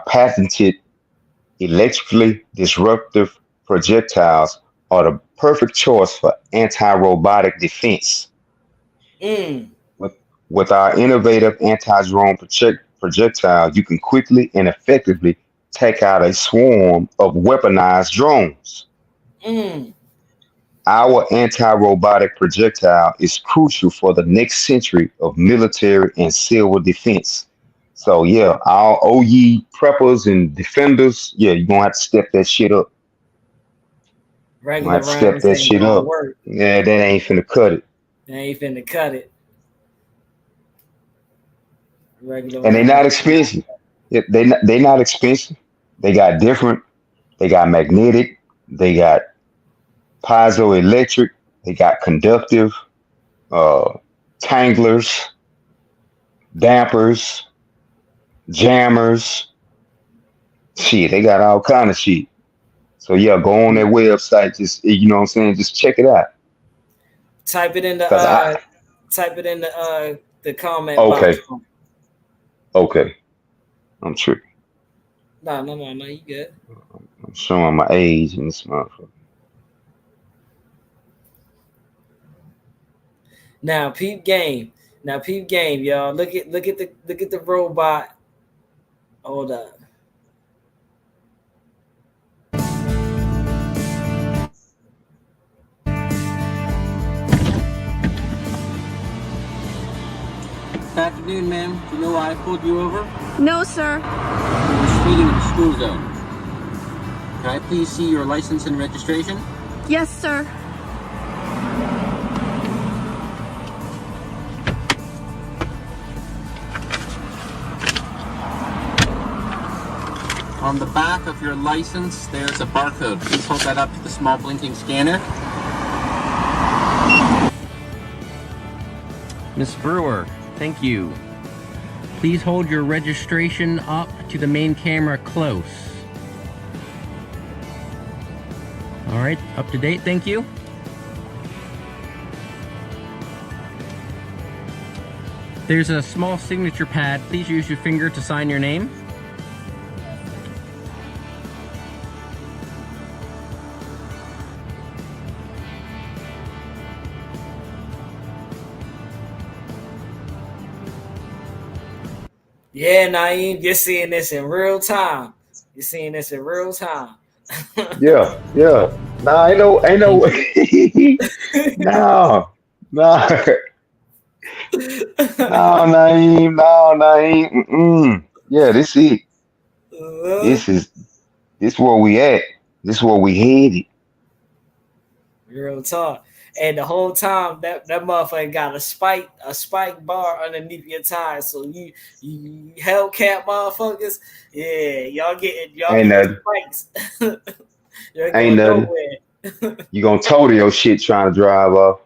patented electrically disruptive projectiles are the perfect choice for anti-robotic defense. With our innovative anti-drone projectile, you can quickly and effectively take out a swarm of weaponized drones. Our anti-robotic projectile is crucial for the next century of military and civil defense. So yeah, all OE preppers and defenders, yeah, you're gonna have to step that shit up. Regular rounds ain't gonna work. Yeah, that ain't finna cut it. They ain't finna cut it. Regular And they're rounds. not expensive. They not expensive. They got magnetic, they got piezoelectric, they got conductive, tanglers, dampers, jammers. Shit, they got all kind of shit. So yeah, go on their website. Just you know what I'm saying. Just check it out. Type it in the comment box. Okay. I'm tripping. No, you good. I'm showing my age in this motherfucker. Now peep game, y'all. Look at the robot. Hold up. Good afternoon, ma'am. Do you know why I pulled you over? No, sir. You're speeding in the school zone. Can I please see your license and registration? Yes, sir. On the back of your license, there's a barcode. Please hold that up to the small blinking scanner. Miss Brewer, thank you. Please hold your registration up to the main camera close. All right, up to date, thank you. There's a small signature pad. Please use your finger to sign your name. Yeah, Naeem, you're seeing this in real time. You're seeing this in real time. Yeah, yeah. Nah, ain't no, no, no, no, Naeem, no, Naeem. Yeah, this it. This is this where we at. This where we headed. Real talk. And the whole time that motherfucker got a spike bar underneath your tire. So you Hellcat motherfuckers, yeah, y'all Ain't getting nothing. spikes. You ain't Ain't going nothing. nowhere. You gonna total your shit trying to drive off.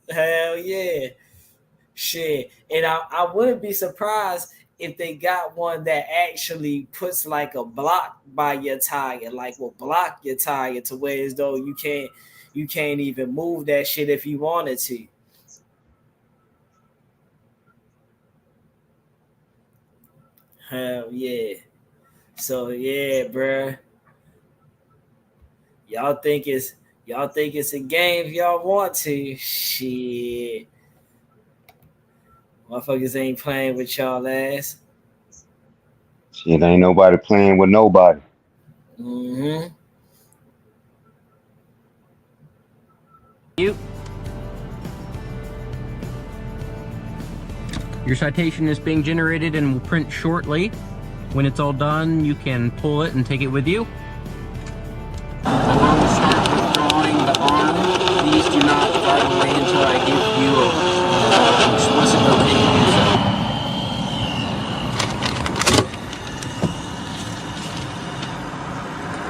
Hell yeah. Shit. And I wouldn't be surprised if they got one that actually puts like a block by your tire, like will block your tire to where as though you can't even move that shit if you wanted to. Hell yeah. So yeah, bruh. Y'all think it's a game if y'all want to. Shit. Motherfuckers ain't playing with y'all ass. Shit, ain't nobody playing with nobody. Mm-hmm. Your citation is being generated and will print shortly. When it's all done, you can pull it and take it with you. Along to start withdrawing the arm, please do not drive away until I give you an explicit okay to do so.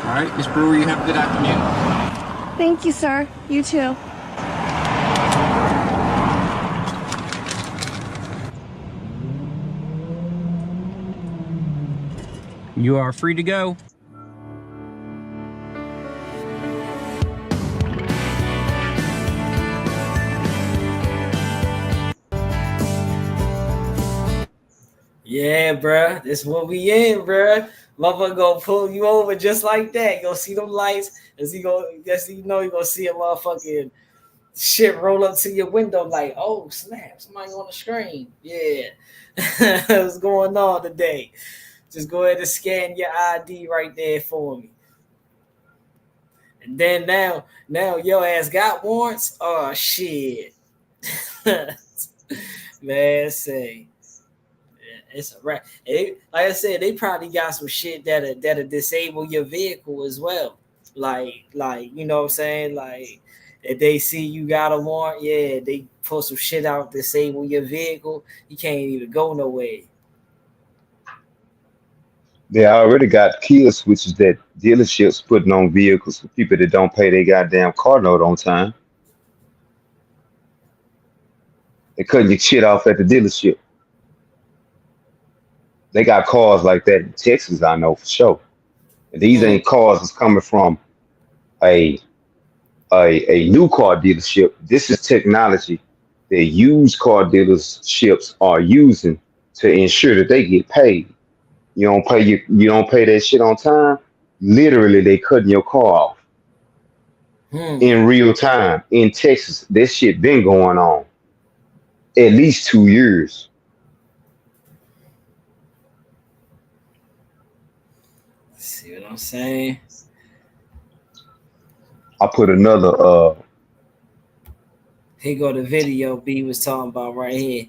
All right, Ms. Brewer, you have a good afternoon. Thank you, sir. You too. You are free to go. Yeah, bruh. This is what we in, bruh. Motherfucker gonna pull you over just like that. Go see them lights. You know you gonna see a motherfucking shit roll up to your window like, oh snap, somebody on the screen. Yeah. What's going on today? Just go ahead and scan your ID right there for me. And then now your ass got warrants. Oh shit. Man, say. It's a wrap. Like I said, they probably got some shit that'll disable your vehicle as well. Like you know what I'm saying? Like if they see you got a warrant, yeah, they pull some shit out, disable your vehicle. You can't even go nowhere. They already got kill switches that dealerships putting on vehicles for people that don't pay their goddamn car note on time. They cutting your shit off at the dealership. They got cars like that in Texas, I know for sure. And these ain't cars that's coming from a new car dealership. This is technology that used car dealerships are using to ensure that they get paid. You don't pay that shit on time. Literally, they cutting your car off in real time in Texas. This shit been going on at least 2 years. See what I'm saying? I put another Here go the video B was talking about right here.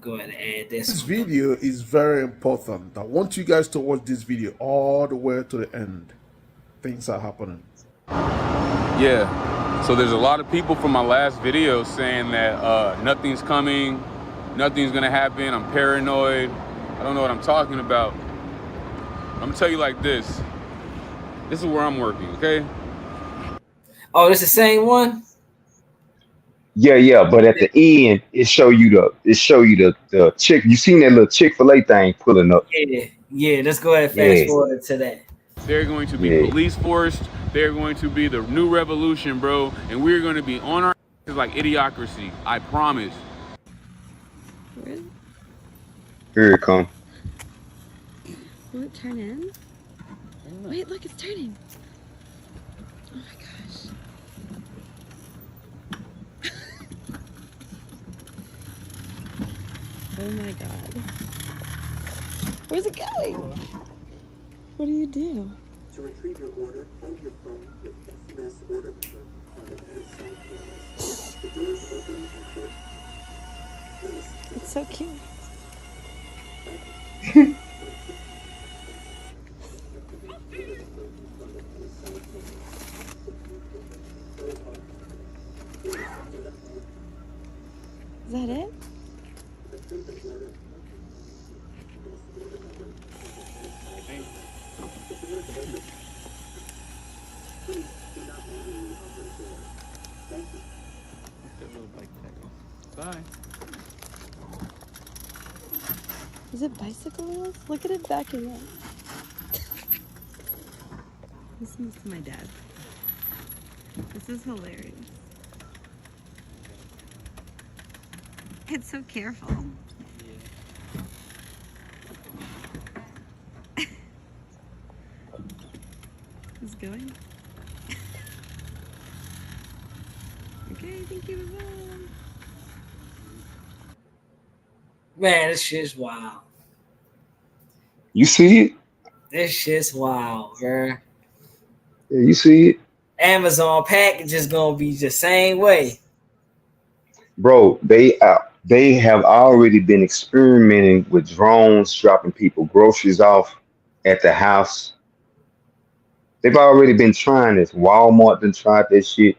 Go ahead and add this. This video is very important. I want you guys to watch this video all the way to the end. Things are happening. Yeah. So there's a lot of people from my last video saying that nothing's coming, nothing's gonna happen, I'm paranoid, I don't know what I'm talking about. I'm gonna tell you like this. This is where I'm working, okay? Oh, this the same one? Yeah, but at the end, it show you the chick. You seen that little Chick-fil-A thing pulling up? Yeah. Let's go ahead and fast forward to that. They're going to be police forced. They're going to be the new revolution, bro. And we're going to be on our. It's like idiocracy. I promise. Where, Here it come. will it turn in? Wait, look, it's turning. Oh my gosh. Oh my god. Where's it going? What do you do? To retrieve your order, end your phone with SMS order on the inside panels. The doors open and it's so cute. Is that it? Bye. Is it bicycle wheels? Look at it backing up. Listen to my dad. This is hilarious. It's so careful. It's going. Okay, thank you. Bye. Man, this shit's wild. You see it? This shit's wild, bro. Yeah, you see it? Amazon package is gonna be the same way. Bro, they have already been experimenting with drones dropping people groceries off at the house. They've already been trying this. Walmart done tried this shit.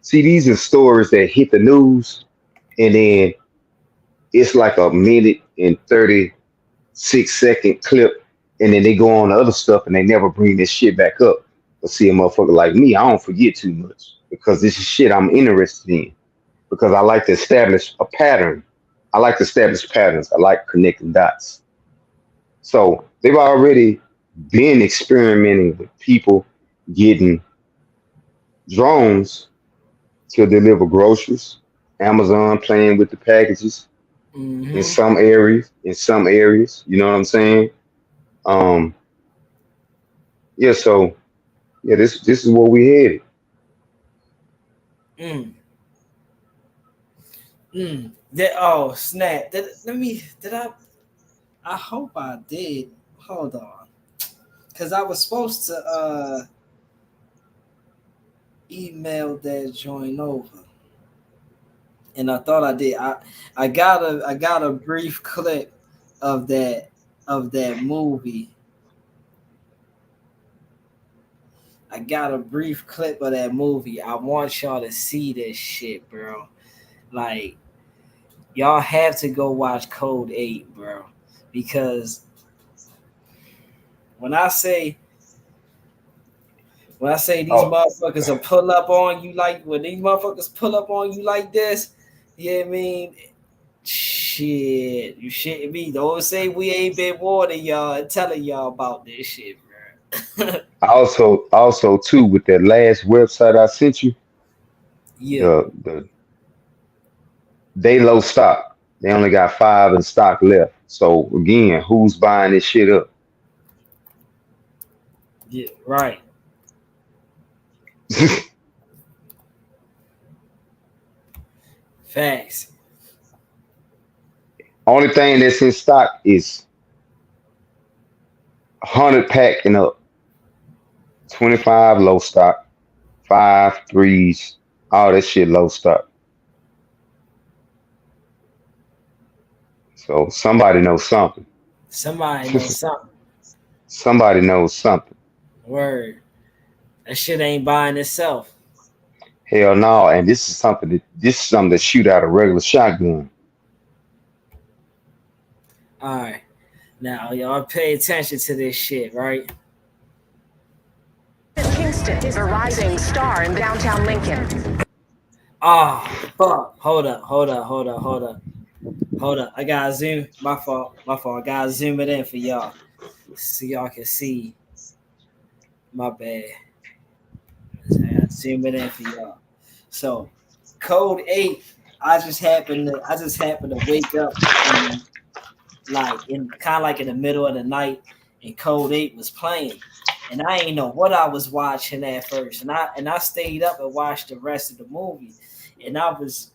See, these are stories that hit the news, and then it's like a minute and 36-second clip, and then they go on to other stuff and they never bring this shit back up. But see, a motherfucker like me, I don't forget too much because this is shit I'm interested in. Because I like to establish a pattern. I like to establish patterns. I like connecting dots. So they've already been experimenting with people getting drones to deliver groceries. Amazon playing with the packages in Mm-hmm. some areas. You know what I'm saying? Um, yeah. So yeah, this is where we headed. Mm. Oh snap! Did I hope I did. Hold on, because I was supposed to email that joint over, and I thought I did. I got a brief clip of that movie. I got a brief clip of that movie. I want y'all to see this shit, bro. Like, y'all have to go watch Code 8, bro. Because when I say these Oh, motherfuckers will pull up on you like when these motherfuckers pull up on you like this, yeah, I mean, shit, you shitting me. Don't say we ain't been warning y'all and telling y'all about this shit, bro. also too with that last website I sent you, Yeah, the they low stock. They only got 5 in stock left. So again, who's buying this shit up? yeah, right. Facts. Only thing that's in stock is 100 pack and up, 25 low stock, 5 threes, all that shit low stock. So somebody knows something. Somebody knows something. Somebody knows something. Word. That shit ain't buying itself. Hell no, and this is something that shoot out a regular shotgun. All right. Now, y'all pay attention to this shit, right? Kingston is a rising star in downtown Lincoln. Oh, fuck. Hold up. I gotta zoom. My fault. I gotta zoom it in for y'all so y'all can see. My bad. I gotta zoom it in for y'all. So, Code 8. I just happened to wake up in kind of like in the middle of the night, and Code 8 was playing, and I ain't know what I was watching at first, and I stayed up and watched the rest of the movie, and I was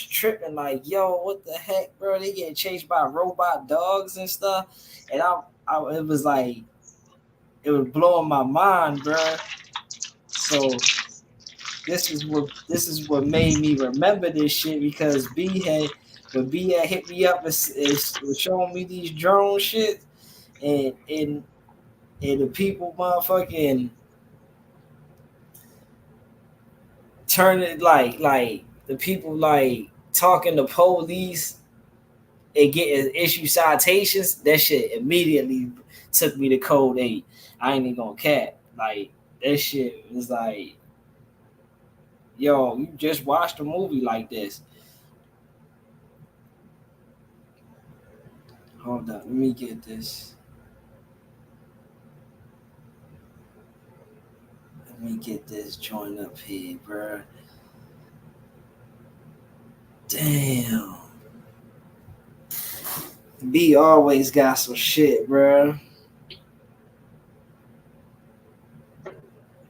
tripping like, yo, what the heck, bro? They getting chased by robot dogs and stuff, and it was like, it was blowing my mind, bro. So this is what made me remember this shit, because when B had hit me up and was showing me these drone shit, and the people motherfucking turn it like the people like talking to police and getting issue citations. That shit immediately took me to Code 8. I ain't even gonna cap. Like, that shit was like, yo, you just watched a movie like this. Hold up, let me get this. Let me get this joint up here, bro. Damn. B always got some shit, bro.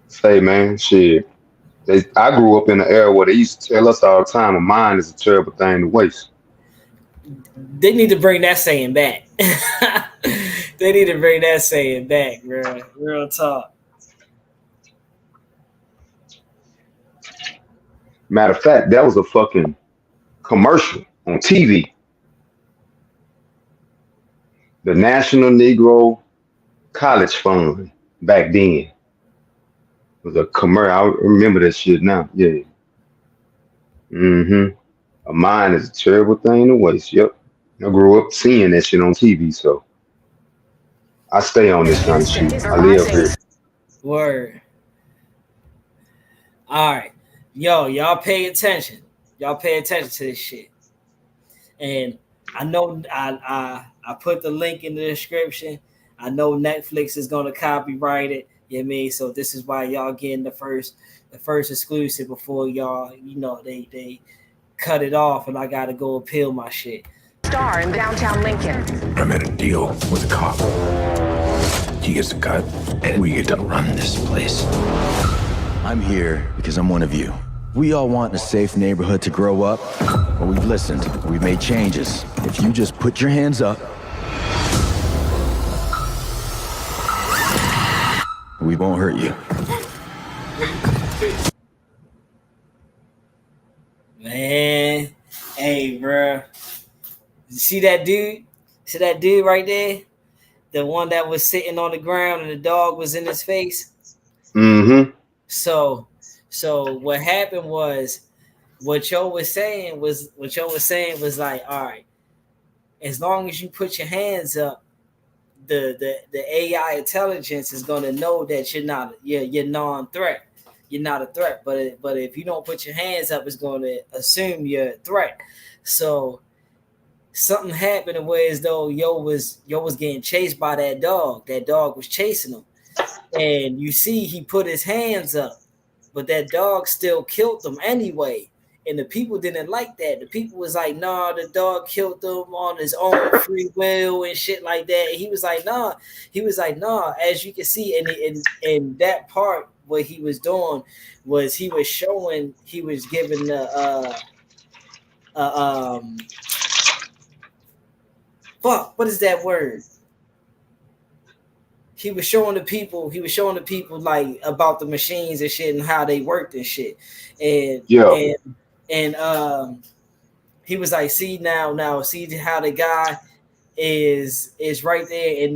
Say, man, shit. I grew up in an era where they used to tell us all the time, a mind is a terrible thing to waste. They need to bring that saying back. They need to bring that saying back, bro. Real talk. Matter of fact, that was a fucking commercial on TV. The National Negro College Fund back then was a commercial. I remember that shit now. Yeah. Mm-hmm. A mind is a terrible thing to waste. Yep. I grew up seeing that shit on TV, so I stay on this kind of shit. I live here. Word. All right. Yo, y'all pay attention. Y'all pay attention to this shit. And I know I put the link in the description. I know Netflix is gonna copyright it. You know what I mean? So this is why y'all getting the first exclusive before y'all, they cut it off and I gotta go appeal my shit. Star in downtown Lincoln. I made a deal with a cop. He gets a cut, and we get to run this place. I'm here because I'm one of you. We all want a safe neighborhood to grow up, but we've listened. We've made changes. If you just put your hands up, we won't hurt you. Man, hey, bro. See that dude? See that dude right there? The one that was sitting on the ground and the dog was in his face? Mm-hmm. So what happened was, what Joe was saying was like, all right, as long as you put your hands up, the AI intelligence is gonna know that you're non-threat. You're not a threat. But if you don't put your hands up, it's gonna assume you're a threat. So something happened where as though Yo was getting chased by that dog. That dog was chasing him. And you see he put his hands up, but that dog still killed him anyway. And the people didn't like that. The people was like, nah, the dog killed him on his own free will and shit like that. And he was like, nah. As you can see in that part, what he was doing was he was giving what is that word? He was showing the people like about the machines and shit and how they worked and shit. And he was like, see now, see how the guy is right there and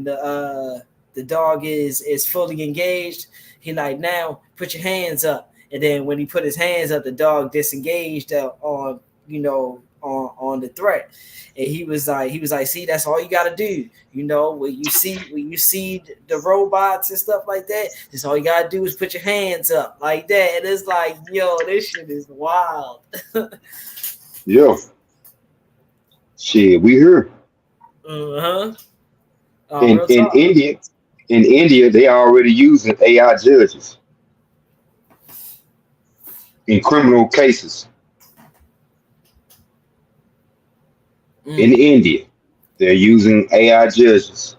the dog is fully engaged. He like, now put your hands up. And then when he put his hands up, the dog disengaged on the threat. And he was like, see, that's all you gotta do. When you see the robots and stuff like that, that's all you gotta do is put your hands up like that. And it's like, yo, this shit is wild. Yo. Shit, we here. Uh-huh. In India, they are already using AI judges. in criminal cases in India, they're using AI judges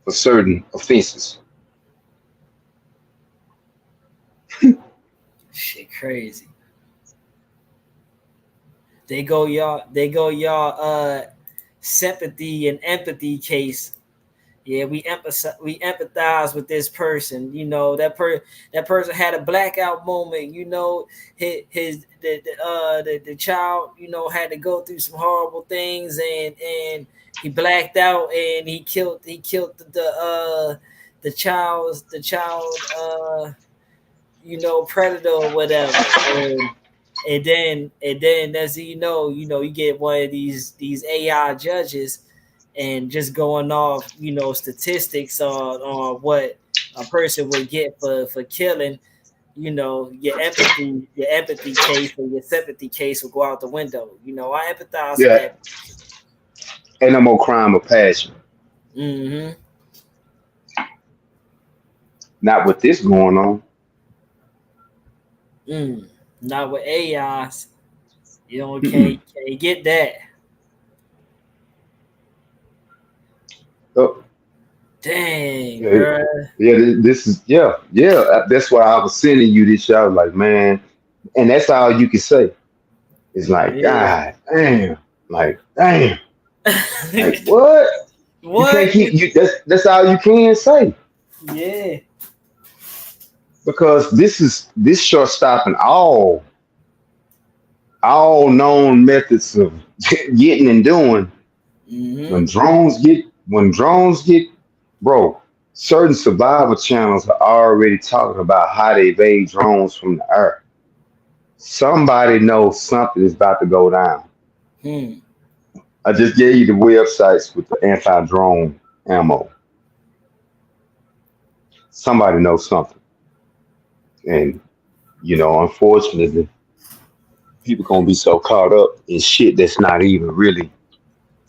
for certain offenses. Shit, crazy. They go y'all sympathy and empathy case. Yeah, we empathize with this person. You know, that person had a blackout moment. You know, the child, you know, had to go through some horrible things, and he blacked out, and he killed the child you know, predator or whatever. And then as you know, you get one of these AI judges and just going off, you know, statistics on what a person would get for killing, you know, your empathy case or your sympathy case will go out the window. You know, I empathize with Yeah, that. ain't no more crime of passion. Mm-hmm. Not with this going on. Not with AIs. You know, Mm-mm. can't get that. Oh, Dang, yeah, bro. yeah. This is yeah. That's why I was sending you this shit. I was like, man, and that's all you can say. It's like, Yeah. God damn, like what? You can't What? keep you. That's all you can say Yeah. because this short stopping all known methods of getting and doing. Mm-hmm. When drones get, bro, certain survival channels are already talking about how they evade drones from the earth. Somebody knows something is about to go down. Hmm. I just gave you the websites with the anti-drone ammo. Somebody knows something, and unfortunately, people gonna be so caught up in shit that's not even really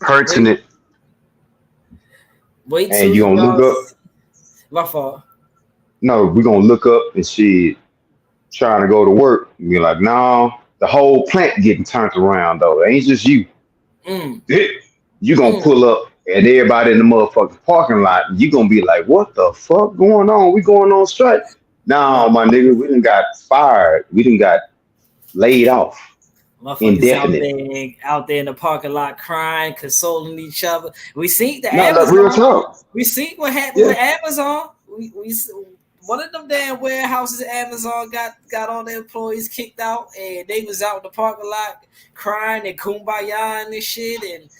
Wait, pertinent, wait and till you gonna look y'all. up. My fault. No, we're gonna look up and shit trying to go to work. And you're like, no, the whole plant getting turned around though. It ain't just you. Mm, You gonna mm, pull up and everybody in the motherfucking parking lot, and you gonna be like, what the fuck going on? We going on strike. No, my nigga, we done got fired. We done got laid off motherfuckers indefinitely. out there in the parking lot crying, consoling each other. We see the No, that real Amazon. talk. We see what happened Yeah. with Amazon. We one of them damn warehouses Amazon got all their employees kicked out, and they was out in the parking lot crying and kumbaya and this shit, and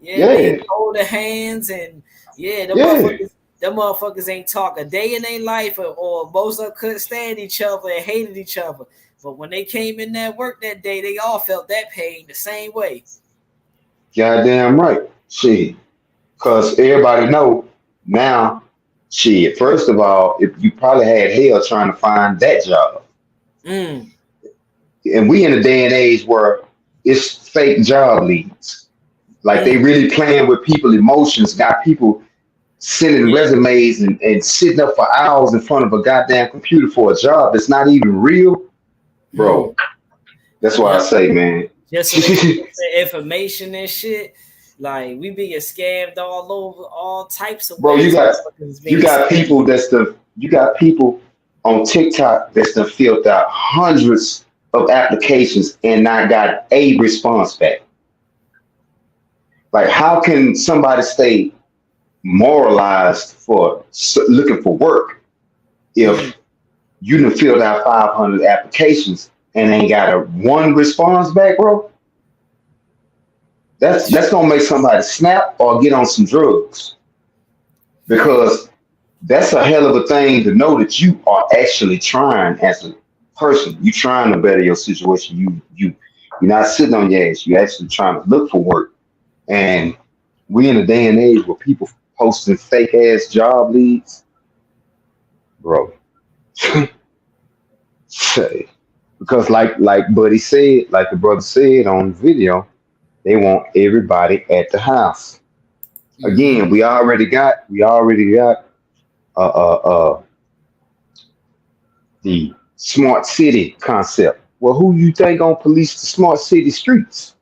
yeah, they Yeah. hold their hands, and yeah, Yeah. them motherfuckers ain't talk a day in their life, or most of them couldn't stand each other and hated each other. But when they came in that work that day, they all felt that pain the same way. Goddamn right. Shit. Cause everybody know now, shit, first of all, if you probably had hell trying to find that job. Mm, And we in a day and age where it's fake job leads. Like they mm, really playing with people emotions, got people sending yeah. resumes and sitting up for hours in front of a goddamn computer for a job that's not even real. Mm, Bro, that's why I yep. say, man. Just so they can get the information and shit. Like we being scammed all over, all types of Bro, you ways. got Motherfuckers you being got scammed. people you got people on TikTok that's done filled out hundreds of applications and not got a response back. Like, how can somebody stay moralized for looking for work Mm, if you done filled out 500 applications and ain't got a one response back, bro? That's gonna make somebody snap or get on some drugs fact. because that's a hell of a thing to know that you are actually trying as a person. You trying to better your situation. You're not sitting on your ass. You're actually trying to look for work. And we in a day and age where people posting fake ass job leads, bro. Say because like Buddy said, like the brother said on the video, they want everybody at the house. Again, Mm-hmm. we already got uh uh uh the smart city concept. Well, who you think gonna police the smart city streets?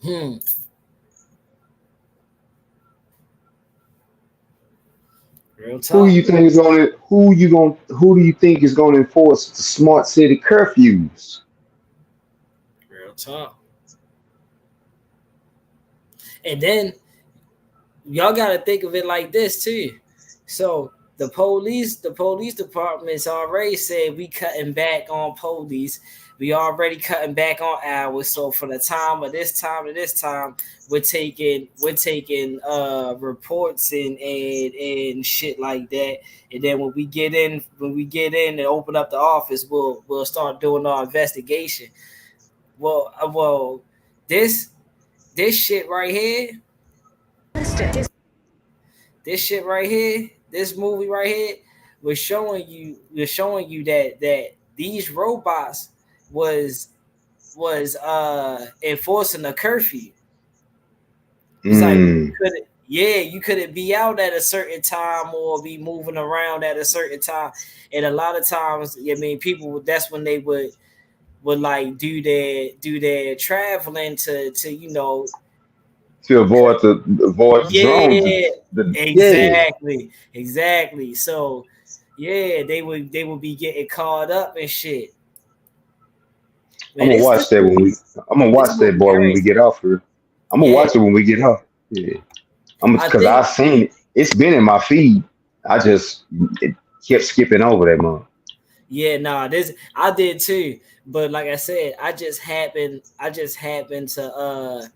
Hmm. Real Who talk. you think is gonna who do you think is gonna enforce the smart city curfews? Real talk. And then y'all got to think of it like this too. So the police departments already said we cutting back on police. We already cutting back on hours. So from the time of this time to this time, we're taking reports and shit like that. And then when we get in and open up the office, we'll start doing our investigation. Well, this this shit right here this shit right here, this movie right here, was showing you that these robots was was enforcing a curfew. It's like you Mm. couldn't yeah, you couldn't be out at a certain time or be moving around at a certain time. And a lot of times, I mean, people that's when they would like do their traveling to To avoid the drones. yeah, Yeah. exactly. So, yeah, they would be getting caught up and shit. I'm Man, gonna this watch that when we. I'm gonna this watch that movie boy when we crazy. get off here. I'm gonna Yeah, watch it when we get off. Yeah, I'm I because I think. seen it. It's been in my feed. I just it kept skipping over that month. Yeah, nah, this I did too. But like I said, I just happened to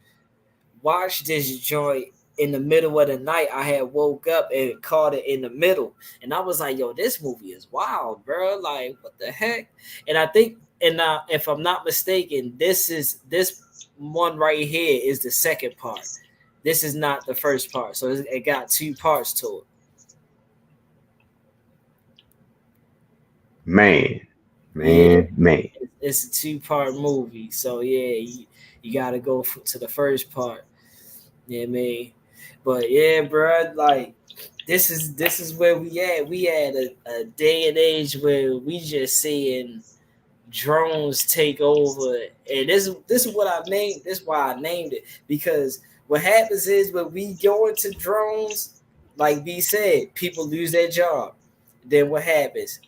watch this joint in the middle of the night. I had woke up and caught it in the middle, and I was like, "Yo, this movie is wild, bro! Like, what the heck?" And I think, and if I'm not mistaken, this one right here is the second part. This is not the first part, so it got two parts to Man, it. Yeah, man. it's a two-part movie, so yeah, you got to go to the first part. Yeah, me. But yeah, bro, like this is where we at. We at a day and age where we just seeing drones take over, and this is what I named. This is why I named it, because what happens is when we go into drones, like B said, people lose their job. Then what happens?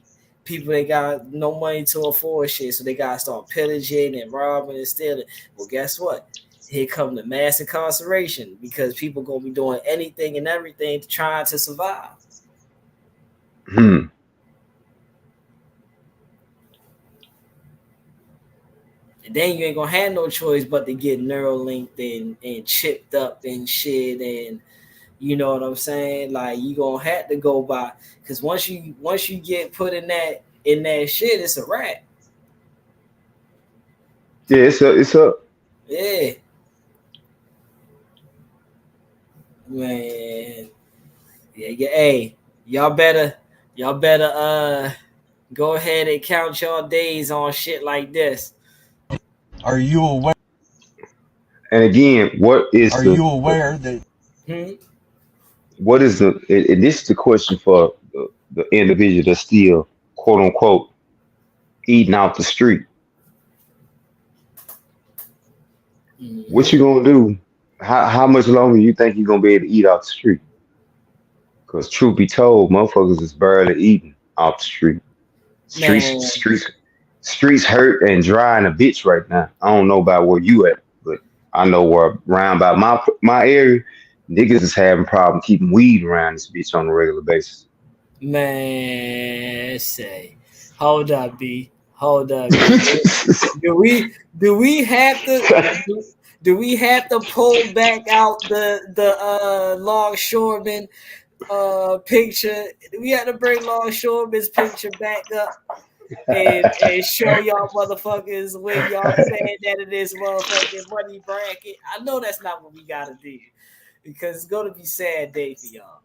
People they got no money to afford shit, so they gotta start pillaging and robbing and stealing. Well, guess what? Here come the mass incarceration because people gonna be doing anything and everything to trying to survive. Hmm. And then you ain't gonna have no choice but to get neural linked and chipped up and shit, and you know what I'm saying? Like you gonna have to go by, because once you get put in that shit, it's a wrap. Yeah, it's a. Yeah, man. Yeah, yeah. Hey, y'all better go ahead and count your days on shit like this. Are you aware? And again, Are you aware that Hmm? what is the and this is the question for the individual that's still quote unquote eating out the street. What Hmm. you gonna do? How much longer you think you gonna be able to eat out the street? Because truth be told, motherfuckers is barely eating off the street. Streets, Man, streets, streets hurt and dry in a bitch right now. I don't know about where you at, but I know where around about my area, niggas is having problem keeping weed around this bitch on a regular basis. man, say, hold up, B, hold up, B. Do we have to do we have to pull back out the longshoreman picture? Do we have to bring longshoreman's picture back up and show y'all motherfuckers where y'all stand at in this motherfucking money bracket? I know that's not what we gotta do, because it's gonna be a sad day for y'all.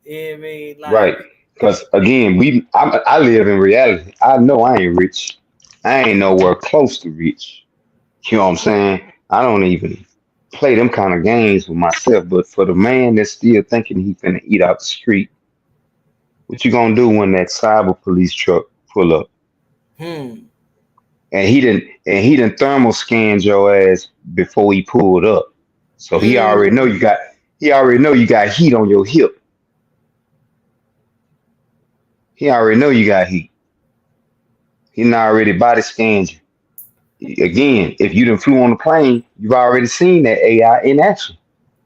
Yeah, I mean, Right. like, Because again, I live in reality. I know I ain't rich. I ain't nowhere close to rich. You know what I'm saying? I don't even play them kind of games with myself. But for the man that's still thinking he finna eat out the street, what you gonna do when that cyber police truck pull up? Hmm. And he done thermal scanned your ass before he pulled up. So he already know you got heat on your hip. He already know you got heat. He done already body scanned you. Again, if you done flew on the plane, you've already seen that AI in action.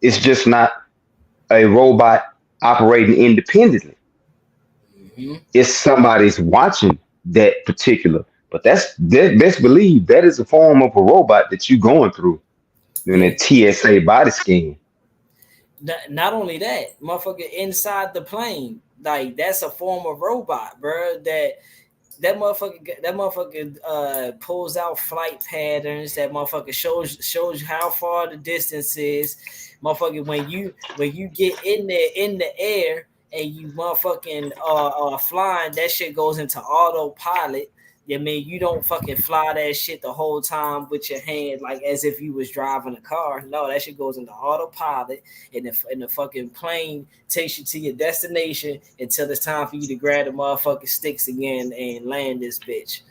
It's just not a robot operating independently. Mm-hmm. It's somebody's watching that particular. But best believe that is a form of a robot that you going through doing Yeah. that TSA body scan. Not only that, motherfucker inside the plane, like that's a form of robot, bro. That motherfucker pulls out flight patterns. That motherfucker shows you how far the distance is. Motherfucker, when you get in there in the air and you motherfucking flying, that shit goes into autopilot. I mean, you don't fucking fly that shit the whole time with your hand like as if you was driving a car. No, that shit goes into autopilot, and the fucking plane takes you to your destination until it's time for you to grab the motherfucking sticks again and land this bitch.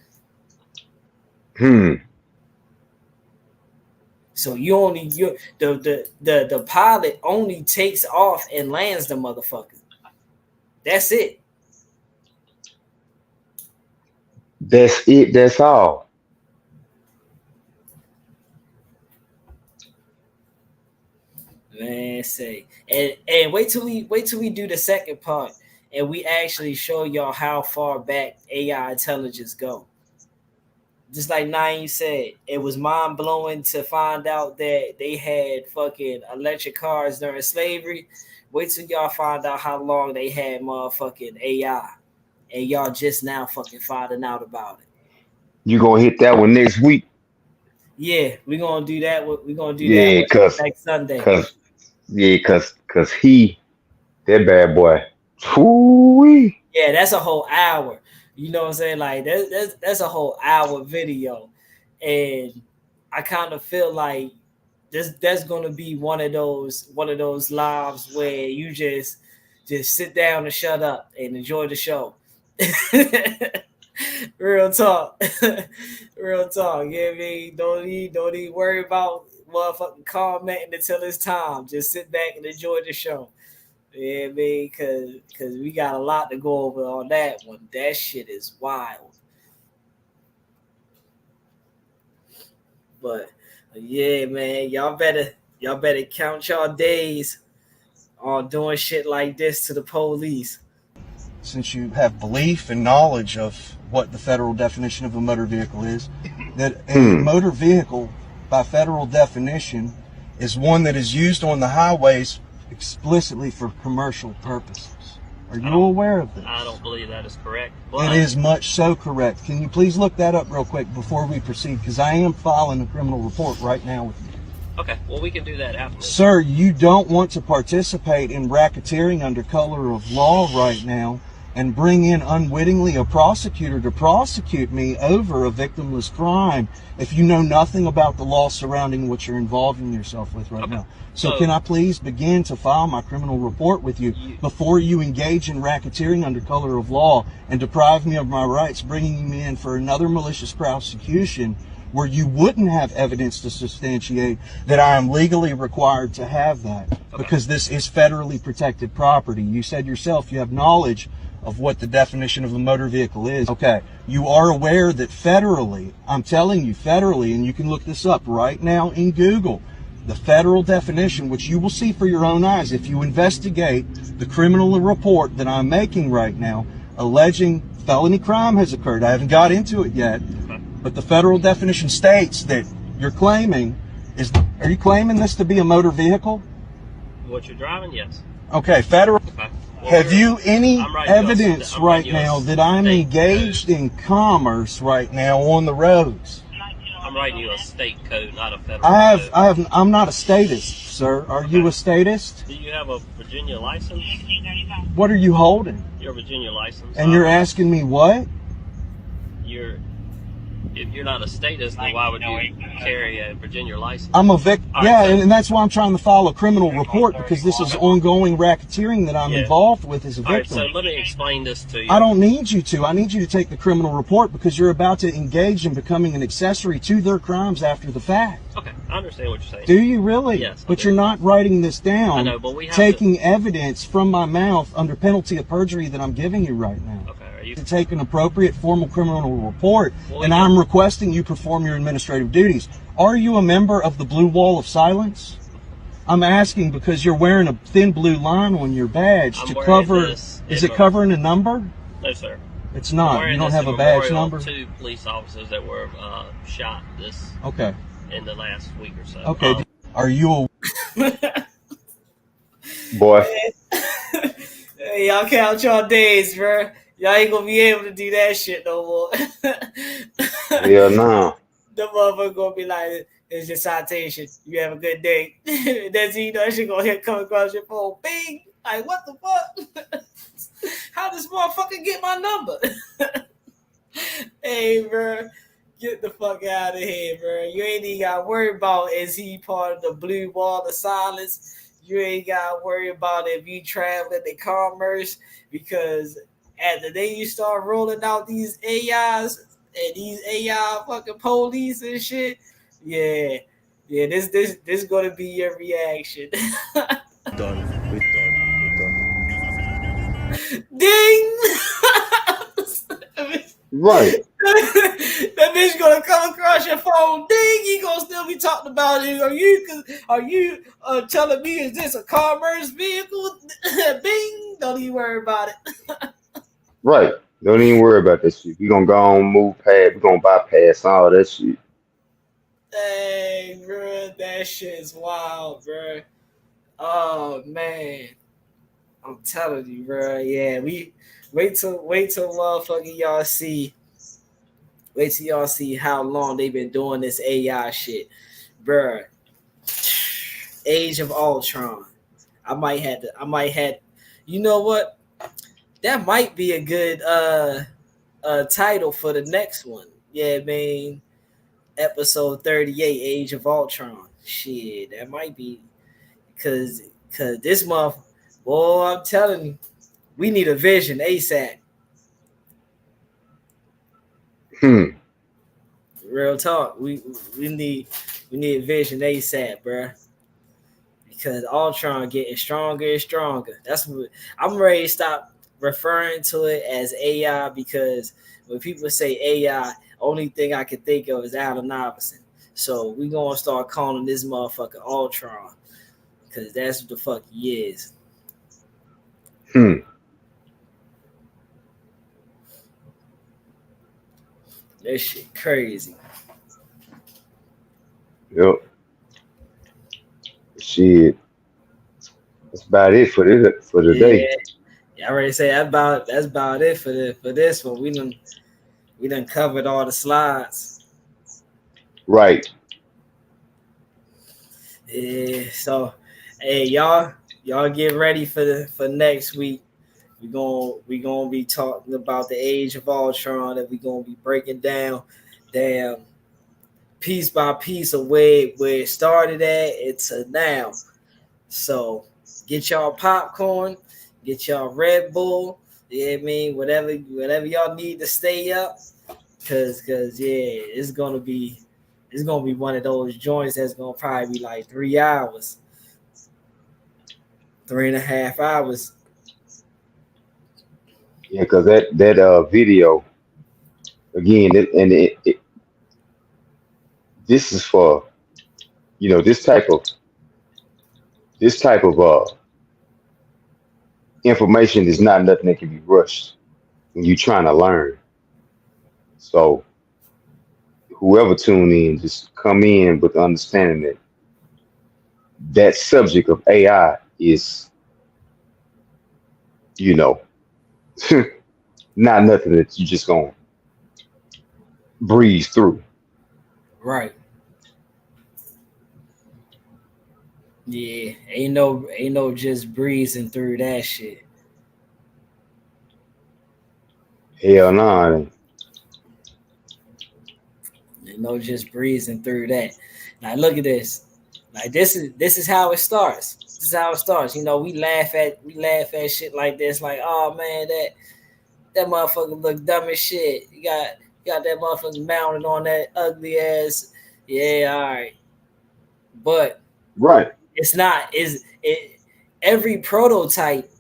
So the pilot only takes off and lands the motherfucker. That's it. That's it. That's all. Man, say and wait till we do the second part and we actually show y'all how far back AI intelligence go. Just like Naeem said, it was mind blowing to find out that they had fucking electric cars during slavery. Wait till y'all find out how long they had motherfucking AI, and y'all just now fucking finding out about it. You gonna hit that one next week? Yeah, we're gonna do that. We're gonna do that Yeah, one next Sunday. cause he that bad boy. Whoo-wee. Yeah, that's a whole hour. You know what I'm saying? Like that's a whole hour video, and I kind of feel like that's gonna be one of those lives where you just sit down and shut up and enjoy the show. Real talk. Real talk. You know what I mean? Don't even worry about motherfucking commenting until it's time. Just sit back and enjoy the show. Yeah, I mean, cause we got a lot to go over on that one. That shit is wild. But yeah, man, y'all better count y'all days on doing shit like this to the police. Since you have belief and knowledge of what the federal definition of a motor vehicle is, that a motor vehicle, by federal definition, is one that is used on the highways explicitly for commercial purposes. Are you aware of this? I don't believe that is correct. It is much so correct. Can you please look that up real quick before we proceed? Because I am filing a criminal report right now with you. Okay, well, we can do that after. Sir, you don't want to participate in racketeering under color of law right now and bring in unwittingly a prosecutor to prosecute me over a victimless crime if you know nothing about the law surrounding what you're involving yourself with right now. So can I please begin to file my criminal report with you before you engage in racketeering under color of law and deprive me of my rights, bringing me in for another malicious prosecution where you wouldn't have evidence to substantiate that I am legally required to have that, because this is federally protected property. You said yourself you have knowledge of what the definition of a motor vehicle is. Okay, you are aware that federally, I'm telling you federally, and you can look this up right now in Google, the federal definition, which you will see for your own eyes if you investigate the criminal report that I'm making right now, alleging felony crime has occurred. I haven't got into it yet. But the federal definition states that you're claiming are you claiming this to be a motor vehicle? What you're driving, yes. Okay, federal. Okay. Well, have you any evidence right now that I'm engaged in commerce right now on the roads? I'm writing you a state code, not a federal code. I'm not a statist, sir. Are you a statist? Do you have a Virginia license? What are you holding? Your Virginia license. And you're asking me what? If you're not a statist, then why would you carry a Virginia license? I'm a victim. All Yeah, right, so, and that's why I'm trying to file a criminal report, because this is ongoing racketeering that I'm involved with as a all right, victim. so let me explain this to you. I don't need you to. I need you to take the criminal report because you're about to engage in becoming an accessory to their crimes after the fact. Okay, I understand what you're saying. Do you really? Yes. But you're not writing this down. I know, but we have taking evidence from my mouth under penalty of perjury that I'm giving you right now. Okay, are you to take an appropriate formal criminal report, and I'm requesting you perform your administrative duties. Are you a member of the Blue Wall of Silence? I'm asking because you're wearing a thin blue line on your badge to cover. Is it covering a number? No, sir. It's not. You don't have a badge number? 2 police officers that were shot in the last week or so. Okay. Are you a boy? Hey, y'all count y'all days, bro. Y'all ain't gonna be able to do that shit no more. Hell no. The motherfucker gonna be like, "It's your citation. You have a good day." That's that shit gonna come across your phone. Bing. Like, what the fuck? How does motherfucker get my number? Hey, bro, get the fuck out of here, bro. You ain't even got to worry about is he part of the Blue Wall of Silence. You ain't got to worry about if you traveling to commerce, because at the day you start rolling out these AIs and these AI fucking police and shit, yeah, this gonna be your reaction. Done. We're done. Ding! Right. That bitch gonna come across your phone. Ding! He gonna still be talking about it. Are you telling me is this a commerce vehicle? Bing! Don't even worry about it. Right. Don't even worry about that shit. We gonna go on, move past. We gonna bypass all that shit. Dang, bro, that shit is wild, bro. Oh man, I'm telling you, bro. Yeah, we wait till motherfucking y'all see. Wait till y'all see how long they've been doing this AI shit, bro. Age of Ultron. I might have. You know what? That might be a good title for the next one. Yeah, man. Episode 38, Age of Ultron. Shit, that might be because this month, boy, I'm telling you, we need a vision ASAP. Real talk. We need a vision ASAP, bro. Because Ultron getting stronger and stronger. That's what I'm ready to stop referring to it as AI, because when people say AI, only thing I can think of is Allen Iverson. So we gonna start calling this motherfucker Ultron, because that's what the fuck he is. That shit crazy. Yep. Shit. That's about it for today. Yeah, I already say that's about it for this one. We done covered all the slides. Right. Yeah. So, hey, y'all get ready for next week. We gonna be talking about the Age of Ultron, and we gonna be breaking down piece by piece of where it started at to now. So get y'all popcorn, get y'all Red Bull. Yeah, I mean, whatever y'all need to stay up, cause yeah, it's gonna be one of those joints that's gonna probably be like 3 hours, 3.5 hours. Yeah, because that video again, this is for this type of information is not nothing that can be rushed when you're trying to learn. So whoever tune in, just come in with the understanding that subject of AI is, not nothing that you just gonna breeze through. Right. Yeah, ain't no just breezing through that shit. Hell no. Just breezing through that. Now look at this. Like this is how it starts. This is how it starts. We laugh at shit like this. Like, oh man, that motherfucker look dumb as shit. You got that motherfucker mounted on that ugly ass. Yeah, all right. But right, it's not. Every prototype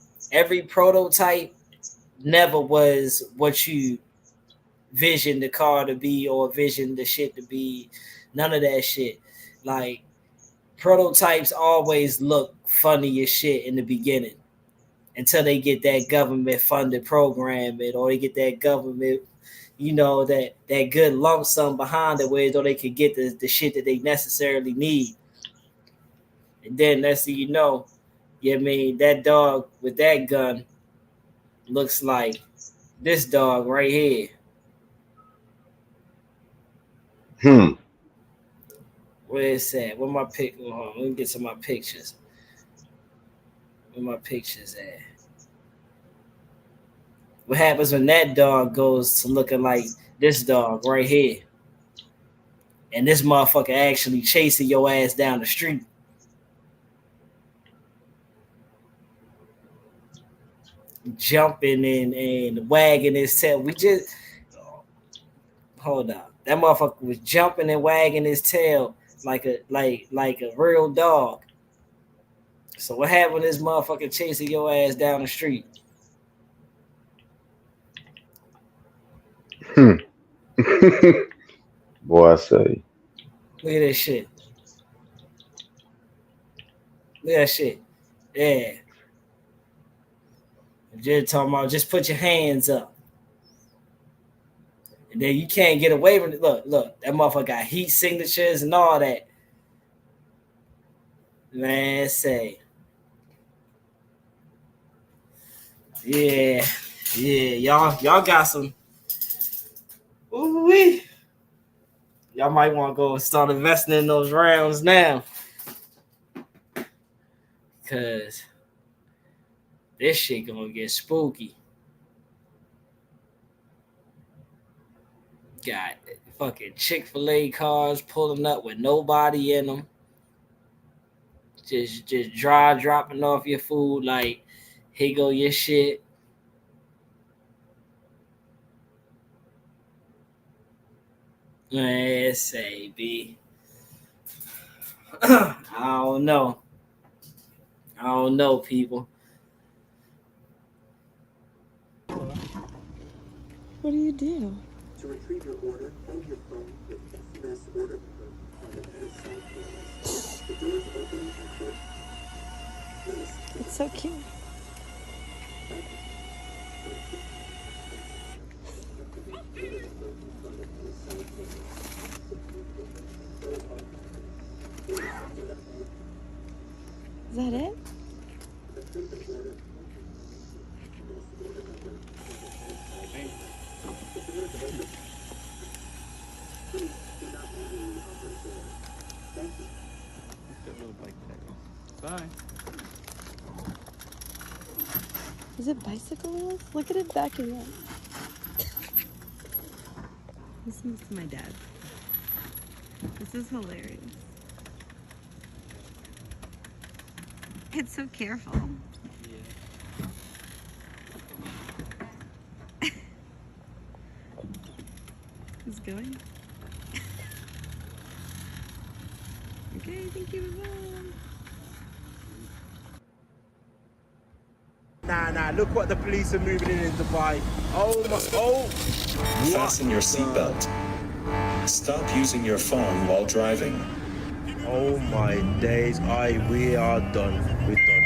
never was what you vision the car to be or vision the shit to be. None of that shit. Like prototypes always look funny as shit in the beginning until they get that government funded program or they get that government, that good lump sum behind it where they could get the shit that they necessarily need. And then next thing you know, that dog with that gun looks like this dog right here. Where is that? Where my pic? Let me get to my pictures. Where my pictures at? What happens when that dog goes to looking like this dog right here? And this motherfucker actually chasing your ass down the street. Jumping and wagging his tail. Hold on. That motherfucker was jumping and wagging his tail like a real dog. So what happened when this motherfucker chasing your ass down the street? Boy, I say. Look at this shit. Look at that shit. Yeah. Just talking about just put your hands up. And then you can't get away from it. Look, that motherfucker got heat signatures and all that. Man, say. Yeah. Y'all got some. Ooh-wee. Y'all might want to go start investing in those rounds now. Because this shit gonna get spooky. Got fucking Chick-fil-A cars pulling up with nobody in them. Just dropping off your food like, here go your shit. Man, say, B. I don't know, people. What do you do? To retrieve your order, hold your phone with SMS order code on the bedside panels. The doors open and close. Please. It's so cute. Is that it? Bye. Is it bicycle wheels? Look at it backing up. Listens to my dad. This is hilarious. It's so careful. Yeah. It's going. Okay, thank you. Nah, look what the police are moving in Dubai. Oh. Fasten your seatbelt. Stop using your phone while driving. Oh my days, we are done. We're done.